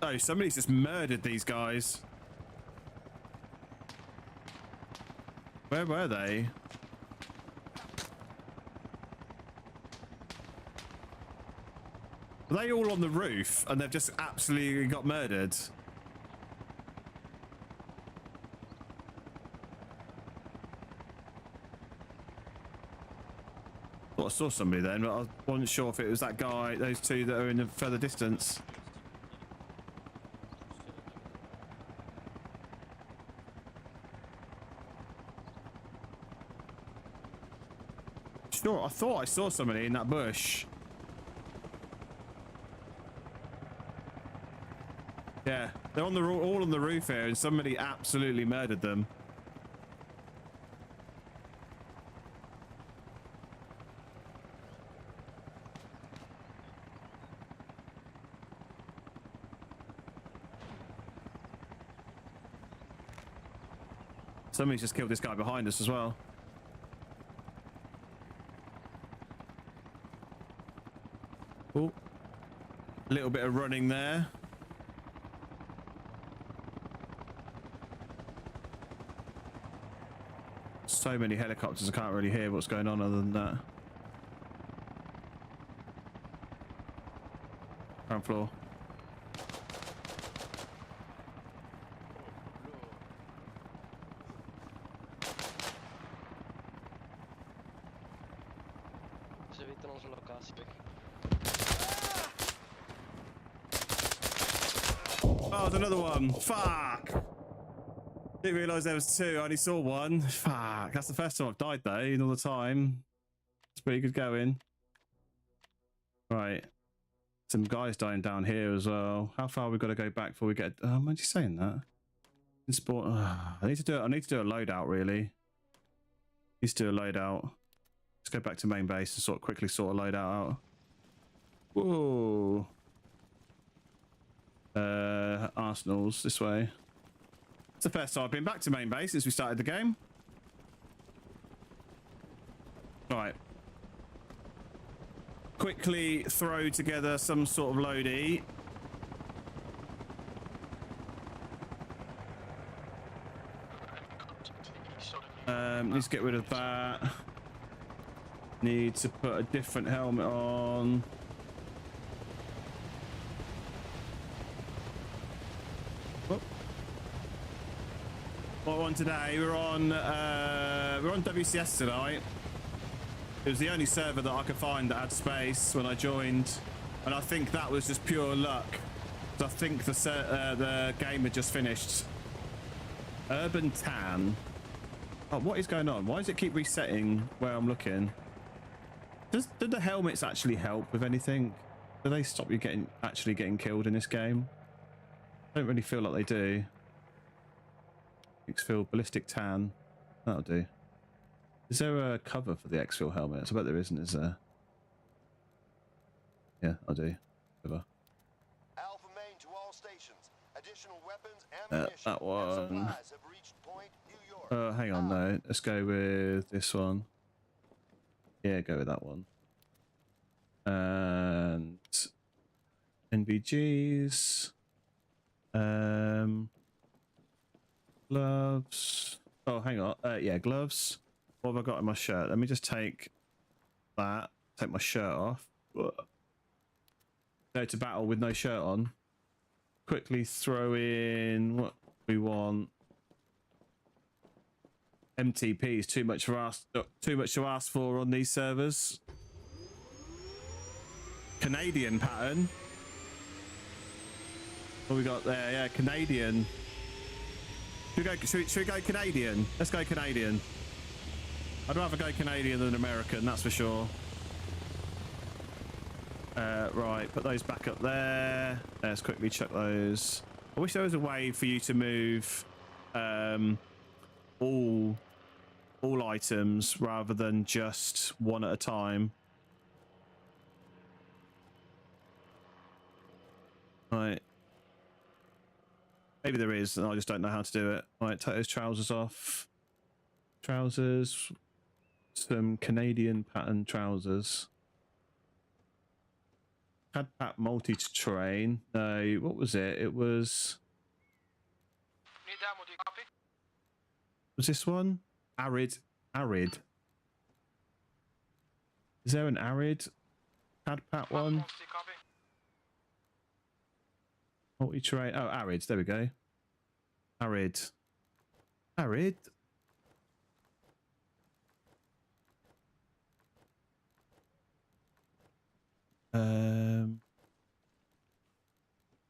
Oh, somebody's just murdered these guys. Where were they? Were they all on the roof and they've just absolutely got murdered? thought I saw somebody then, but I wasn't sure if it was that guy, those two that are in the further distance. Sure, I thought I saw somebody in that bush. Yeah, they're on the all on the roof here, and somebody absolutely murdered them. Somebody's just killed this guy behind us as well. Oh, a little bit of running there. So many helicopters, I can't really hear what's going on other than that. Ground floor. Oh, there's another one. Fuck. Didn't realise there was two. I only saw one. Fuck. That's the first time I've died though, in all the time. It's pretty good going. Right. Some guys dying down here as well. How far we got to go back before we get? Am I just saying that? In sport. I need to do it. I need to do a loadout really. Need to do a loadout. Let's go back to main base and quickly sort a loadout out. Whoa. Arsenal's this way. It's the first time I've been back to main base since we started the game. Right. Quickly throw together some sort of loadie. Need to get rid of that. Need to put a different helmet on. Oh. What we're on today? We're on WCS tonight. It was the only server that I could find that had space when I joined, and I think that was just pure luck. I think the game had just finished. Urban Tan. Oh, what is going on? Why does it keep resetting where I'm looking? Did the helmets actually help with anything? Do they stop you actually getting killed in this game? I don't really feel like they do. Exfil Ballistic Tan. That'll do. Is there a cover for the Exfil helmets? I bet there isn't, is there? Yeah, I do. Cover. Alpha main to all stations. Additional weapons, ammunition, That one. and supplies have reached Point New York. Oh, hang on, no. Let's go with this one. Yeah, go with that one. And NVGs. Gloves. Oh, hang on. Yeah, gloves. What have I got in my shirt? Let me just take that. Take my shirt off. Go to battle with no shirt on. Quickly throw in what we want. MTP is too much to ask for on these servers. Canadian pattern. What we got there? Yeah, Canadian. Should we go Canadian? Let's go Canadian. I'd rather go Canadian than American, that's for sure. Right, put those back up there. Let's quickly check those. I wish there was a way for you to move all items rather than just one at a time. Right. Maybe there is, and I just don't know how to do it. Right, take those trousers off. Trousers. Some Canadian pattern trousers. Cadpat multi-terrain. No, what was it? It was... Was this one? Arid. Is there an arid Cadpat one? Multi-terrain. Oh, arid. There we go. Arid.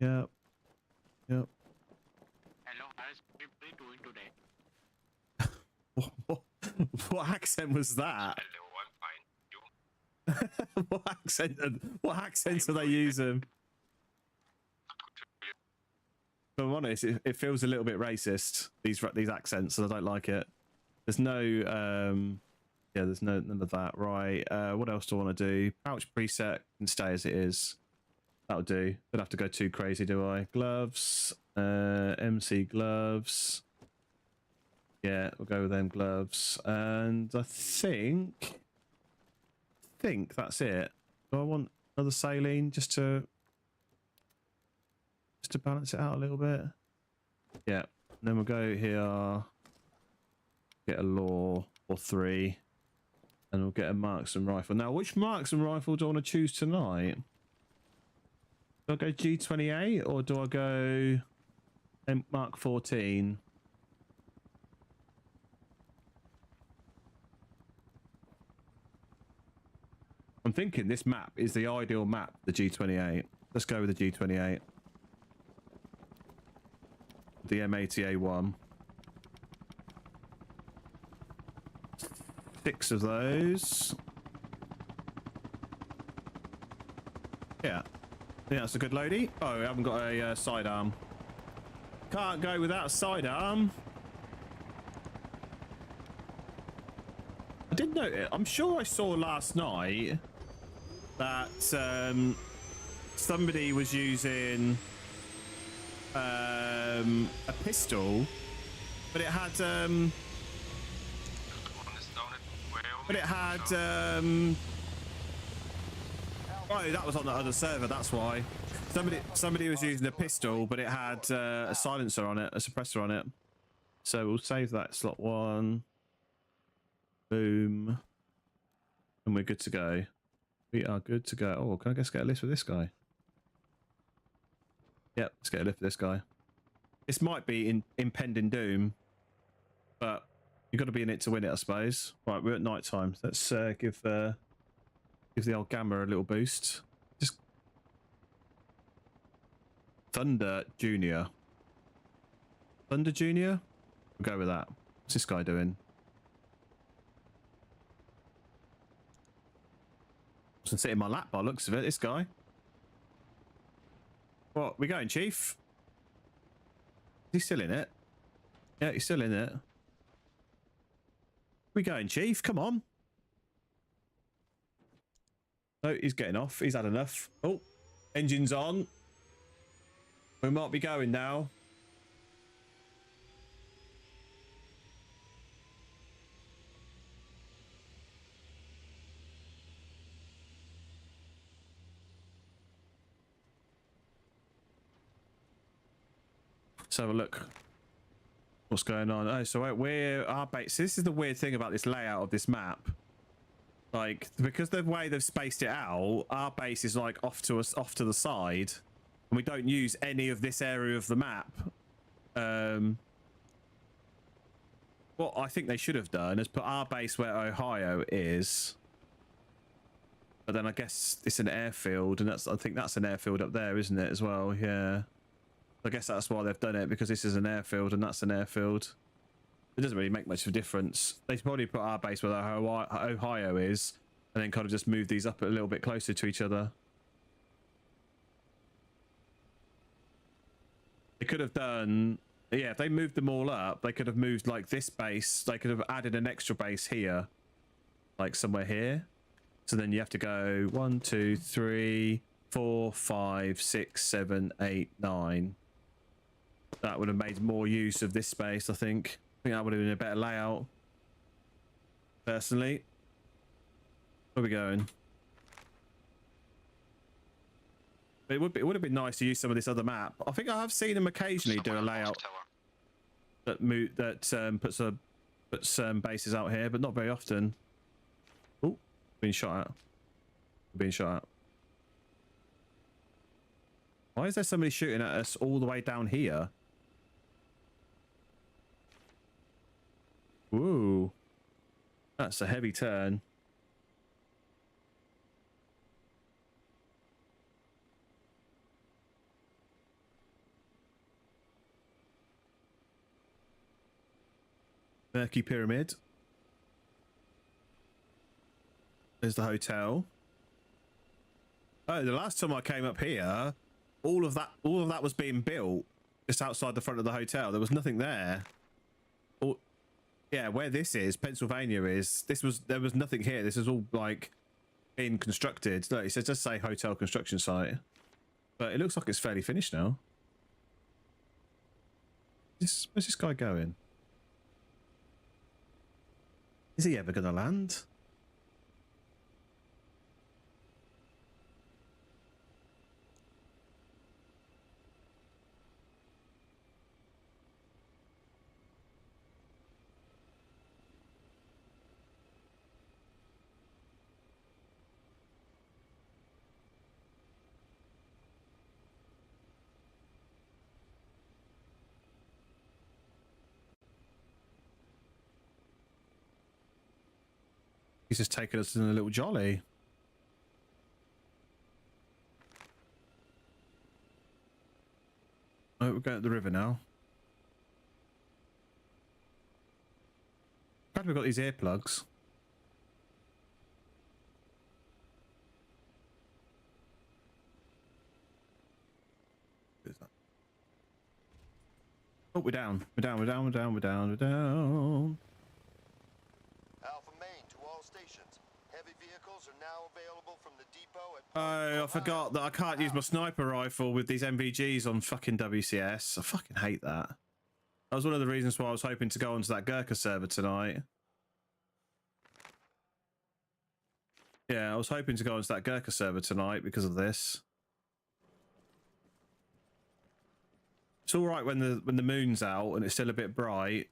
Yep. Yep. Hello, how's everybody doing today? What accent was that? Hello, I'm fine. You? What accents are they using? If I'm honest, it feels a little bit racist, these accents, and I don't like it. There's no yeah, there's none of that. Right, what else do I want to do? Pouch preset can stay as it is. That'll do. Don't have to go too crazy, do I? Gloves, MC gloves. Yeah, we'll go with them gloves. And I think that's it. Do I want another saline just to balance it out a little bit? Yeah. And then we'll go here, get a law or 3, and we'll get a marksman rifle. Now, which marksman rifle do I want to choose tonight? Do I go G28 or do I go Mark 14? I'm thinking this map is the ideal map, the G28. Let's go with the G28. The M80A1. 6 of those. Yeah. Yeah, that's a good loadie. Oh, we haven't got a sidearm. Can't go without a sidearm. I did note it. I'm sure I saw last night that somebody was using a pistol, but it had oh, that was on the other server, that's why. Somebody was using a pistol, but it had a silencer on it, a suppressor on it. So we'll save that. Slot 1. Boom. And we're good to go. We are good to go. Oh, can I just get a list with this guy? Yep, let's get a lift with this guy. This might be impending doom, but you've got to be in it to win it, I suppose. Right, we're at night time. Let's give the old gamma a little boost. Just Thunder Junior. Thunder Junior? We'll go with that. What's this guy doing? Doesn't sit in my lap by the looks of it, this guy. What, we going, Chief? Is he still in it? Yeah, he's still in it. We going, Chief? Come on. No, he's getting off. He's had enough. Oh, engine's on. We might be going now. Let's have a look. What's going on? Oh, so we're our base. This is the weird thing about this layout of this map. Like, because the way they've spaced it out, our base is like off to the side, and we don't use any of this area of the map. What I think they should have done is put our base where Ohio is. But then I guess it's an airfield, and I think that's an airfield up there, isn't it, as well? Yeah. I guess that's why they've done it, because this is an airfield and that's an airfield. It doesn't really make much of a difference. They should probably put our base where Ohio is, and then kind of just move these up a little bit closer to each other. They could have done, yeah, if they moved them all up, they could have moved like this base. They could have added an extra base here, like somewhere here. So then you have to go 1, 2, 3, 4, 5, 6, 7, 8, 9. That would have made more use of this space, I think. I think that would have been a better layout. Personally. Where are we going? But it would have been nice to use some of this other map. I think I have seen them occasionally do a layout that puts some bases out here, but not very often. Oh, being shot at. Being shot at. Why is there somebody shooting at us all the way down here? Ooh. That's a heavy turn. Murky Pyramid. There's the hotel. Oh, the last time I came up here, all of that was being built just outside the front of the hotel. There was nothing there. Yeah, where this is, Pennsylvania is. There was nothing here. This is all like being constructed. Look, it says just say hotel construction site, but it looks like it's fairly finished now. Where's this guy going? Is he ever gonna land? He's just taking us in a little jolly. Oh, we're going up the river now. Glad we've got these earplugs. Oh, we're down. We're down. We're down. We're down. We're down. We're down. Alpha Main to all stations. Heavy vehicles are now available from the depot at... Oh, I forgot that I can't use my sniper rifle with these MVGs on fucking WCS. I fucking hate that. That was one of the reasons why I was hoping to go onto that Gurkha server tonight. Yeah, I was hoping to go onto that Gurkha server tonight because of this. It's all right when the moon's out and it's still a bit bright,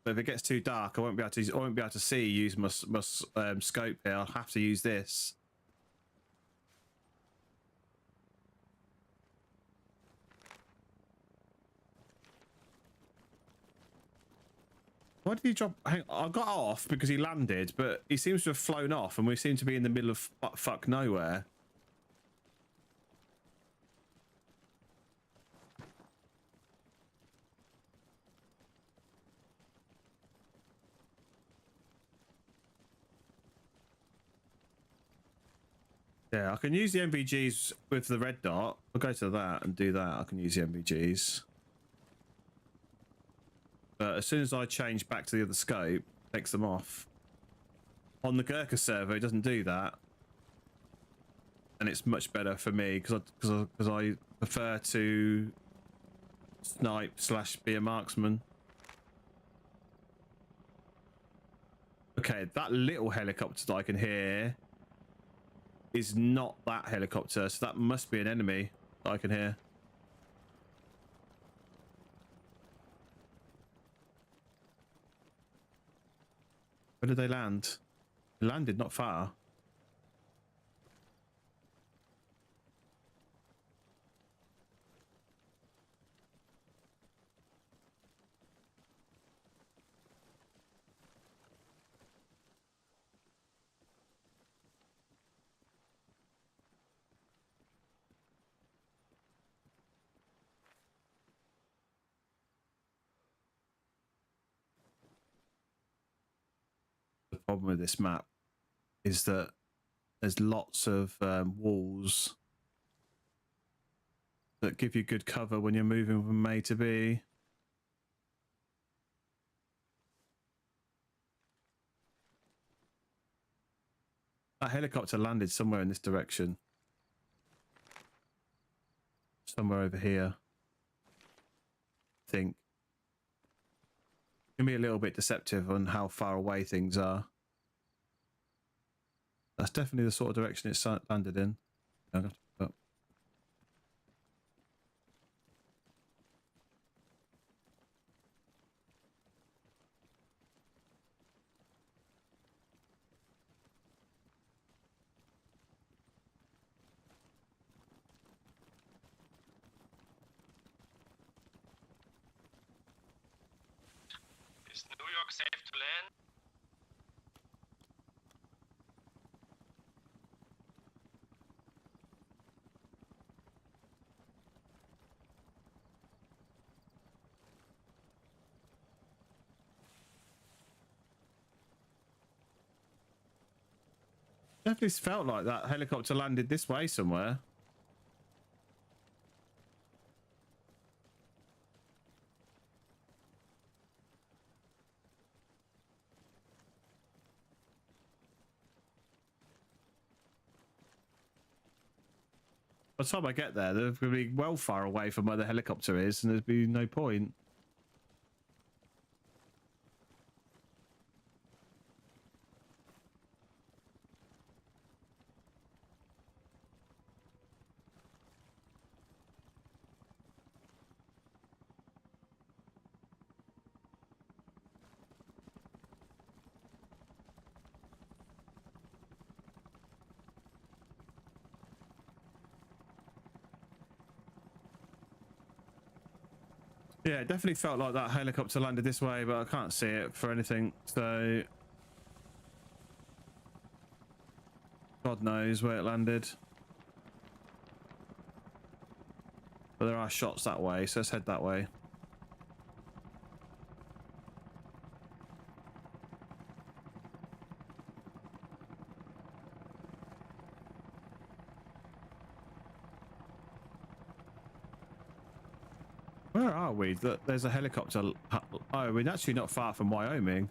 but if it gets too dark, I won't be able to use my scope here. I'll have to use this. Why did he drop? I got off because he landed, but he seems to have flown off, and we seem to be in the middle of fuck nowhere. Yeah, I can use the MVGs with the red dot. I'll go to that and do that. I can use the MVGs. But as soon as I change back to the other scope, it takes them off. On the Gurkha server, it doesn't do that. And it's much better for me because I prefer to snipe / be a marksman. Okay, that little helicopter that I can hear is not that helicopter, so that must be an enemy that I can hear. Where did they land? They landed not far. The problem with this map is that there's lots of walls that give you good cover when you're moving from A to B. That helicopter landed somewhere in this direction. Somewhere over here. I think. Can be a little bit deceptive on how far away things are. That's definitely the sort of direction it's landed in. I'm gonna have to put up. Is New York safe to land? Definitely felt like that helicopter landed this way somewhere. By the time I get there, they're going to be well far away from where the helicopter is, and there'd be no point. Yeah, it definitely felt like that helicopter landed this way, but I can't see it for anything, so God knows where it landed. But there are shots that way, so let's head that way. Where are we? There's a helicopter. Oh, we're actually not far from Wyoming.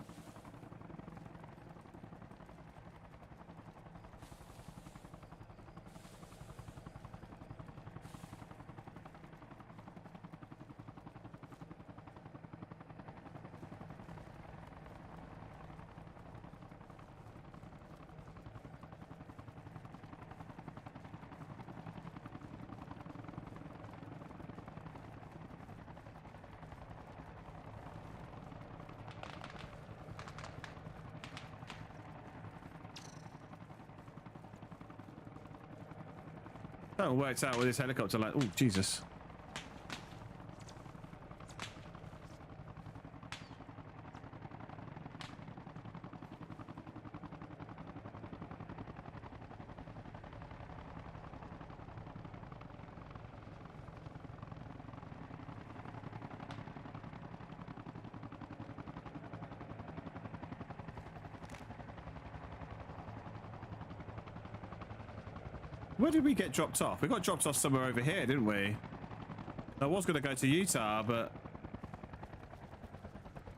That worked out with this helicopter like, oh Jesus. Where did we get dropped off? We got dropped off somewhere over here, didn't we? I was going to go to Utah, but...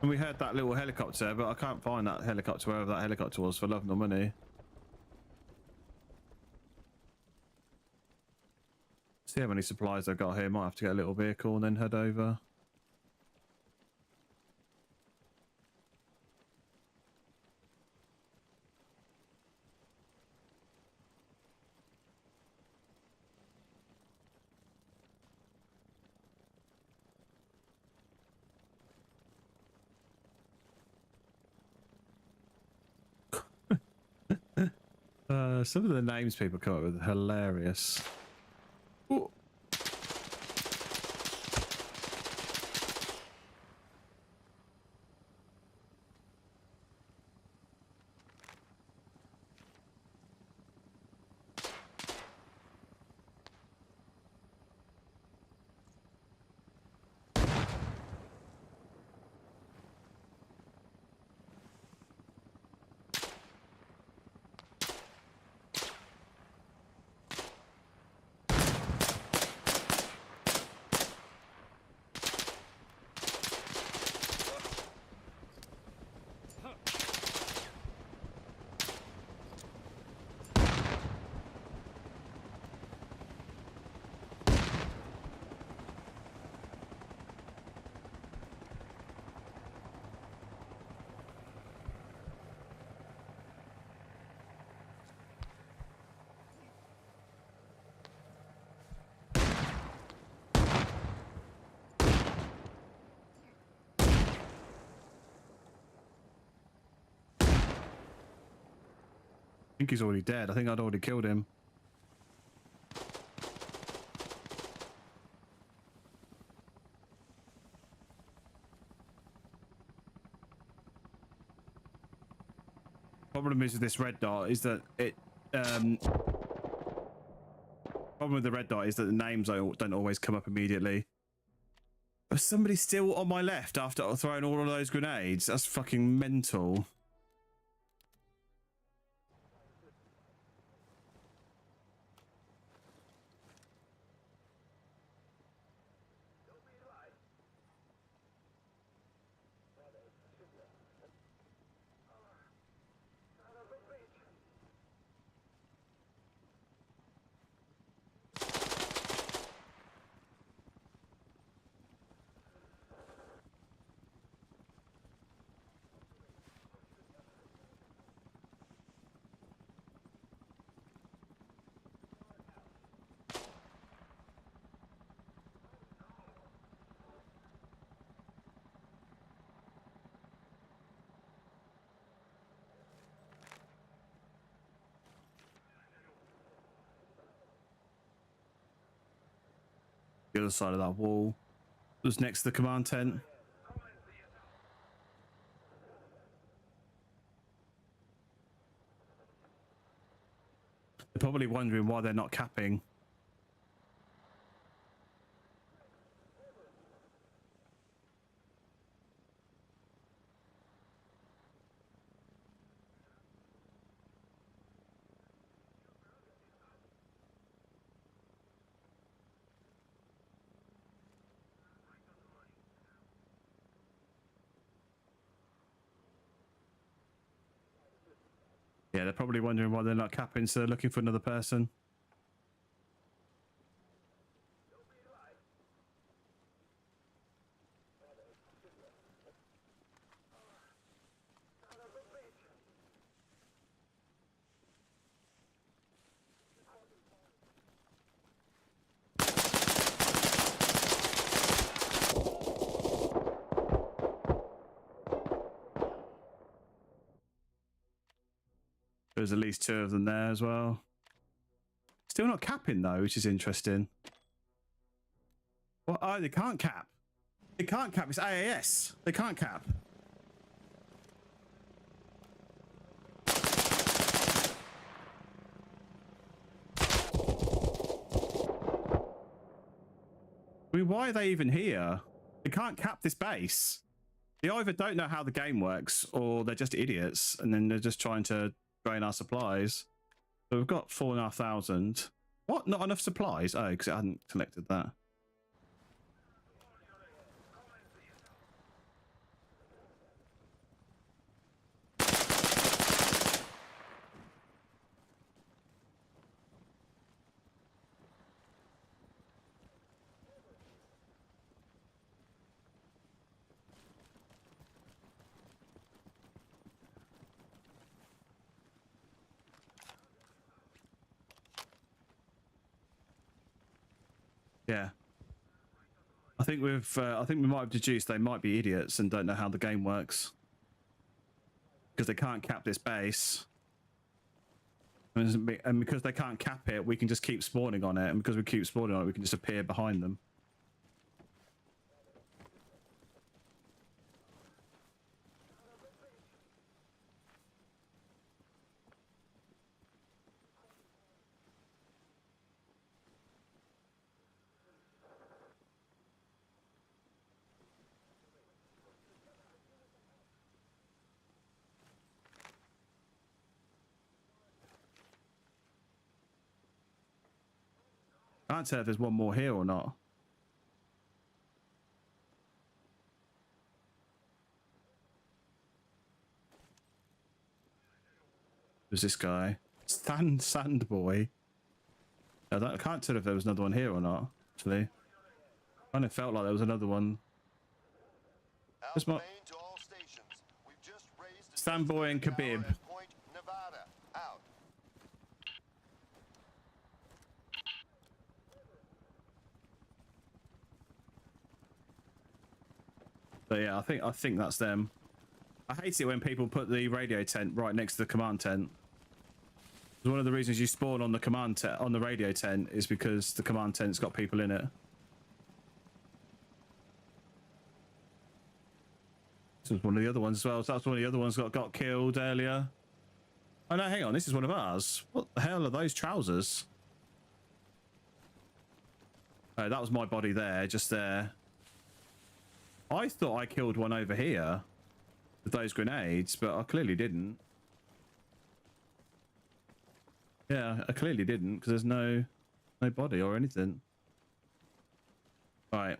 And we heard that little helicopter, but I can't find that helicopter, wherever that helicopter was, for love nor money. See how many supplies I've got here. Might have to get a little vehicle and then head over. Some of the names people come up with are hilarious. Ooh. I think he's already dead. I think I'd already killed him. Problem is with this red dot is that it problem with the red dot is that the names don't always come up immediately. But somebody's still on my left after throwing all of those grenades. That's fucking mental. The other side of that wall. It was next to the command tent. They're probably wondering why they're not capping. Yeah, they're probably wondering why they're not capping, so they're looking for another person. There's at least 2 of them there as well. Still not capping though, which is interesting. Well, oh, they can't cap. They can't cap. It's AAS. They can't cap. I mean, why are they even here? They can't cap this base. They either don't know how the game works or they're just idiots and then they're just trying to drain our supplies. So we've got 4,500. What? Not enough supplies? Oh, because I hadn't collected that. Yeah. I think we might have deduced they might be idiots and don't know how the game works. Because they can't cap this base. And because they can't cap it, we can just keep spawning on it. And because we keep spawning on it, we can just appear behind them. I can't tell if there's one more here or not. Who's this guy? Sand boy. I can't tell if there was another one here or not, actually. Kind of felt like there was another one. There's my... Sandboy and Khabib. But yeah, I think that's them. I hate it when people put the radio tent right next to the command tent. One of the reasons you spawn on the command tent on the radio tent is because the command tent's got people in it. This was one of the other ones as well. So that's one of the other ones got killed earlier. Oh no, hang on, this is one of ours. What the hell are those trousers? Oh, that was my body there, just there. I thought I killed one over here with those grenades, but I clearly didn't. Yeah, I clearly didn't because there's no body or anything. Right.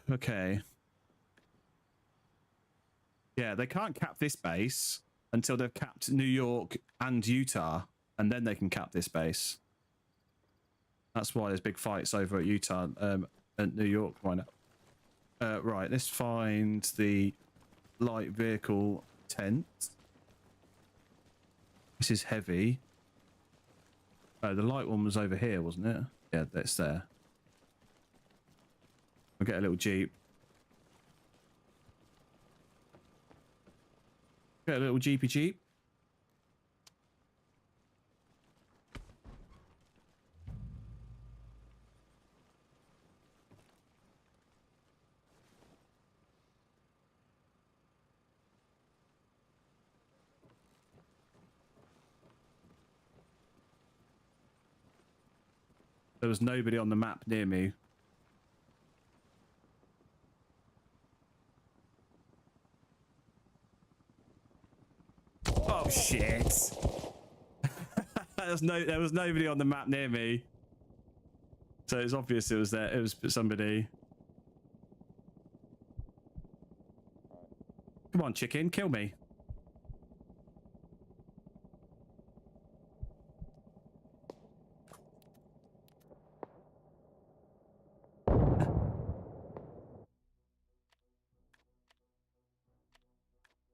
Okay. Yeah, they can't cap this base until they've capped New York and Utah, and then they can cap this base. That's why there's big fights over at Utah and New York right now. Right, let's find the light vehicle tent. This is heavy. Oh, the light one was over here, wasn't it? Yeah, that's there. I'll get a little Jeep. Get a little Jeepy Jeep. There was nobody on the map near me. Oh shit! There was nobody on the map near me, so it's obvious it was there. It was somebody. Come on, chicken, kill me.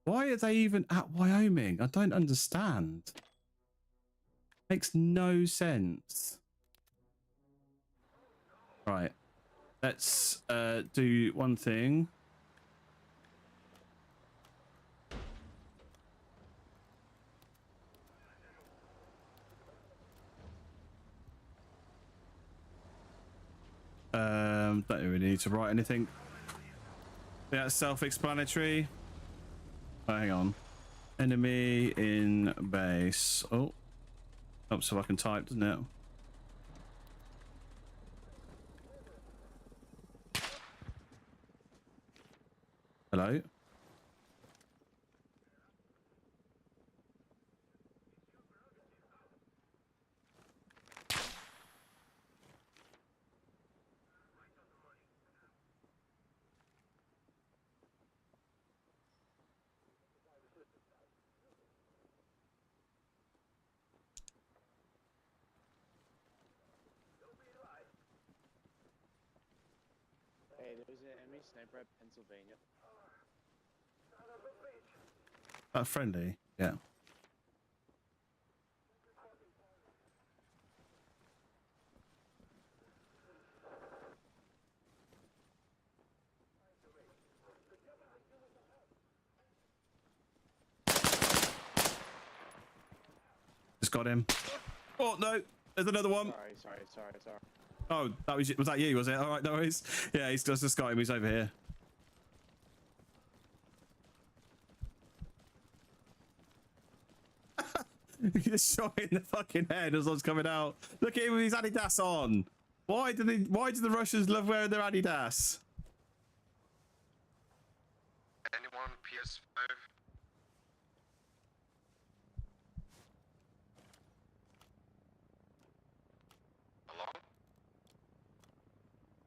Why are they even at Wyoming? I don't understand. Makes no sense. Right. Let's do one thing. Don't really need to write anything. That's self-explanatory. Oh, hang on. Enemy in base. Oh, so I can type, doesn't it? Hello? Hey, there's an enemy sniper at Pennsylvania. Friendly? Yeah. Just got him. Oh no, there's another one. Sorry. Oh, was that you? Was it? All right, no worries. Yeah, he's just got him. He's over here. He just shot in the fucking head as I was coming out. Look at him with his Adidas on. Why do the Russians love wearing their Adidas? Anyone PS5? Hello?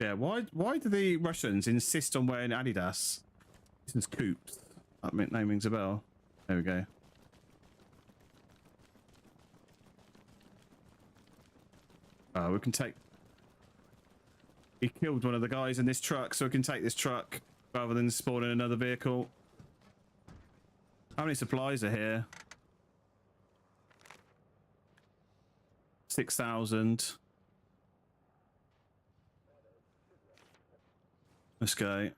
Yeah, why do the Russians insist on wearing Adidas? This is Coops. That name rings a bell. There we go. We can take... He killed one of the guys in this truck, so we can take this truck rather than spawning another vehicle. How many supplies are here? 6,000. Let's go.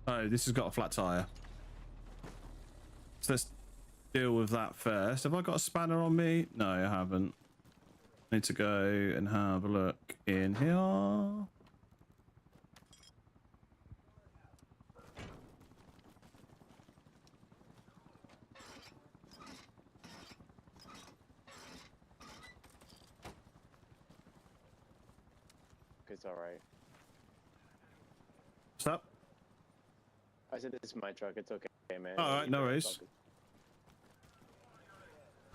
Oh, this has got a flat tire. So let's deal with that first. Have I got a spanner on me? No, I haven't. I need to go and have a look in here. It's alright. What's up? I said this is my truck. It's okay, man. Alright, no worries.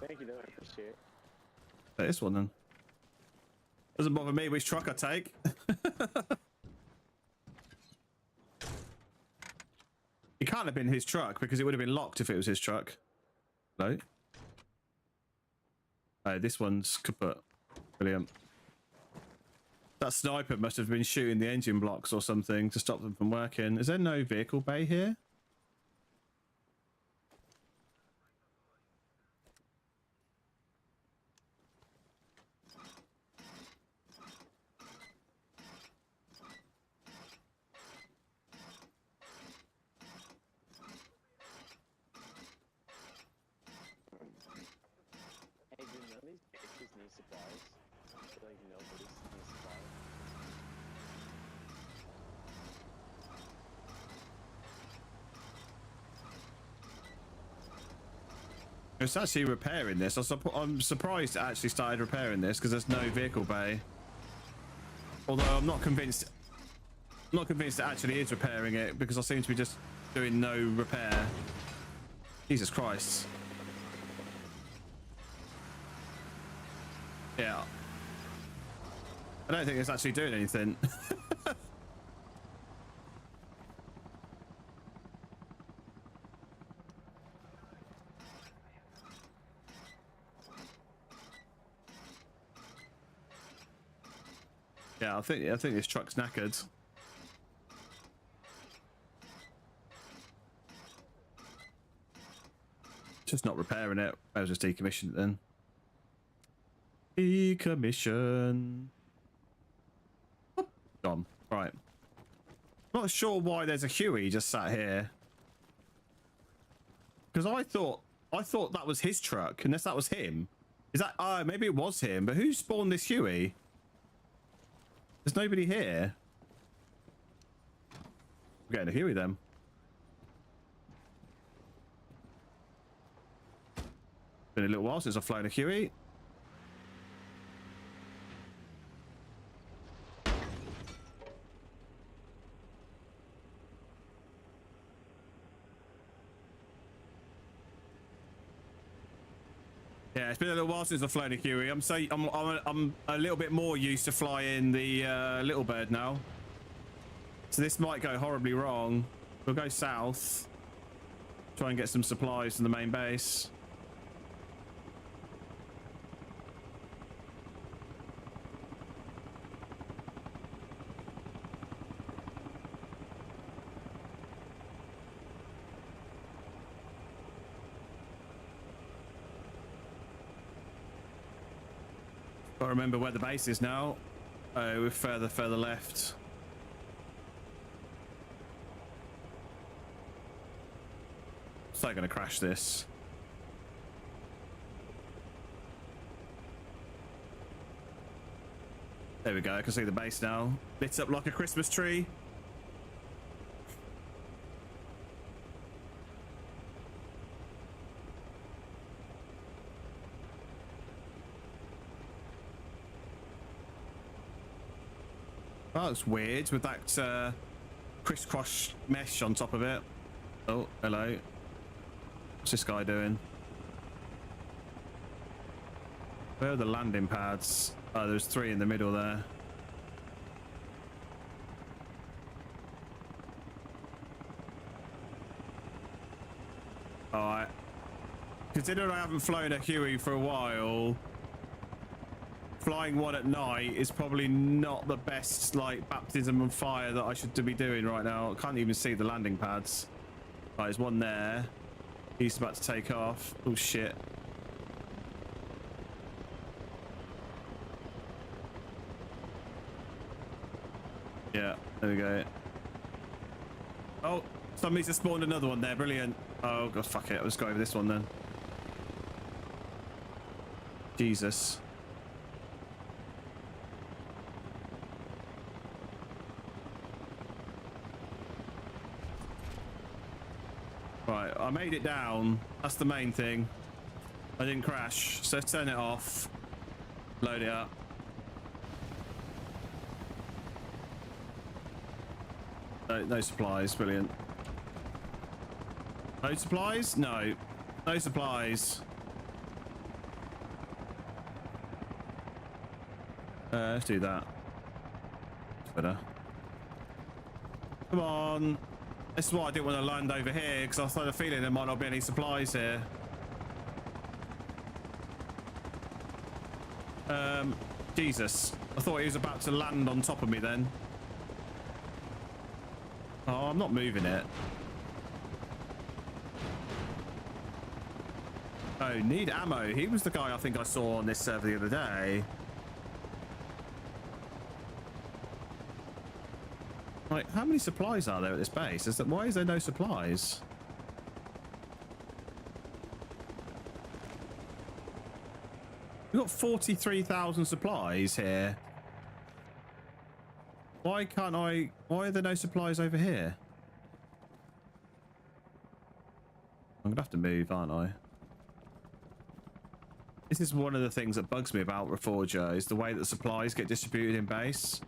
Thank you, though. I appreciate it. This one then. Doesn't bother me which truck I take. It can't have been his truck because it would have been locked if it was his truck. No. Oh, this one's kaput. Brilliant. That sniper must have been shooting the engine blocks or something to stop them from working. Is there no vehicle bay here? Hey, do none of these bitches need supplies? I feel like nobody needs supplies. It's actually repairing this. I'm surprised it actually started repairing this because there's no vehicle bay. Although I'm not convinced. I'm not convinced it actually is repairing it because I seem to be just doing no repair. Jesus Christ. Yeah. I don't think it's actually doing anything. Yeah, I think this truck's knackered. Just not repairing it. I was just decommissioned it then. Decommission. Gone. Right. Not sure why there's a Huey just sat here. Because I thought that was his truck, unless that was him. Is that? Oh, maybe it was him. But who spawned this Huey? There's nobody here. We're getting a Huey then. Been a little while since I've flown a Huey. Yeah, it's been a little while since I've flown a Huey. I'm a little bit more used to flying the Little Bird now. So this might go horribly wrong. We'll go south. Try and get some supplies from the main base. Got to remember where the base is now. Oh, we're further left. So I'm going to crash this. There we go. I can see the base now. Lit up like a Christmas tree. Oh, that's weird with that crisscross mesh on top of it. Oh, hello. What's this guy doing? Where are the landing pads? Oh, there's 3 in the middle there. Alright. Considering I haven't flown a Huey for a while, flying one at night is probably not the best, like, baptism of fire that I should be doing right now. I can't even see the landing pads. Right, there's one there. He's about to take off. Oh, shit. Yeah, there we go. Oh, somebody's just spawned another one there. Brilliant. Oh, God, fuck it. Let's go over this one then. Jesus. Right, I made it down. That's the main thing. I didn't crash, so let's turn it off. Load it up. No supplies, brilliant. No supplies? No. No supplies. Let's do that. It's better. Come on. This is why I didn't want to land over here, because I started feeling there might not be any supplies here. Jesus. I thought he was about to land on top of me then. Oh, I'm not moving it. Oh, need ammo. He was the guy I think I saw on this server the other day. Like, how many supplies are there at this base? Why is there no supplies? We've got 43,000 supplies here. Why are there no supplies over here? I'm gonna have to move, aren't I? This is one of the things that bugs me about Reforger, is the way that supplies get distributed in base.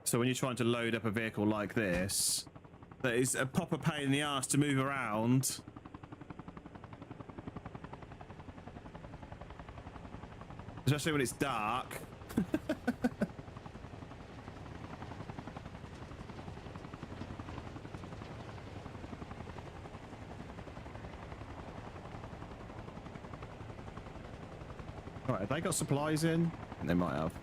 So when you're trying to load up a vehicle like this, that is a proper pain in the ass to move around. Especially when it's dark. Right, have they got supplies in? They might have.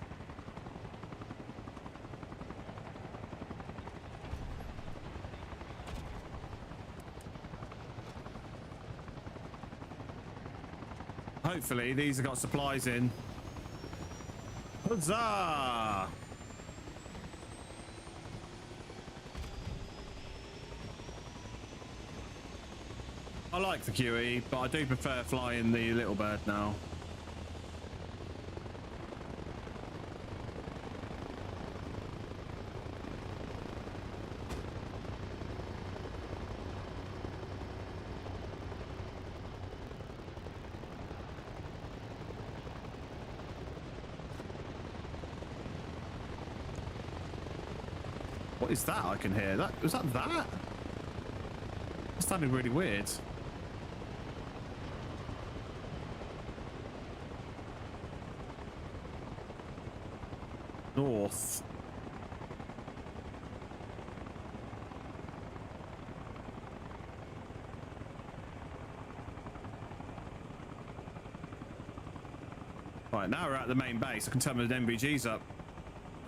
Hopefully these have got supplies in. Huzzah! I like the QE, but I do prefer flying the little bird now. What is that I can hear? Was that? That sounded really weird. North. Right, now we're at the main base. I can turn the NVGs up.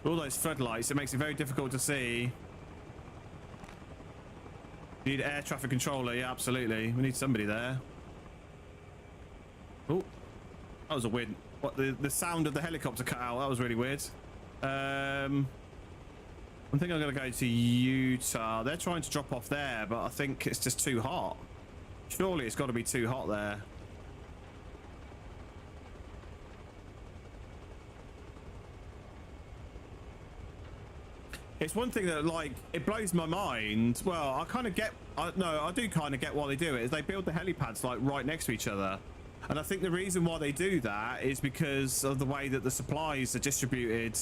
All those floodlights, it makes it very difficult to see. Need air traffic controller, yeah, absolutely. We need somebody there. Oh, that was a weird. What, the sound of the helicopter cut out? That was really weird. I think I'm gonna go to Utah. They're trying to drop off there, but I think it's just too hot. Surely it's got to be too hot there. It's one thing that, like, it blows my mind. Well, I kind of get, no, I do kind of get why they do it. Is they build the helipads like right next to each other, and I think the reason why they do that is because of the way that the supplies are distributed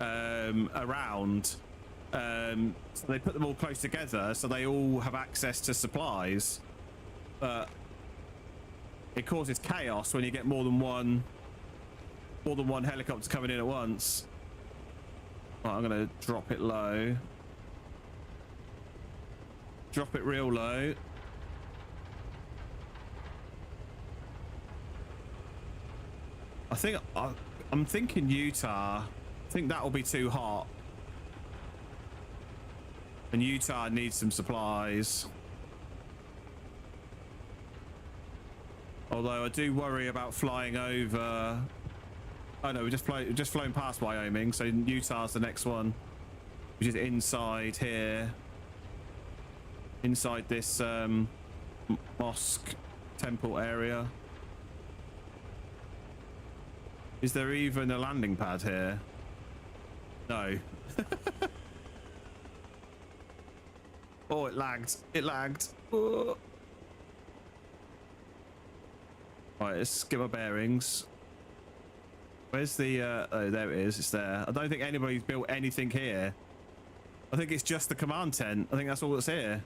around. So they put them all close together, so they all have access to supplies. But it causes chaos when you get more than one helicopter coming in at once. Right, I'm gonna drop it low. Drop it real low. I think I'm thinking Utah. I think that'll be too hot. And Utah needs some supplies. Although I do worry about flying over. Oh no, we're just flown past Wyoming, so Utah's the next one, which is inside here, inside this mosque temple area. Is there even a landing pad here? No. Oh, it lagged. It lagged. Oh. Right, let's get my bearings. Where's the, oh, there it is. It's there. I don't think anybody's built anything here. I think it's just the command tent. I think that's all that's here.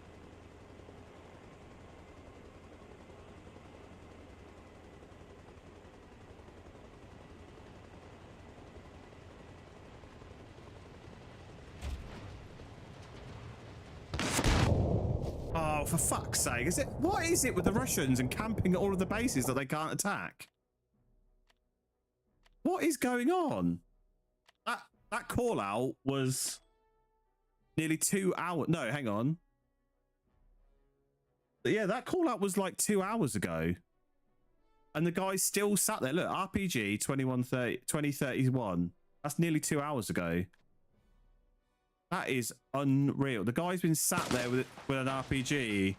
Oh, for fuck's sake. What is it with the Russians and camping at all of the bases that they can't attack? What is going on? That call out was nearly 2 hours. No, hang on. Yeah, that call out was like 2 hours ago. And the guy still sat there. Look, RPG 2031. That's nearly 2 hours ago. That is unreal. The guy's been sat there with an RPG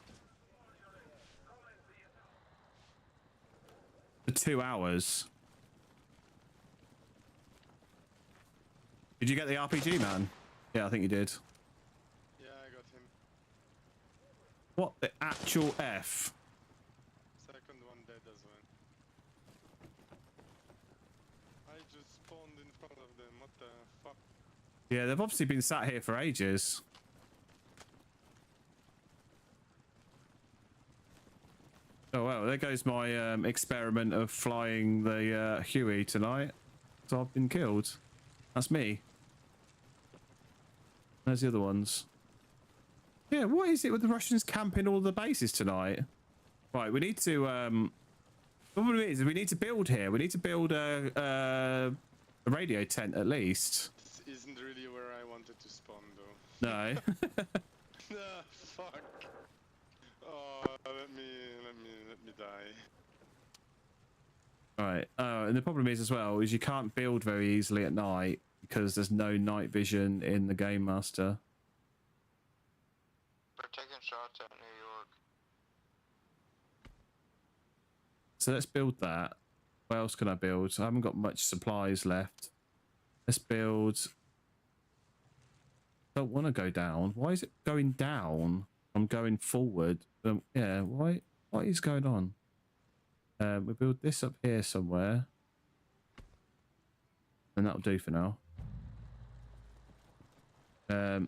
for 2 hours. Did you get the RPG, man? Yeah, I think you did. Yeah, I got him. What the actual F? Second one dead as well. I just spawned in front of them. What the fuck? Yeah, they've obviously been sat here for ages. Oh well, there goes my experiment of flying the Huey tonight. So I've been killed. That's me. There's the other ones. Yeah, what is it with the Russians camping all the bases tonight? Right, we need to the problem is we need to build here. We need to build a radio tent at least. This isn't really where I wanted to spawn though. No. Ah, fuck. Oh, let me die. Right. And the problem is as well is you can't build very easily at night because there's no night vision in the Game Master. We're taking shots at New York. So let's build that. What else can I build? I haven't got much supplies left. Let's build. Don't want to go down. Why is it going down? I'm going forward. Yeah. Why? What is going on? We build this up here somewhere, and that'll do for now.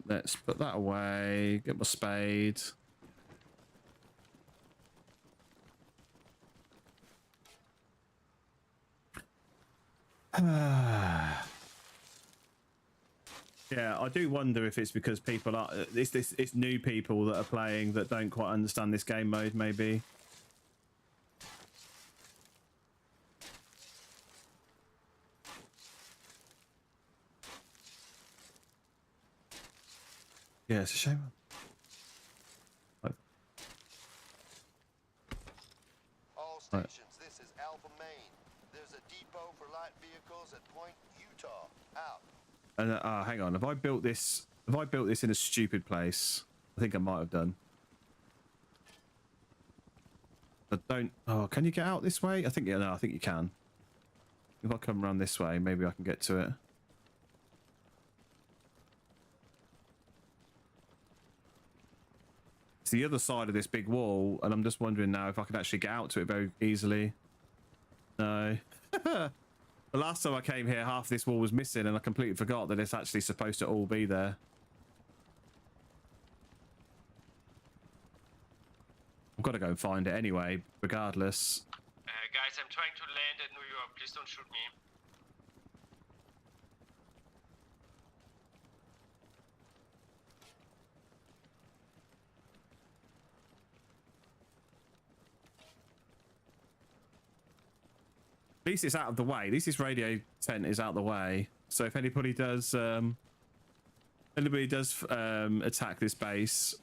Let's put that away. Get my spade. Yeah, I do wonder if it's because people are it's new people that are playing that don't quite understand this game mode, maybe. Yeah, it's a shame. All stations, this is Alpha Main. There's a depot for light vehicles at Point Utah. Out. And hang on, have I built this in a stupid place? I think I might have done. But don't. Oh, can you get out this way? I think no, I think you can. If I come around this way, maybe I can get to it. It's the other side of this big wall, and I'm just wondering now if I can actually get out to it very easily. No. The last time I came here, half this wall was missing, and I completely forgot that it's actually supposed to all be there. I've got to go and find it anyway, regardless. Guys, I'm trying to land at New York. Please don't shoot me. At least it's out of the way. At least this radio tent is out of the way. So if anybody does attack this base,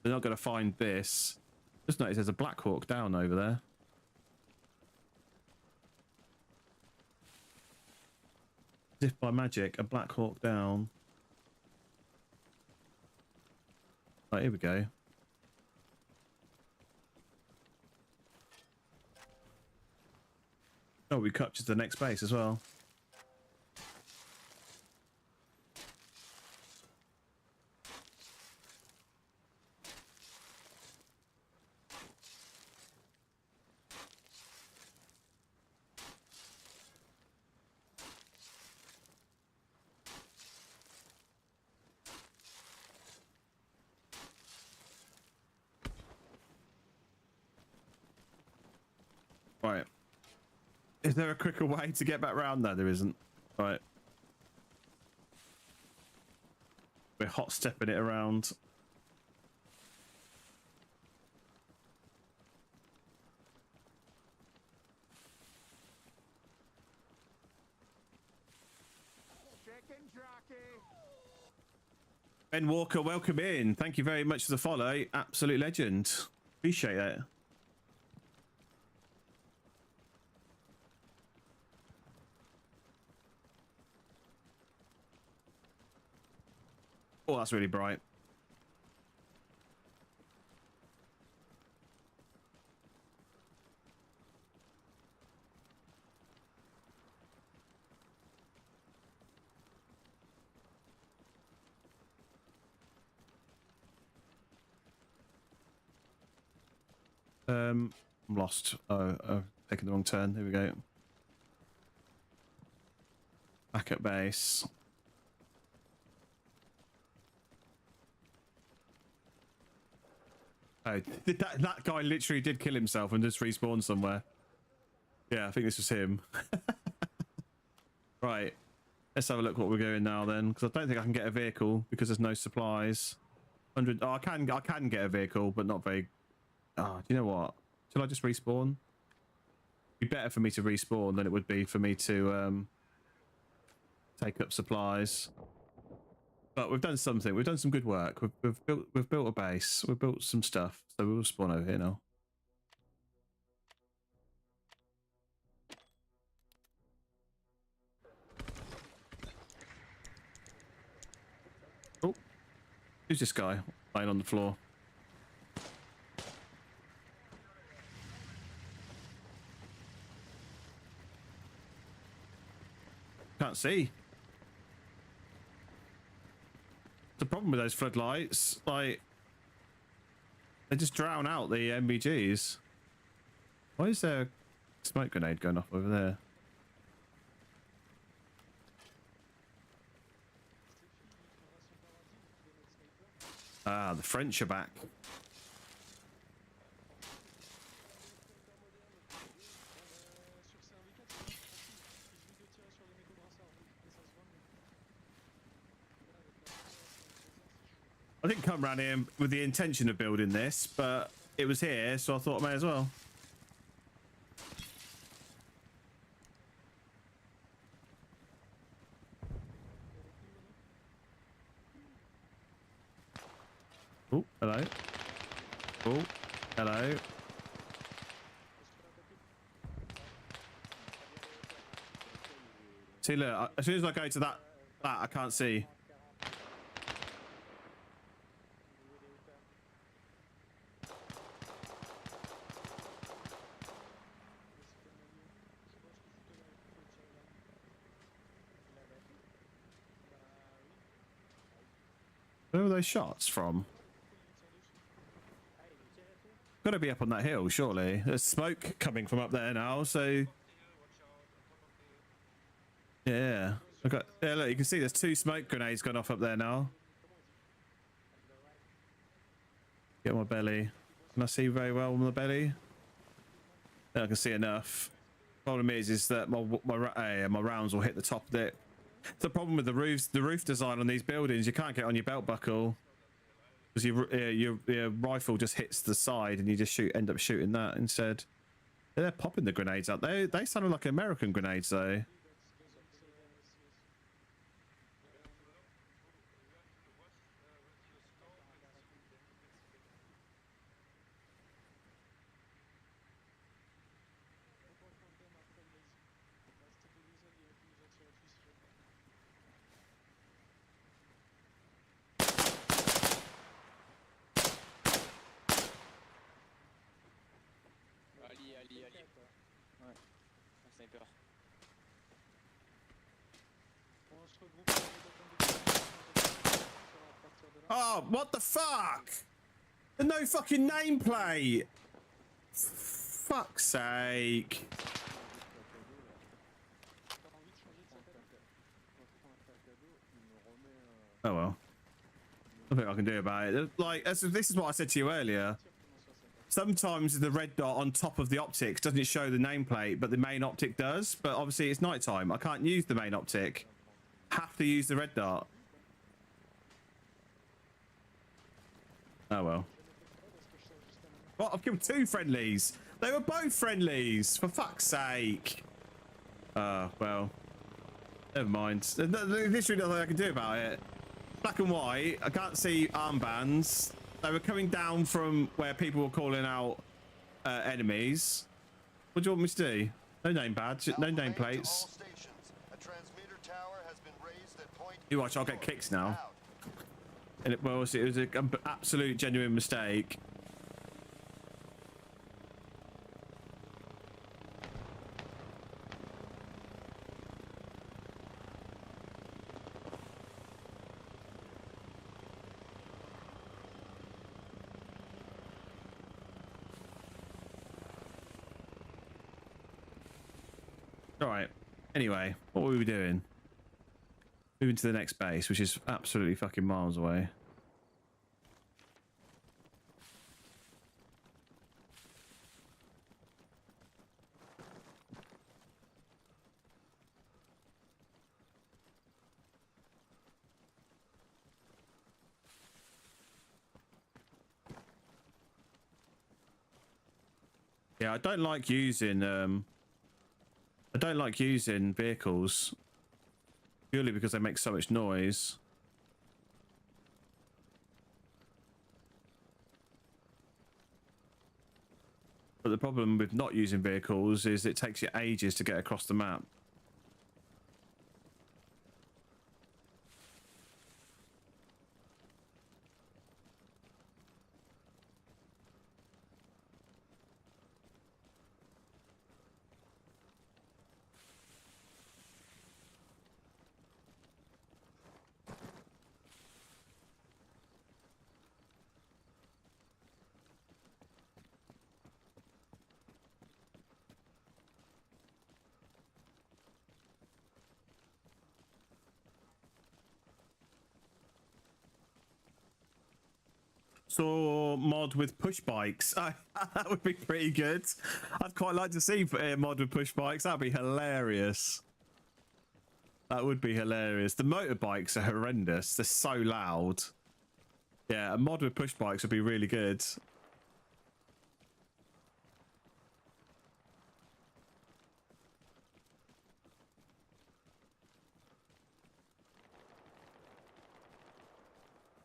they're not going to find this. Just notice there's a Black Hawk down over there. As if by magic, a Black Hawk down. Right, here we go. Oh, we captured the next base as well. Right. Is there a quicker way to get back round? No, there isn't. Right. We're hot stepping it around. Ben Walker, welcome in. Thank you very much for the follow. Absolute legend. Appreciate that. Oh, that's really bright. I'm lost. Oh, taking the wrong turn. Here we go. Back at base. Oh, that guy literally did kill himself and just respawn somewhere. Yeah, I think this was him. Right. Let's have a look what we're doing now then, because I don't think I can get a vehicle because there's no supplies. 100. Oh, I can get a vehicle, but not very. Oh, do you know what? Shall I just respawn? It'd be better for me to respawn than it would be for me to take up supplies. But we've done something. We've done some good work. We've built a base. We've built some stuff. So we'll spawn over here now. Oh, who's this guy lying on the floor? Can't see. The problem with those floodlights, like, they just drown out the MBGs. Why is there a smoke grenade going off over there? Ah, the French are back. I didn't come around here with the intention of building this, but it was here, so I thought I may as well. Oh, hello. Oh, hello. See, look, as soon as I go to that I can't see. Where were those shots from? Got to be up on that hill, surely. There's smoke coming from up there now, so... Yeah. Yeah, look, you can see there's 2 smoke grenades gone off up there now. Get my belly. Can I see very well on the belly? Yeah, I can see enough. Problem is that my rounds will hit the top of it. The problem with the roof design on these buildings, you can't get on your belt buckle because your rifle just hits the side and you just end up shooting that instead. They're popping the grenades out. They sounded like American grenades though. Ouais, un sniper. Oh, what the fuck? There's no fucking nameplate. Fuck's sake. Oh well. Nothing I can do about it. Like, this is what I said to you earlier. Sometimes the red dot on top of the optics doesn't show the nameplate, but the main optic does. But obviously it's nighttime. I can't use the main optic. Have to use the red dot. Oh well. What? I've killed 2 friendlies. They were both friendlies. For fuck's sake. Well. Never mind. There's literally nothing I can do about it. Black and white. I can't see armbands. They were coming down from where people were calling out enemies. What do you want me to do? No name badge, no name plates. You watch, I'll get kicks now. And it was an absolute genuine mistake. All right. Anyway, what were we doing? Moving to the next base, which is absolutely fucking miles away. Yeah, I don't like using vehicles purely because they make so much noise. But the problem with not using vehicles is it takes you ages to get across the map. Saw mod with push bikes. That would be pretty good. I'd quite like to see a mod with push bikes. That'd be hilarious. That would be hilarious. The motorbikes are horrendous. They're so loud. Yeah, a mod with push bikes would be really good.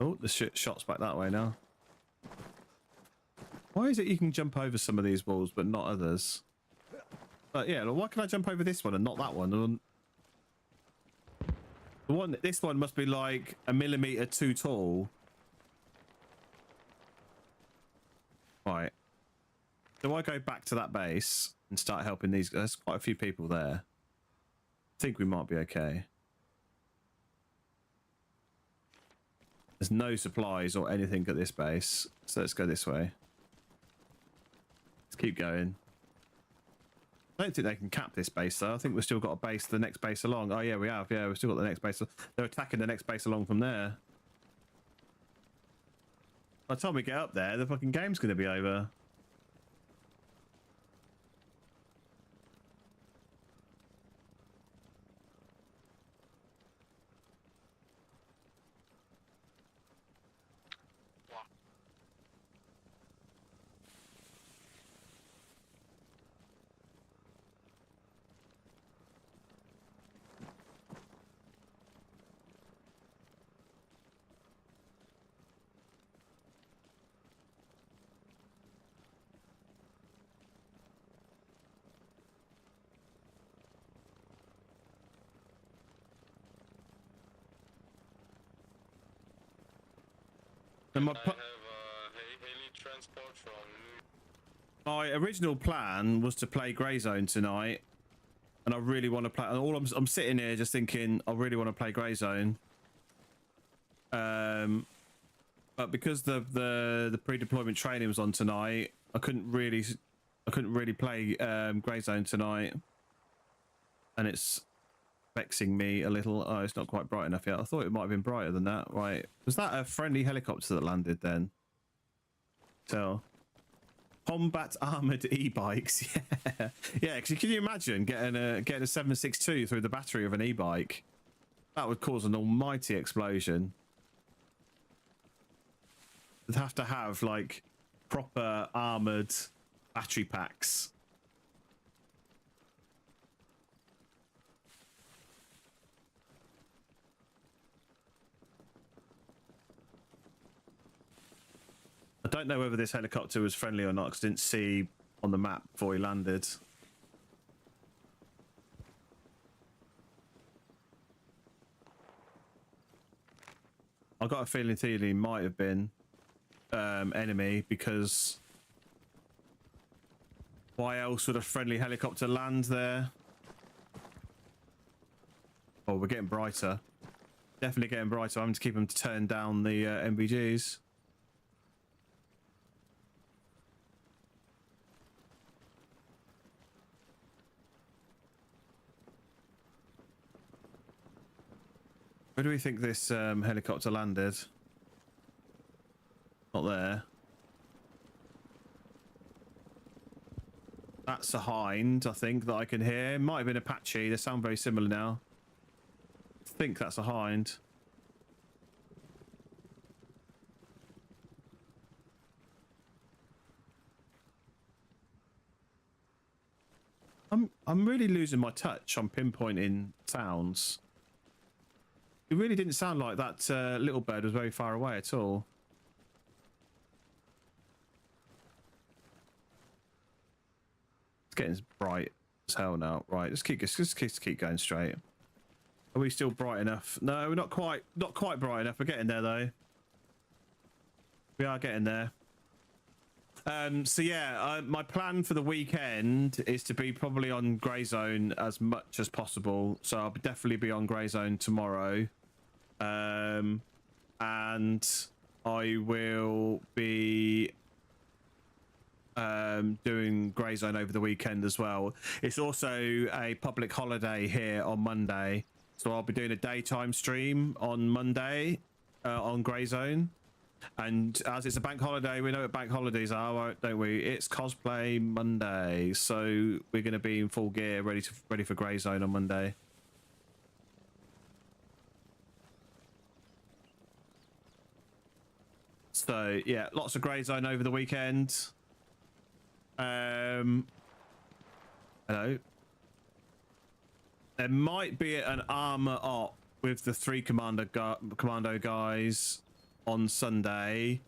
Oh, the shot's back that way now. Why is it you can jump over some of these walls but not others? But yeah, why can I jump over this one and not that one? This one must be like a millimeter too tall. Right. Do I go back to that base and start helping these guys? There's quite a few people there. I think we might be okay. There's no supplies or anything at this base, so let's go this way. Let's keep going. I don't think they can cap this base though. I think we've still got a base, the next base along. Oh yeah, we have. Yeah, we've still got the next base. They're attacking the next base along from there. By the time we get up there, the fucking game's going to be over. And my original plan was to play Grey Zone tonight, and I really want to play. And I'm sitting here just thinking, I really want to play Grey Zone. But because the pre-deployment training was on tonight, I couldn't really play Grey Zone tonight, and it's vexing me a little. Oh, it's not quite bright enough yet. I thought it might have been brighter than that. Right, was that a friendly helicopter that landed then? So combat armored e-bikes. Yeah, yeah, because can you imagine getting a 762 through the battery of an e-bike? That would cause an almighty explosion. You'd have to have like proper armored battery packs. I don't know whether this helicopter was friendly or not because I didn't see on the map before he landed. I got a feeling he might have been enemy, because why else would a friendly helicopter land there? Oh, we're getting brighter. Definitely getting brighter. I'm having to keep them to turn down the MBGs. Where do we think this helicopter landed? Not there. That's a hind, I think, that I can hear. Might have been Apache. They sound very similar now. I think that's a hind. I'm really losing my touch on pinpointing sounds. It really didn't sound like that little bird was very far away at all. It's getting bright as hell now. Right, let's keep going straight. Are we still bright enough? No, we're not quite bright enough. We're getting there though. We are getting there. So yeah, my plan for the weekend is to be probably on Grey Zone as much as possible. So I'll definitely be on Grey Zone tomorrow. And I will be doing Grey Zone over the weekend as well. It's also a public holiday here on Monday. So I'll be doing a daytime stream on Monday on Grey Zone. And as it's a bank holiday, we know what bank holidays are, don't we? It's cosplay Monday, so we're going to be in full gear, ready for Grey Zone on Monday. So yeah, lots of Grey Zone over the weekend. Hello. There might be an armor op with the 3 Commando guys on Sunday.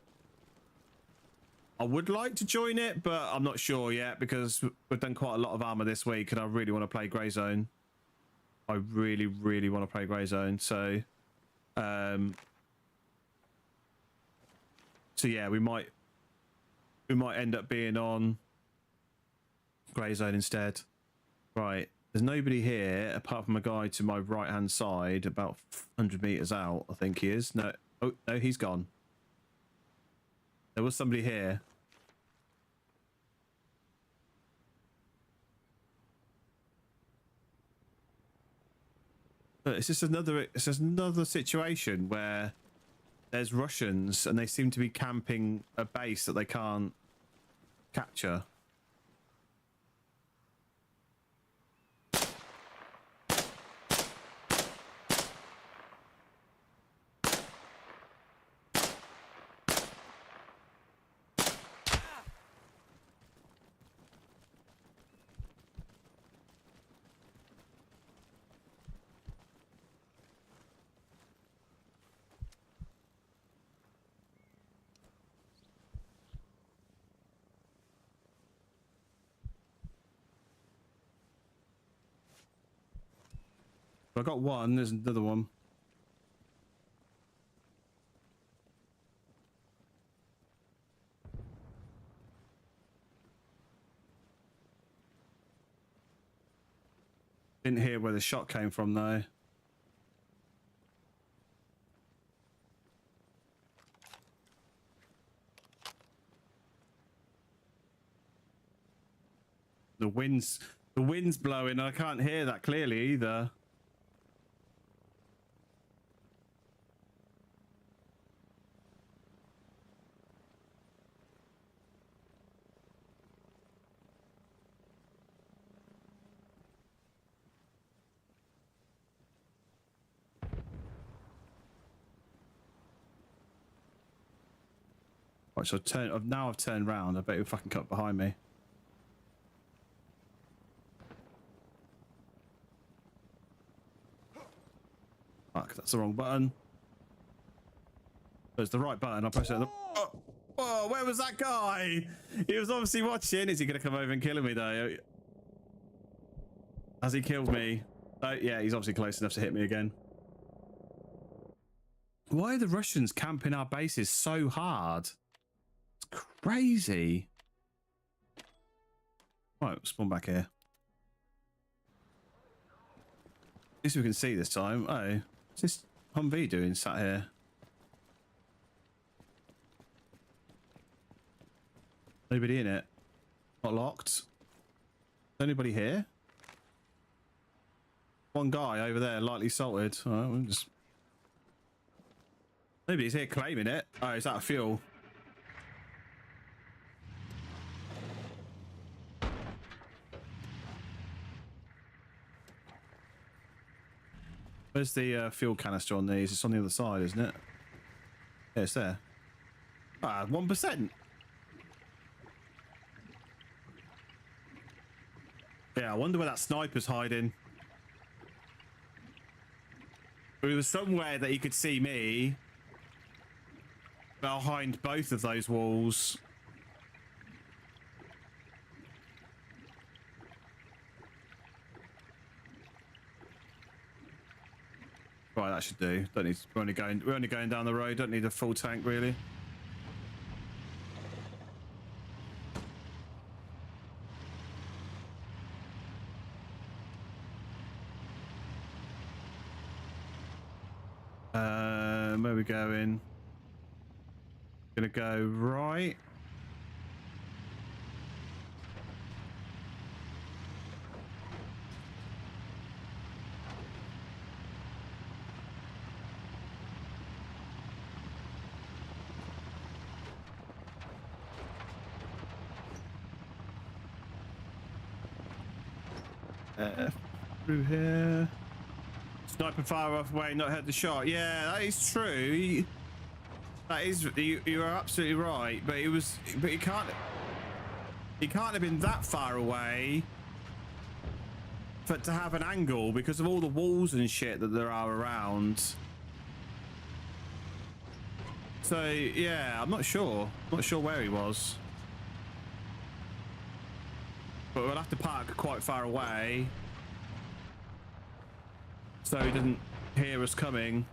I would like to join it, but I'm not sure yet because we've done quite a lot of armor this week and I really want to play Grey Zone. I really want to play Grey Zone. So yeah, we might end up being on Grey Zone instead. Right, there's nobody here apart from a guy to my right hand side about 100 meters out. I think he is. No. Oh, no, he's gone. There was somebody here. But it's just another situation where there's Russians and they seem to be camping a base that they can't capture. I got one, there's another one. Didn't hear where the shot came from though. The wind's blowing, I can't hear that clearly either. Right, so I've turned round. I bet he'll fucking cut behind me. Fuck, that's the wrong button. It's the right button. I'll press it. Oh, whoa, where was that guy? He was obviously watching. Is he going to come over and kill me though? Has he killed me? Oh, yeah, he's obviously close enough to hit me again. Why are the Russians camping our bases so hard? It's crazy. Right, spawn back here. At least we can see this time. Oh, what's this Humvee doing sat here? Nobody in it. Not locked. Is anybody here? One guy over there, lightly salted. All right, we'll just Maybe he's here claiming it. Oh, is that a fuel? Where's the fuel canister on these? It's on the other side, isn't it? Yeah, it's there. Ah, 1%. Yeah, I wonder where that sniper's hiding. It was somewhere that he could see me behind both of those walls. Right, that should do. Don't need. We're only going down the road. Don't need a full tank really. Where are we going? Gonna go right. Through here. Sniper fire off away, not heard the shot. Yeah, that is true. That is, you are absolutely right. But it was, but he can't have been that far away for to have an angle because of all the walls and shit that there are around. So yeah, I'm not sure. Not sure where he was. But we'll have to park quite far away so he doesn't hear us coming.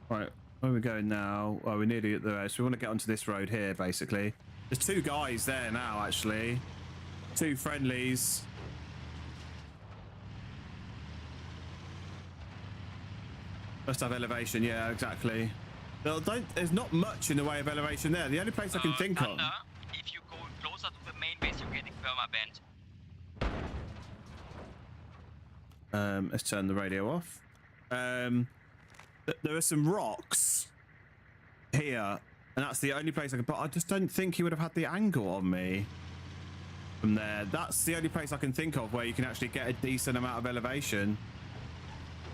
Right, where are we going now? Oh, we're nearly at the... So we want to get onto this road here, basically. There's two guys there now, actually. Two friendlies. Must have elevation, yeah, exactly. There's not much in the way of elevation there. The only place I can think of... If you go closer to the main base, you're getting perma-banned. Let's turn the radio off. There are some rocks here, and that's the only place I can. But I just don't think he would have had the angle on me from there. That's the only place I can think of where you can actually get a decent amount of elevation.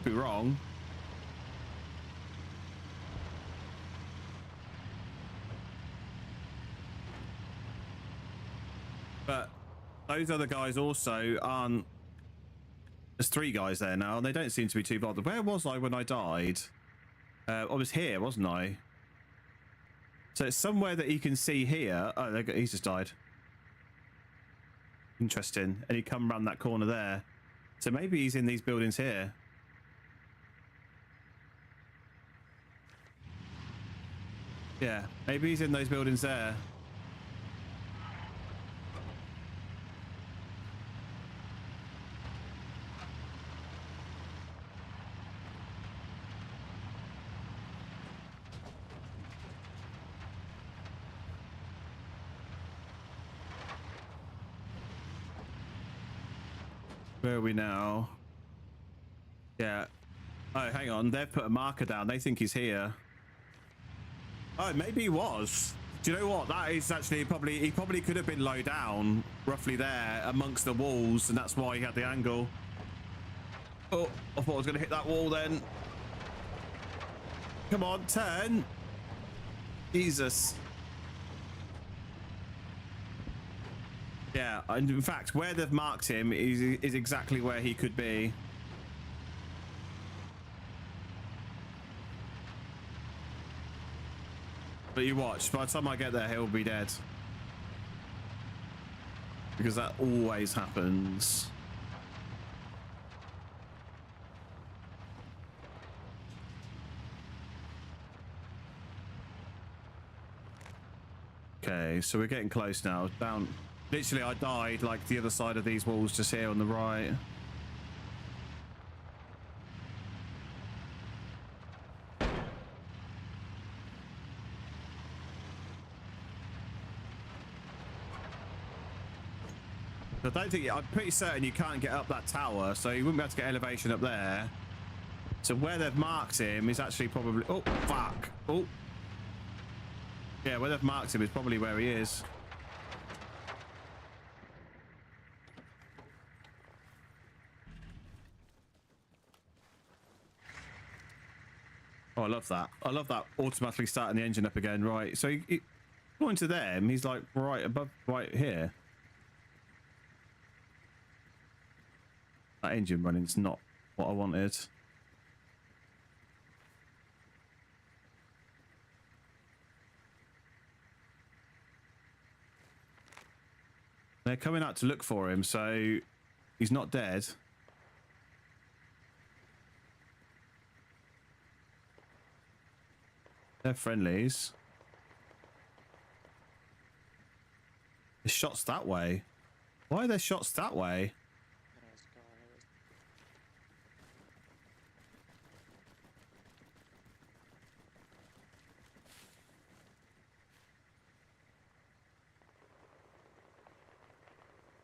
Could be wrong. But those other guys also aren't. There's three guys there now, and they don't seem to be too bothered. Where was I when I died? I was here, wasn't I? So it's somewhere that you can see here. Oh, he's just died. Interesting. And he come around that corner there. So maybe he's in these buildings here. Yeah, maybe he's in those buildings there. Where are we now? Yeah. Oh, hang on. They've put a marker down. They think he's here. Oh, maybe he was. Do you know what? That is actually he probably could have been low down, roughly there amongst the walls, and that's why he had the angle. Oh, I thought I was going to hit that wall then. Come on, turn. Jesus. Yeah, and in fact, where they've marked him is exactly where he could be. But you watch, by the time I get there, he'll be dead. Because that always happens. Okay, so we're getting close now. Down. Literally, I died like the other side of these walls just here on the right. I don't think, I'm pretty certain you can't get up that tower, so you wouldn't be able to get elevation up there. So where they've marked him is actually probably... Oh, fuck. Oh. Yeah, where they've marked him is probably where he is. Oh, I love that. I love that automatically starting the engine up again. Right, so according to them, he's like right above, right here. That engine running's not what I wanted. They're coming out to look for him, so he's not dead. They're friendlies. The shots that way. Why are there shots that way?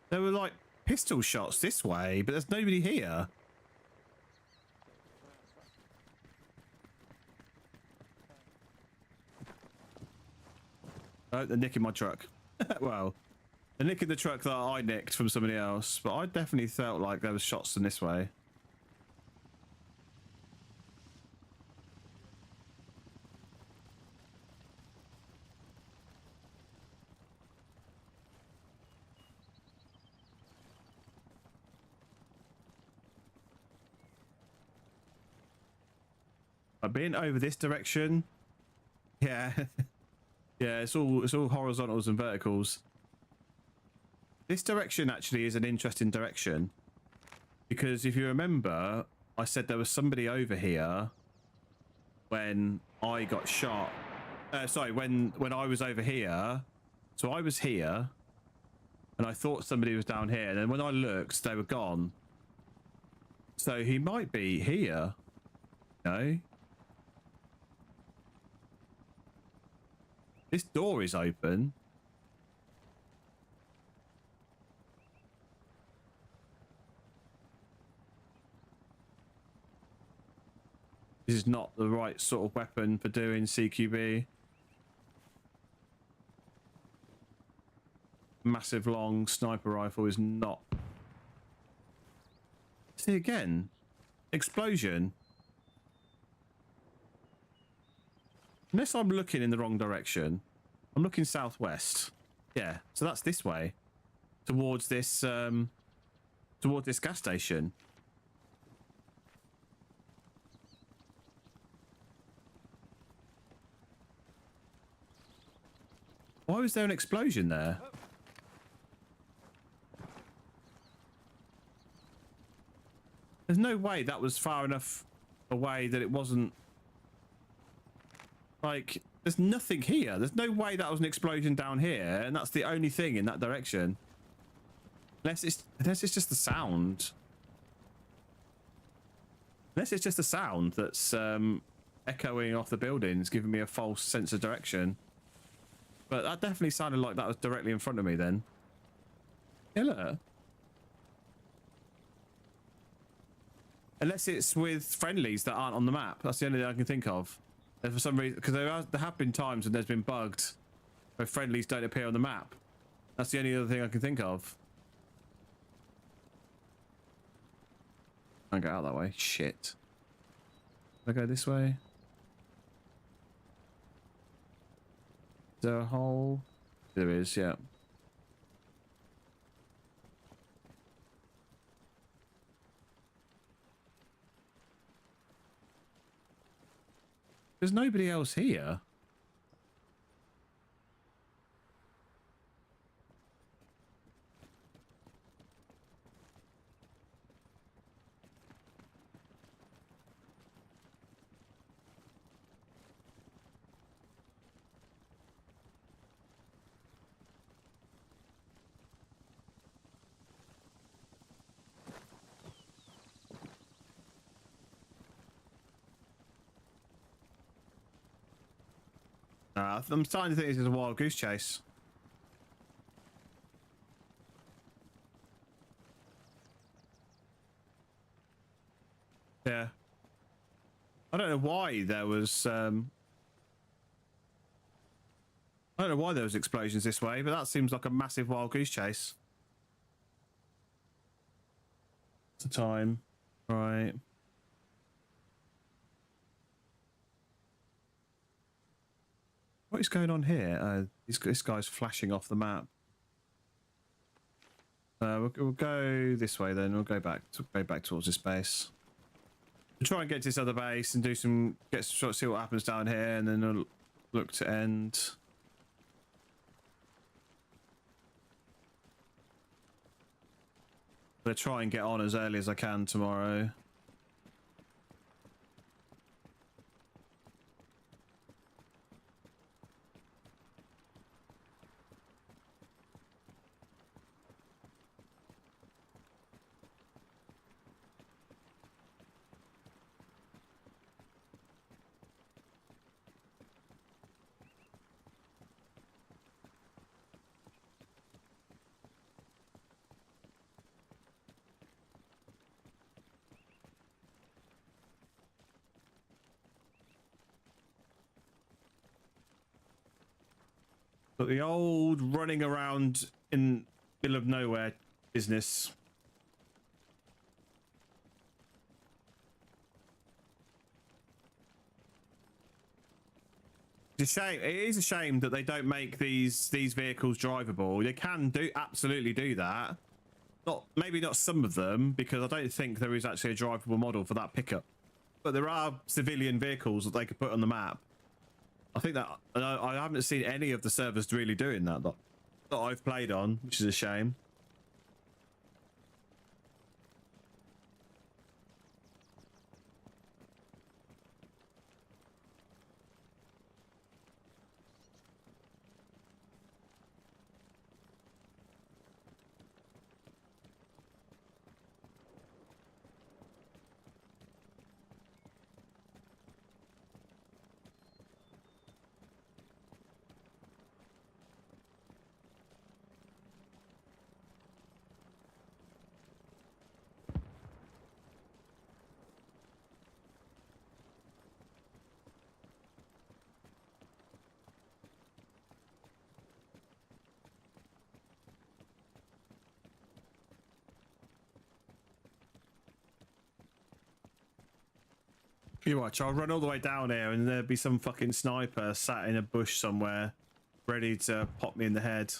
There were like pistol shots this way, but there's nobody here. Oh, they're nicking my truck. Well, they're nicking the truck that I nicked from somebody else, but I definitely felt like there was shots in this way. I've been over this direction. Yeah. Yeah, it's all horizontals and verticals. This direction actually is an interesting direction, because if you remember, I said there was somebody over here when I got shot. Sorry, when I was over here. So I was here and I thought somebody was down here, and then when I looked, they were gone. So he might be here. No. This door is open. This is not the right sort of weapon for doing CQB. Massive long sniper rifle is not. See again. Explosion. Unless I'm looking in the wrong direction. I'm looking southwest. Yeah, so that's this way. Towards this gas station. Why was there an explosion there? There's no way that was far enough away that it wasn't. Like, there's nothing here. There's no way that was an explosion down here, and that's the only thing in that direction. Unless it's just the sound. Unless it's just the sound that's echoing off the buildings, giving me a false sense of direction. But that definitely sounded like that was directly in front of me then. Yeah, look. Unless it's with friendlies that aren't on the map. That's the only thing I can think of. And for some reason, because there have been times when there's been bugged where friendlies don't appear on the map. That's the only other thing I can think of. Can't get out that way. Shit. Can I go this way? Is there a hole? There is, yeah. There's nobody else here. I'm starting to think this is a wild goose chase. Yeah. I don't know why there was I don't know why there was explosions this way, but that seems like a massive wild goose chase. What's the time? Right. What is going on here? This guy's flashing off the map. We'll go this way then. We'll go back towards this base. We'll try and get to this other base and do some see what happens down here, and then we'll look to end. I'm gonna try and get on as early as I can tomorrow. But the old running around in middle of nowhere business. It's a shame. It is a shame that they don't make these vehicles drivable. They can absolutely do that. Maybe not some of them, because I don't think there is actually a drivable model for that pickup. But there are civilian vehicles that they could put on the map. I think that I haven't seen any of the servers really doing that I've played on, which is a shame. You watch, I'll run all the way down here and there'll be some fucking sniper sat in a bush somewhere, ready to pop me in the head.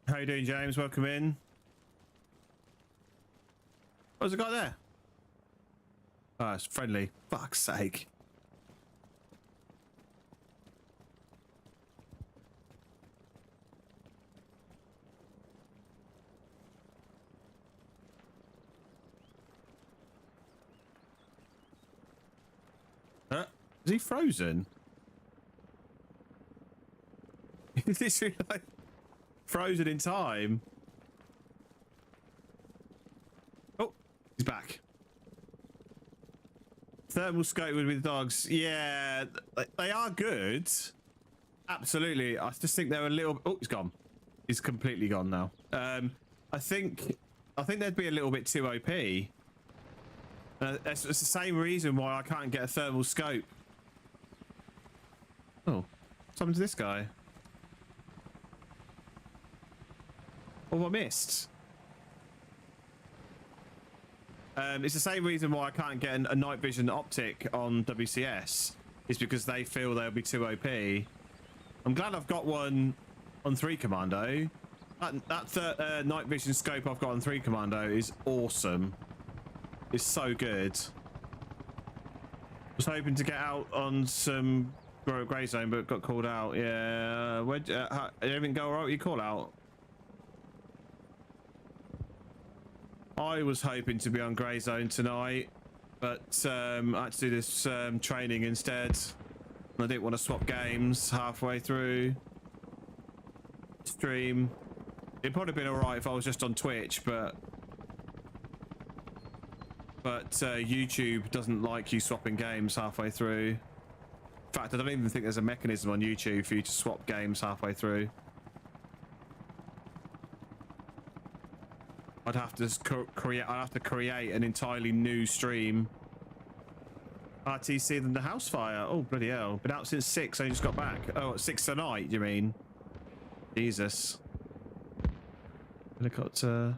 How you doing, James? Welcome in. What's the guy there? Oh, it's friendly. Fuck's sake. Is he frozen? Is this really like frozen in time? Oh, he's back. Thermal scope with dogs. Yeah, they are good. Absolutely. I just think they're a little. Oh, he's gone. He's completely gone now. I think they'd be a little bit too OP. It's the same reason why I can't get a thermal scope. Oh, what's happened to this guy? Oh, I missed. It's the same reason why I can't get a night vision optic on WCS. Is because they feel they'll be too OP. I'm glad I've got one on 3 Commando. That night vision scope I've got on 3 Commando is awesome. It's so good. Was hoping to get out on some grey zone, but got called out. Yeah, did everything go alright? You call out? I was hoping to be on grey zone tonight, but I had to do this training instead. I didn't want to swap games halfway through stream. It'd probably been all right if I was just on Twitch, but YouTube doesn't like you swapping games halfway through. In fact, I don't even think there's a mechanism on YouTube for you to swap games halfway through. I'd have to create an entirely new stream. RTC than the house fire. Oh bloody hell! Been out since 6. I just got back. Oh, 6 tonight. You mean? Jesus. Helicopter.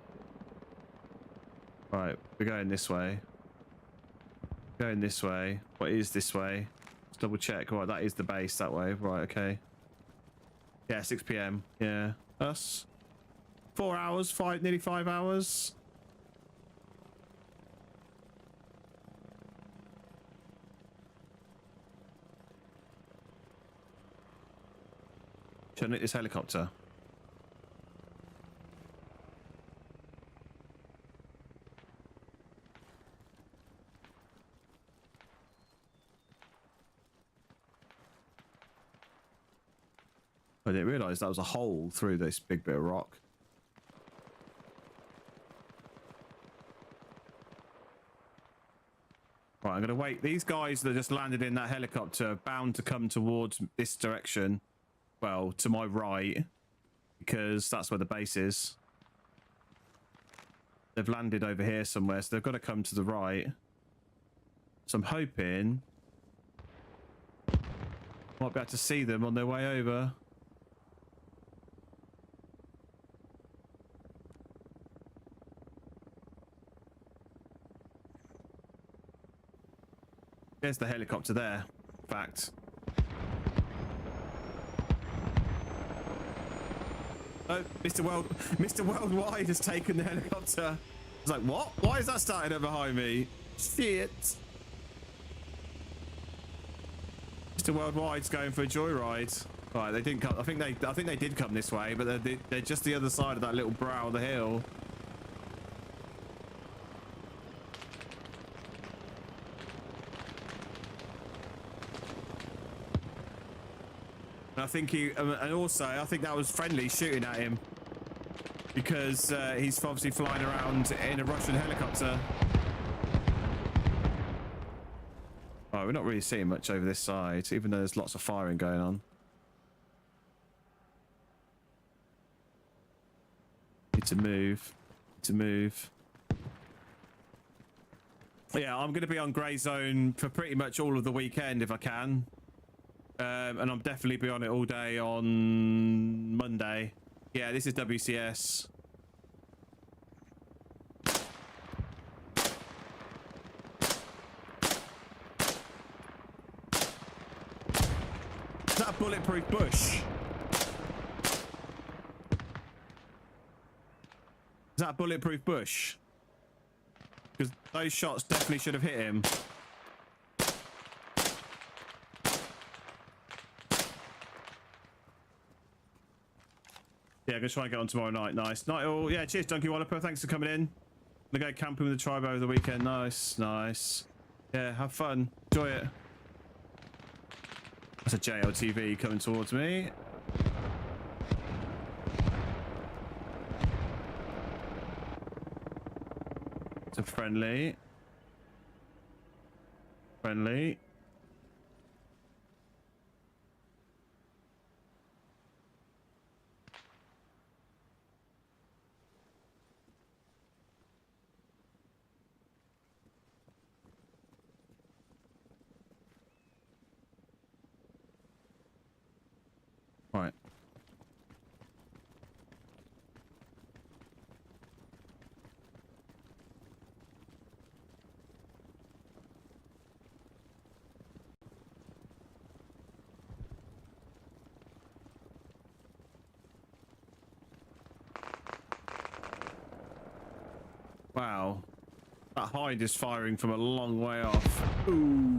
Right, we're going this way. Going this way. What is this way? Let's double check. Right, that is the base that way. Right, okay. Yeah, 6 PM. Yeah, us. 4 hours, nearly 5 hours. Should I nick this helicopter? I didn't realise that was a hole through this big bit of rock. Right, I'm going to wait. These guys that just landed in that helicopter are bound to come towards this direction. Well, to my right, because that's where the base is. They've landed over here somewhere, so they've got to come to the right. So I'm hoping might be able to see them on their way over. There's the helicopter there. Fact. Oh, Mr. Worldwide has taken the helicopter. It's like, what? Why is that starting up behind me? Shit. Mr. Worldwide's going for a joyride. Right, they didn't come. I think they did come this way, but they're just the other side of that little brow of the hill. And I think and also I think that was friendly shooting at him because he's obviously flying around in a Russian helicopter. Oh, we're not really seeing much over this side, even though there's lots of firing going on. Need to move. Need to move. Yeah, I'm going to be on grey zone for pretty much all of the weekend if I can. And I'll definitely be on it all day on Monday. Yeah, this is WCS. Is that a bulletproof bush? Is that a bulletproof bush? Because those shots definitely should have hit him. Yeah, gonna try and get on tomorrow night. Nice. Night all. Yeah, cheers, Donkey Walloper. Thanks for coming in. Gonna go camping with the tribe over the weekend. Nice, nice. Yeah, have fun. Enjoy it. That's a JLTV coming towards me. It's a friendly. Friendly. Right. Wow. That Hind is firing from a long way off. Ooh.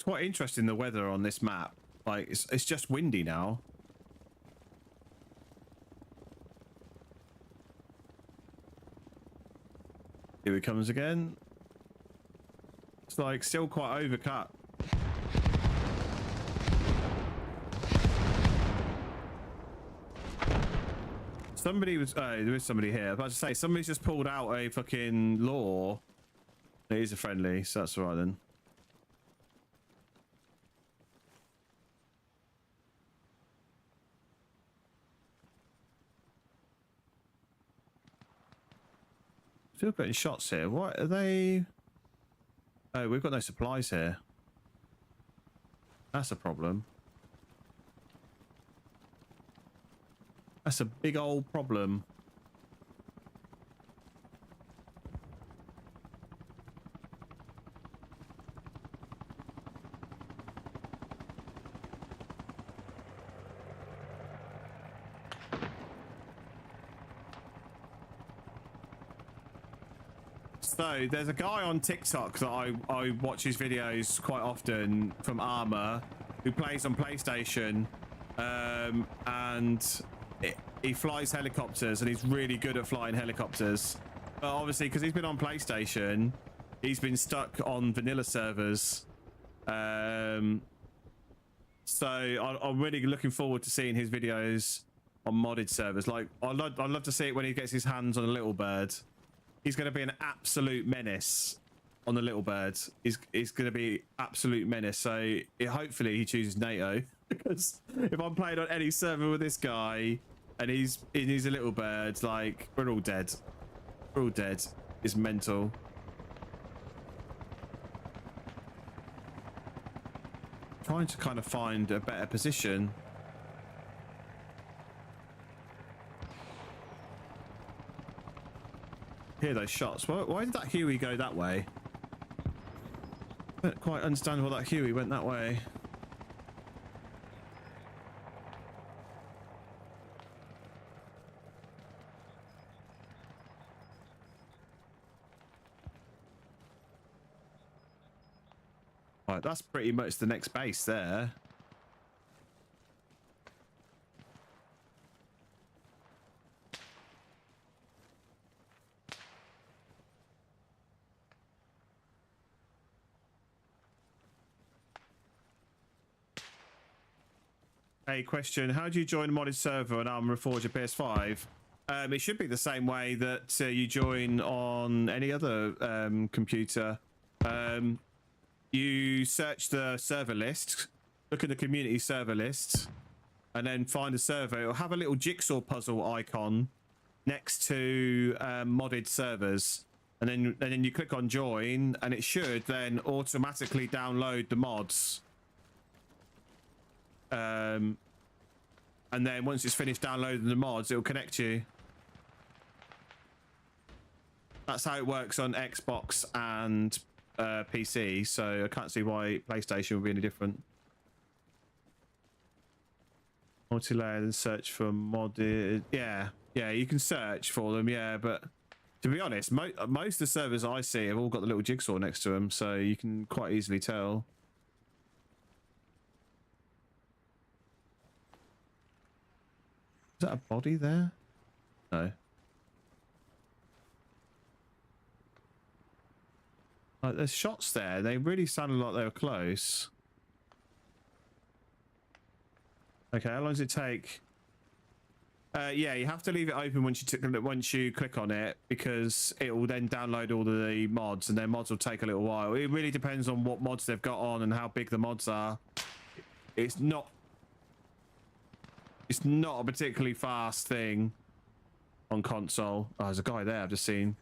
Quite interesting, the weather on this map. Like it's just windy now. Here he comes again. It's like still quite overcut. Somebody was, oh, there is somebody here. I was about to say, somebody's just pulled out a fucking law. It is a friendly, so that's all right then. Still getting shots here. What are they? Oh, we've got no supplies here. That's a problem. That's a big old problem. So there's a guy on TikTok that I watch his videos quite often from Armour who plays on PlayStation, and he flies helicopters and he's really good at flying helicopters. But obviously, because he's been on PlayStation, he's been stuck on vanilla servers. So I'm really looking forward to seeing his videos on modded servers. Like I'd love to see it when he gets his hands on a little bird. He's going to be an absolute menace on the little bird. He's going to be absolute menace. So hopefully he chooses NATO, because if I'm playing on any server with this guy and he's a little bird, like we're all dead. We're all dead. It's mental. Trying to kind of find a better position. Hear those shots. Why did that Huey go that way? I don't quite understand why that Huey went that way. Right, that's pretty much the next base there. A question: how do you join a modded server on Armour Reforge or PS5? It should be the same way that you join on any other computer. You search the server list, look at the community server list, and then find a server. It'll have a little jigsaw puzzle icon next to modded servers, and then you click on join, and it should then automatically download the mods. And then once it's finished downloading the mods, it'll connect you. That's how it works on Xbox and PC, so I can't see why PlayStation would be any different. Multi-layer and search for modded. Yeah, you can search for them, yeah, but to be honest, most of the servers I see have all got the little jigsaw next to them, so you can quite easily tell. Is that a body there? No. Like, there's shots there. They really sounded like they were close. Okay, how long does it take? Yeah, you have to leave it open once you click on it, because it will then download all the mods, and their mods will take a little while. It really depends on what mods they've got on and how big the mods are. It's not a particularly fast thing on console. Oh, there's a guy there I've just seen.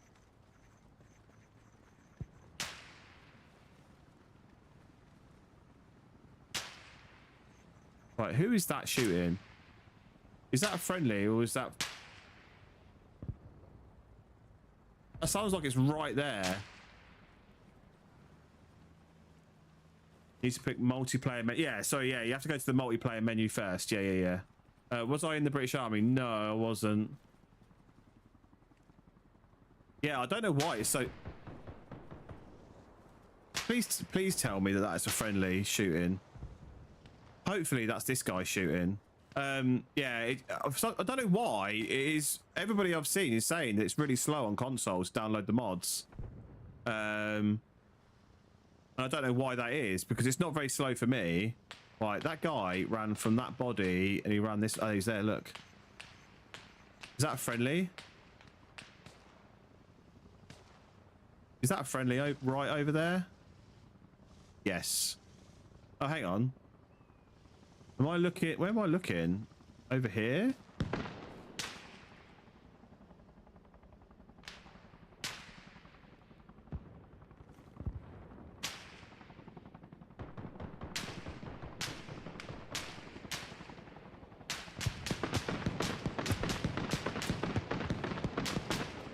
Right, who is that shooting? Is that a friendly, or is that... That sounds like it's right there. Needs to pick multiplayer. Yeah, sorry, yeah, you have to go to the multiplayer menu first. Yeah. Was I in the British Army? No, I wasn't. Yeah, I don't know why it's so... Please tell me that is a friendly shooting. Hopefully that's this guy shooting. Yeah, I don't know why. It is... Everybody I've seen is saying that it's really slow on consoles to download the mods. I don't know why that is, because it's not very slow for me. Right, that guy ran from that body and he ran this. Oh, he's there, look. Is that a friendly? Is that a friendly right over there? Yes. Oh, hang on. Am I looking? Where am I looking? Over here?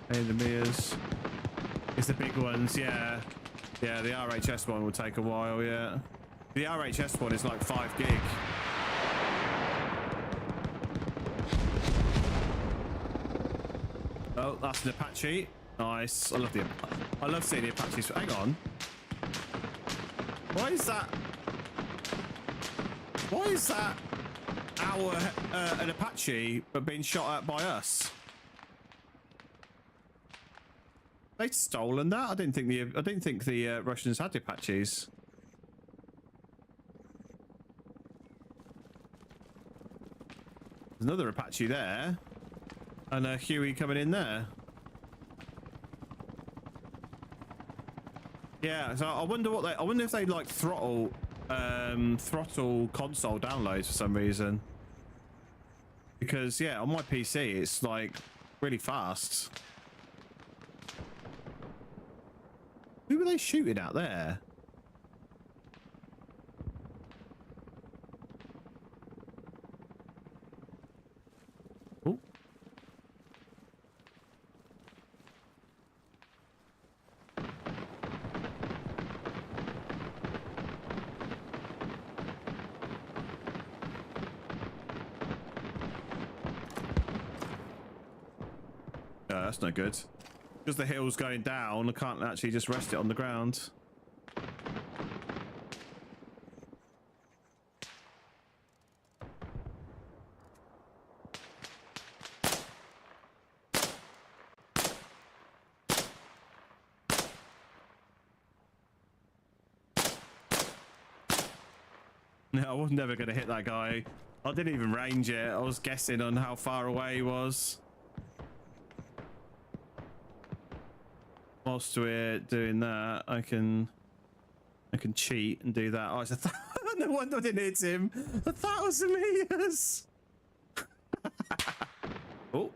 Hey, the mirrors. It's the big ones, yeah. Yeah, the RHS one will take a while, yeah. The RHS one is like 5 gig. Oh, that's an Apache. Nice. I love seeing the Apaches. Hang on. Why is that an Apache but being shot at by us? They'd stolen that. I didn't think the Russians had Apaches. There's another Apache there, and a Huey coming in there. Yeah, so I wonder if they like throttle console downloads for some reason. Because yeah, on my PC it's like really fast. Who were they shooting at there? Oh. Yeah, that's no good. Because the hill's going down, I can't actually just rest it on the ground. No, I was never going to hit that guy. I didn't even range it. I was guessing on how far away he was. Whilst we're doing that, I can cheat and do that. Oh, it's no wonder I didn't hit him. 1,000 meters. Oh.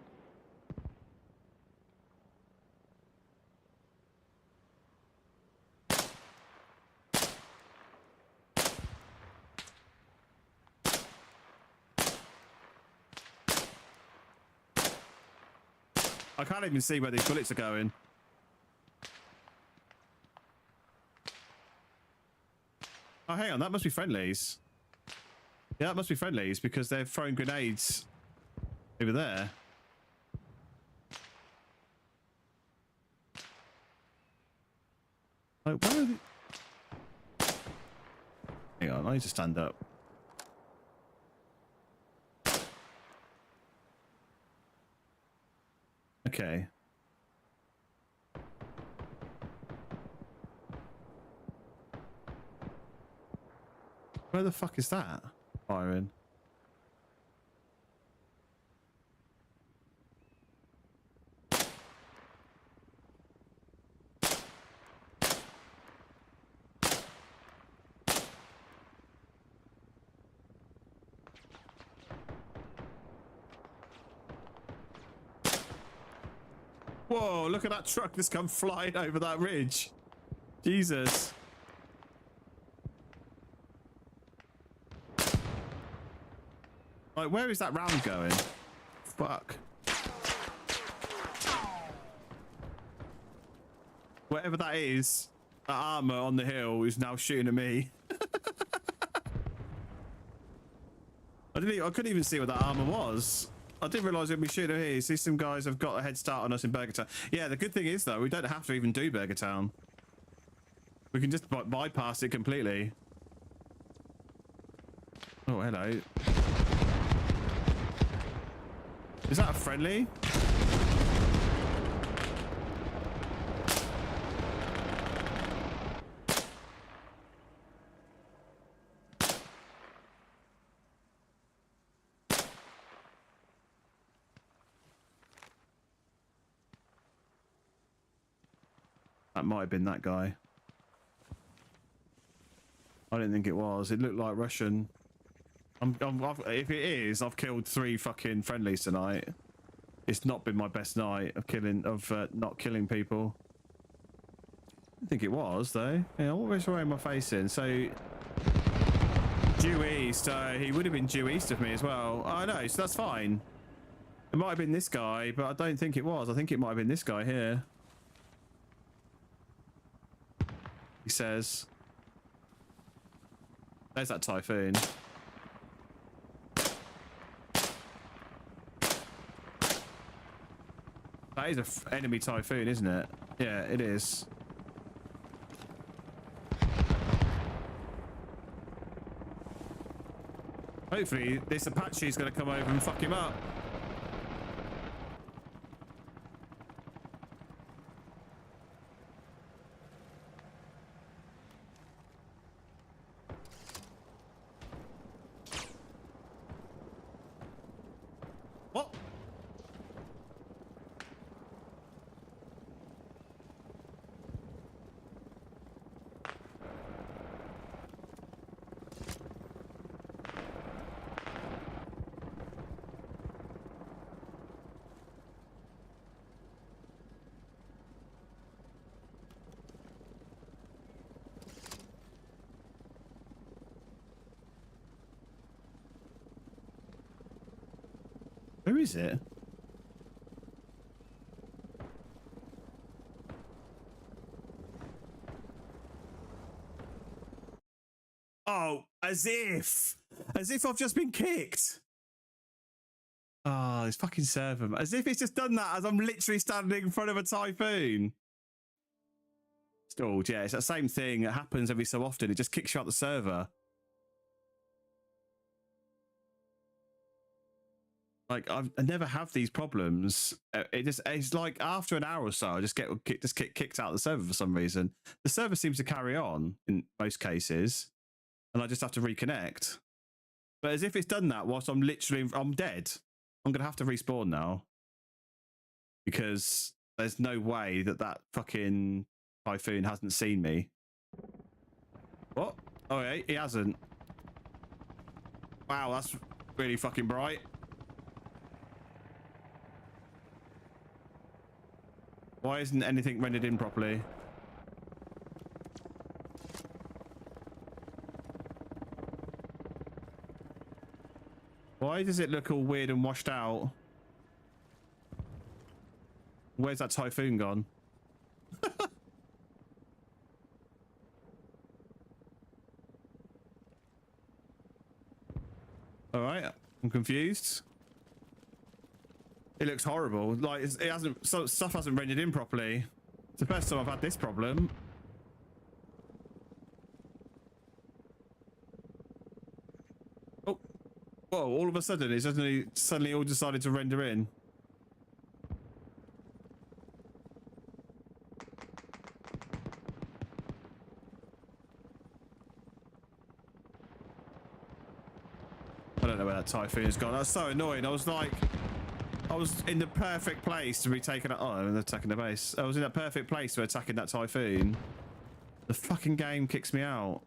I can't even see where these bullets are going. Oh, hang on, that must be friendlies. Yeah, that must be friendlies because they're throwing grenades over there. Like, where are they? Hang on, I need to stand up. Okay. Where the fuck is that firing? Whoa, look at that truck that's come flying over that ridge. Jesus. Like, where is that round going? Fuck. Whatever that is, that armor on the hill is now shooting at me. I couldn't even see what that armor was. I didn't realise it'd be shooting at me. See, some guys have got a head start on us in Burger Town. Yeah, the good thing is though, we don't have to even do Burger Town. We can just bypass it completely. Oh, hello. Is that a friendly? That might have been that guy. I didn't think it was. It looked like Russian. If it is, I've killed 3 fucking friendlies tonight. It's not been my best night of not killing people. I think it was though. Yeah, what was where am I facing? So due east. He would have been due east of me as well. Oh no, so that's fine. It might have been this guy, but I don't think it was. I think it might have been this guy here. He says. There's that typhoon. That is an enemy typhoon, isn't it? Yeah, it is. Hopefully, this Apache is going to come over and fuck him up. What? Where is it? Oh, as if I've just been kicked. Oh, this fucking server. As if it's just done that as I'm literally standing in front of a typhoon. Stalled, yeah, it's that same thing. It happens every so often. It just kicks you out the server. Like I never have these problems. It's like after an hour or so, I just get kicked out of the server for some reason. The server seems to carry on in most cases, and I just have to reconnect. But as if it's done that whilst I'm dead. I'm gonna have to respawn now because there's no way that fucking typhoon hasn't seen me. What? Oh, yeah, he hasn't. Wow, that's really fucking bright. Why isn't anything rendered in properly? Why does it look all weird and washed out? Where's that typhoon gone? All right, I'm confused. It looks horrible. Like stuff hasn't rendered in properly. It's the first time I've had this problem. Oh, whoa! All of a sudden, it suddenly all decided to render in. I don't know where that typhoon has gone. That's so annoying. I was in the perfect place to be taken out. Oh, I'm attacking the base. I was in that perfect place to attacking that typhoon. The fucking game kicks me out.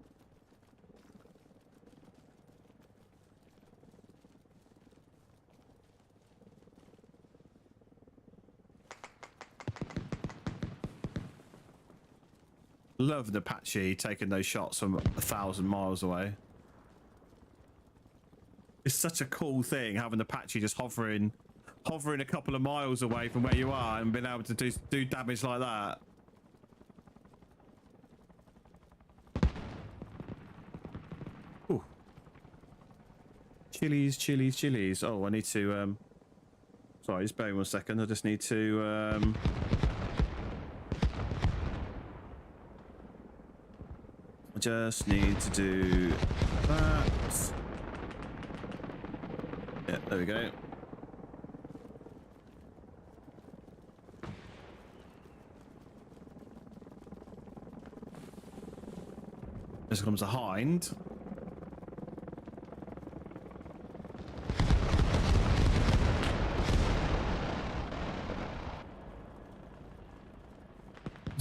Love the Apache taking those shots from 1,000 miles away. It's such a cool thing having the Apache just hovering a couple of miles away from where you are and being able to do damage like that. Ooh. Chilies. Oh, I need to sorry, just bear with me 1 second. I just need to do that. Yeah, there we go. This comes a hind.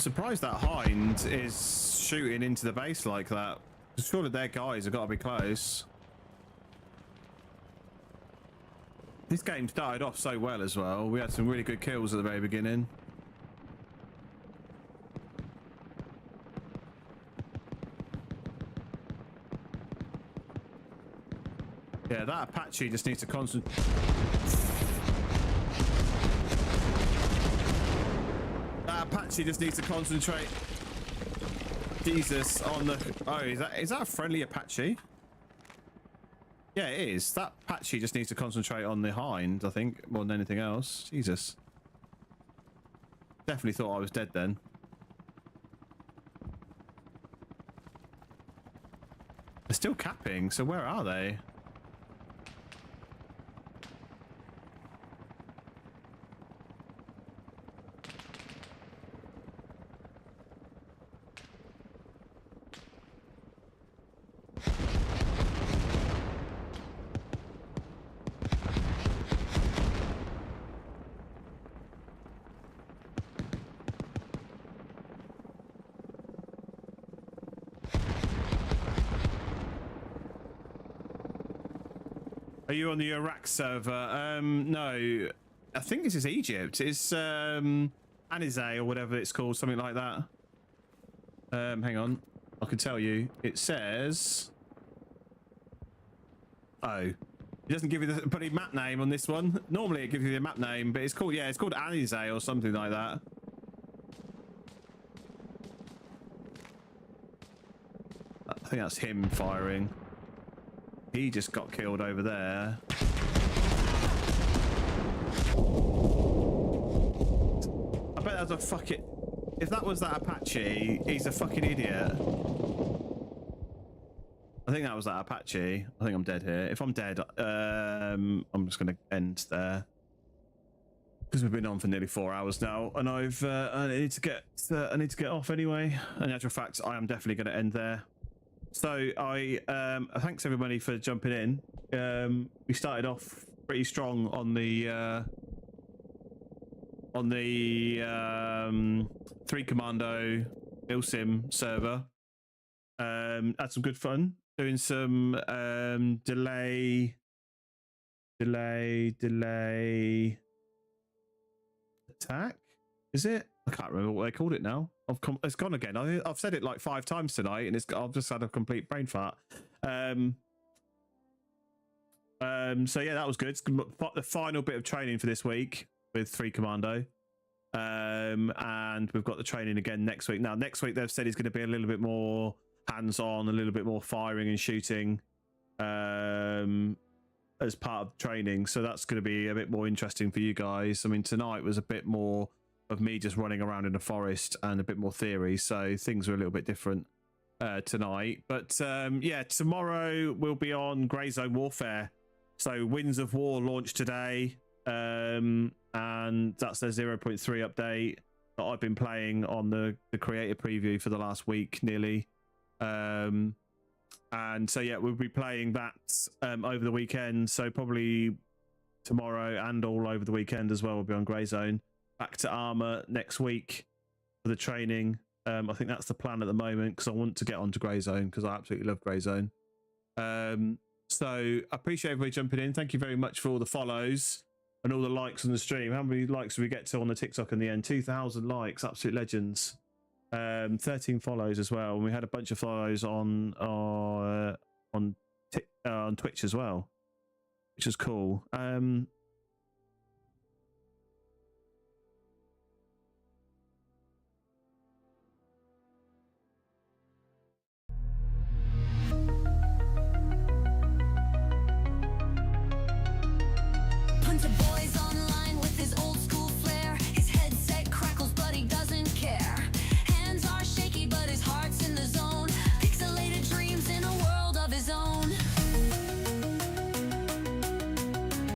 surprised that Hind is shooting into the base like that. Surely their guys have got to be close. This game started off so well as well. We had some really good kills at the very beginning. Yeah, that Apache just needs to concentrate. That Apache just needs to concentrate. Jesus on the. Oh, is that a friendly Apache? Yeah, it is. That Apache just needs to concentrate on the Hind, I think, more than anything else. Jesus. Definitely thought I was dead then. They're still capping, so where are they? Are you on the Iraq server? No. I think this is Egypt. It's Anize or whatever it's called, something like that. Hang on. I can tell you. It says... Oh. It doesn't give you the bloody map name on this one. Normally it gives you the map name, but it's called, yeah, it's called Anize or something like that. I think that's him firing. He just got killed over there. I bet that's a fucking... If that was that Apache, he's a fucking idiot. I think that was that Apache. I think I'm dead here. If I'm dead, I'm just going to end there. Because we've been on for nearly 4 hours now, and I need to get off anyway. In actual fact, I am definitely going to end there. So thanks everybody for jumping in. We started off pretty strong on the 3 Commando Milsim server. Had some good fun doing some delay attack. Is it? I can't remember what they called it now. It's gone again. I've said it like 5 times tonight, and I've just had a complete brain fart. So yeah, that was good. The final bit of training for this week with 3 Commando, and we've got the training again next week. Now, next week they've said it's going to be a little bit more hands-on, a little bit more firing and shooting, as part of training. So that's going to be a bit more interesting for you guys. I mean, tonight was a bit more of me just running around in the forest and a bit more theory, so things are a little bit different tonight. But yeah, tomorrow we'll be on Grey Zone Warfare. So Winds of War launched today, and that's their 0.3 update that I've been playing on the creator preview for the last week nearly. And so yeah, we'll be playing that over the weekend, so probably tomorrow and all over the weekend as well. We'll be on Grey Zone. Back to Armour next week for the training. I think that's the plan at the moment, because I want to get onto Grey Zone because I absolutely love Grey Zone. So I appreciate everybody jumping in. Thank you very much for all the follows and all the likes on the stream. How many likes did we get to on the TikTok in the end? 2,000 likes, absolute legends. 13 follows as well, and we had a bunch of follows on Twitch as well, which is cool.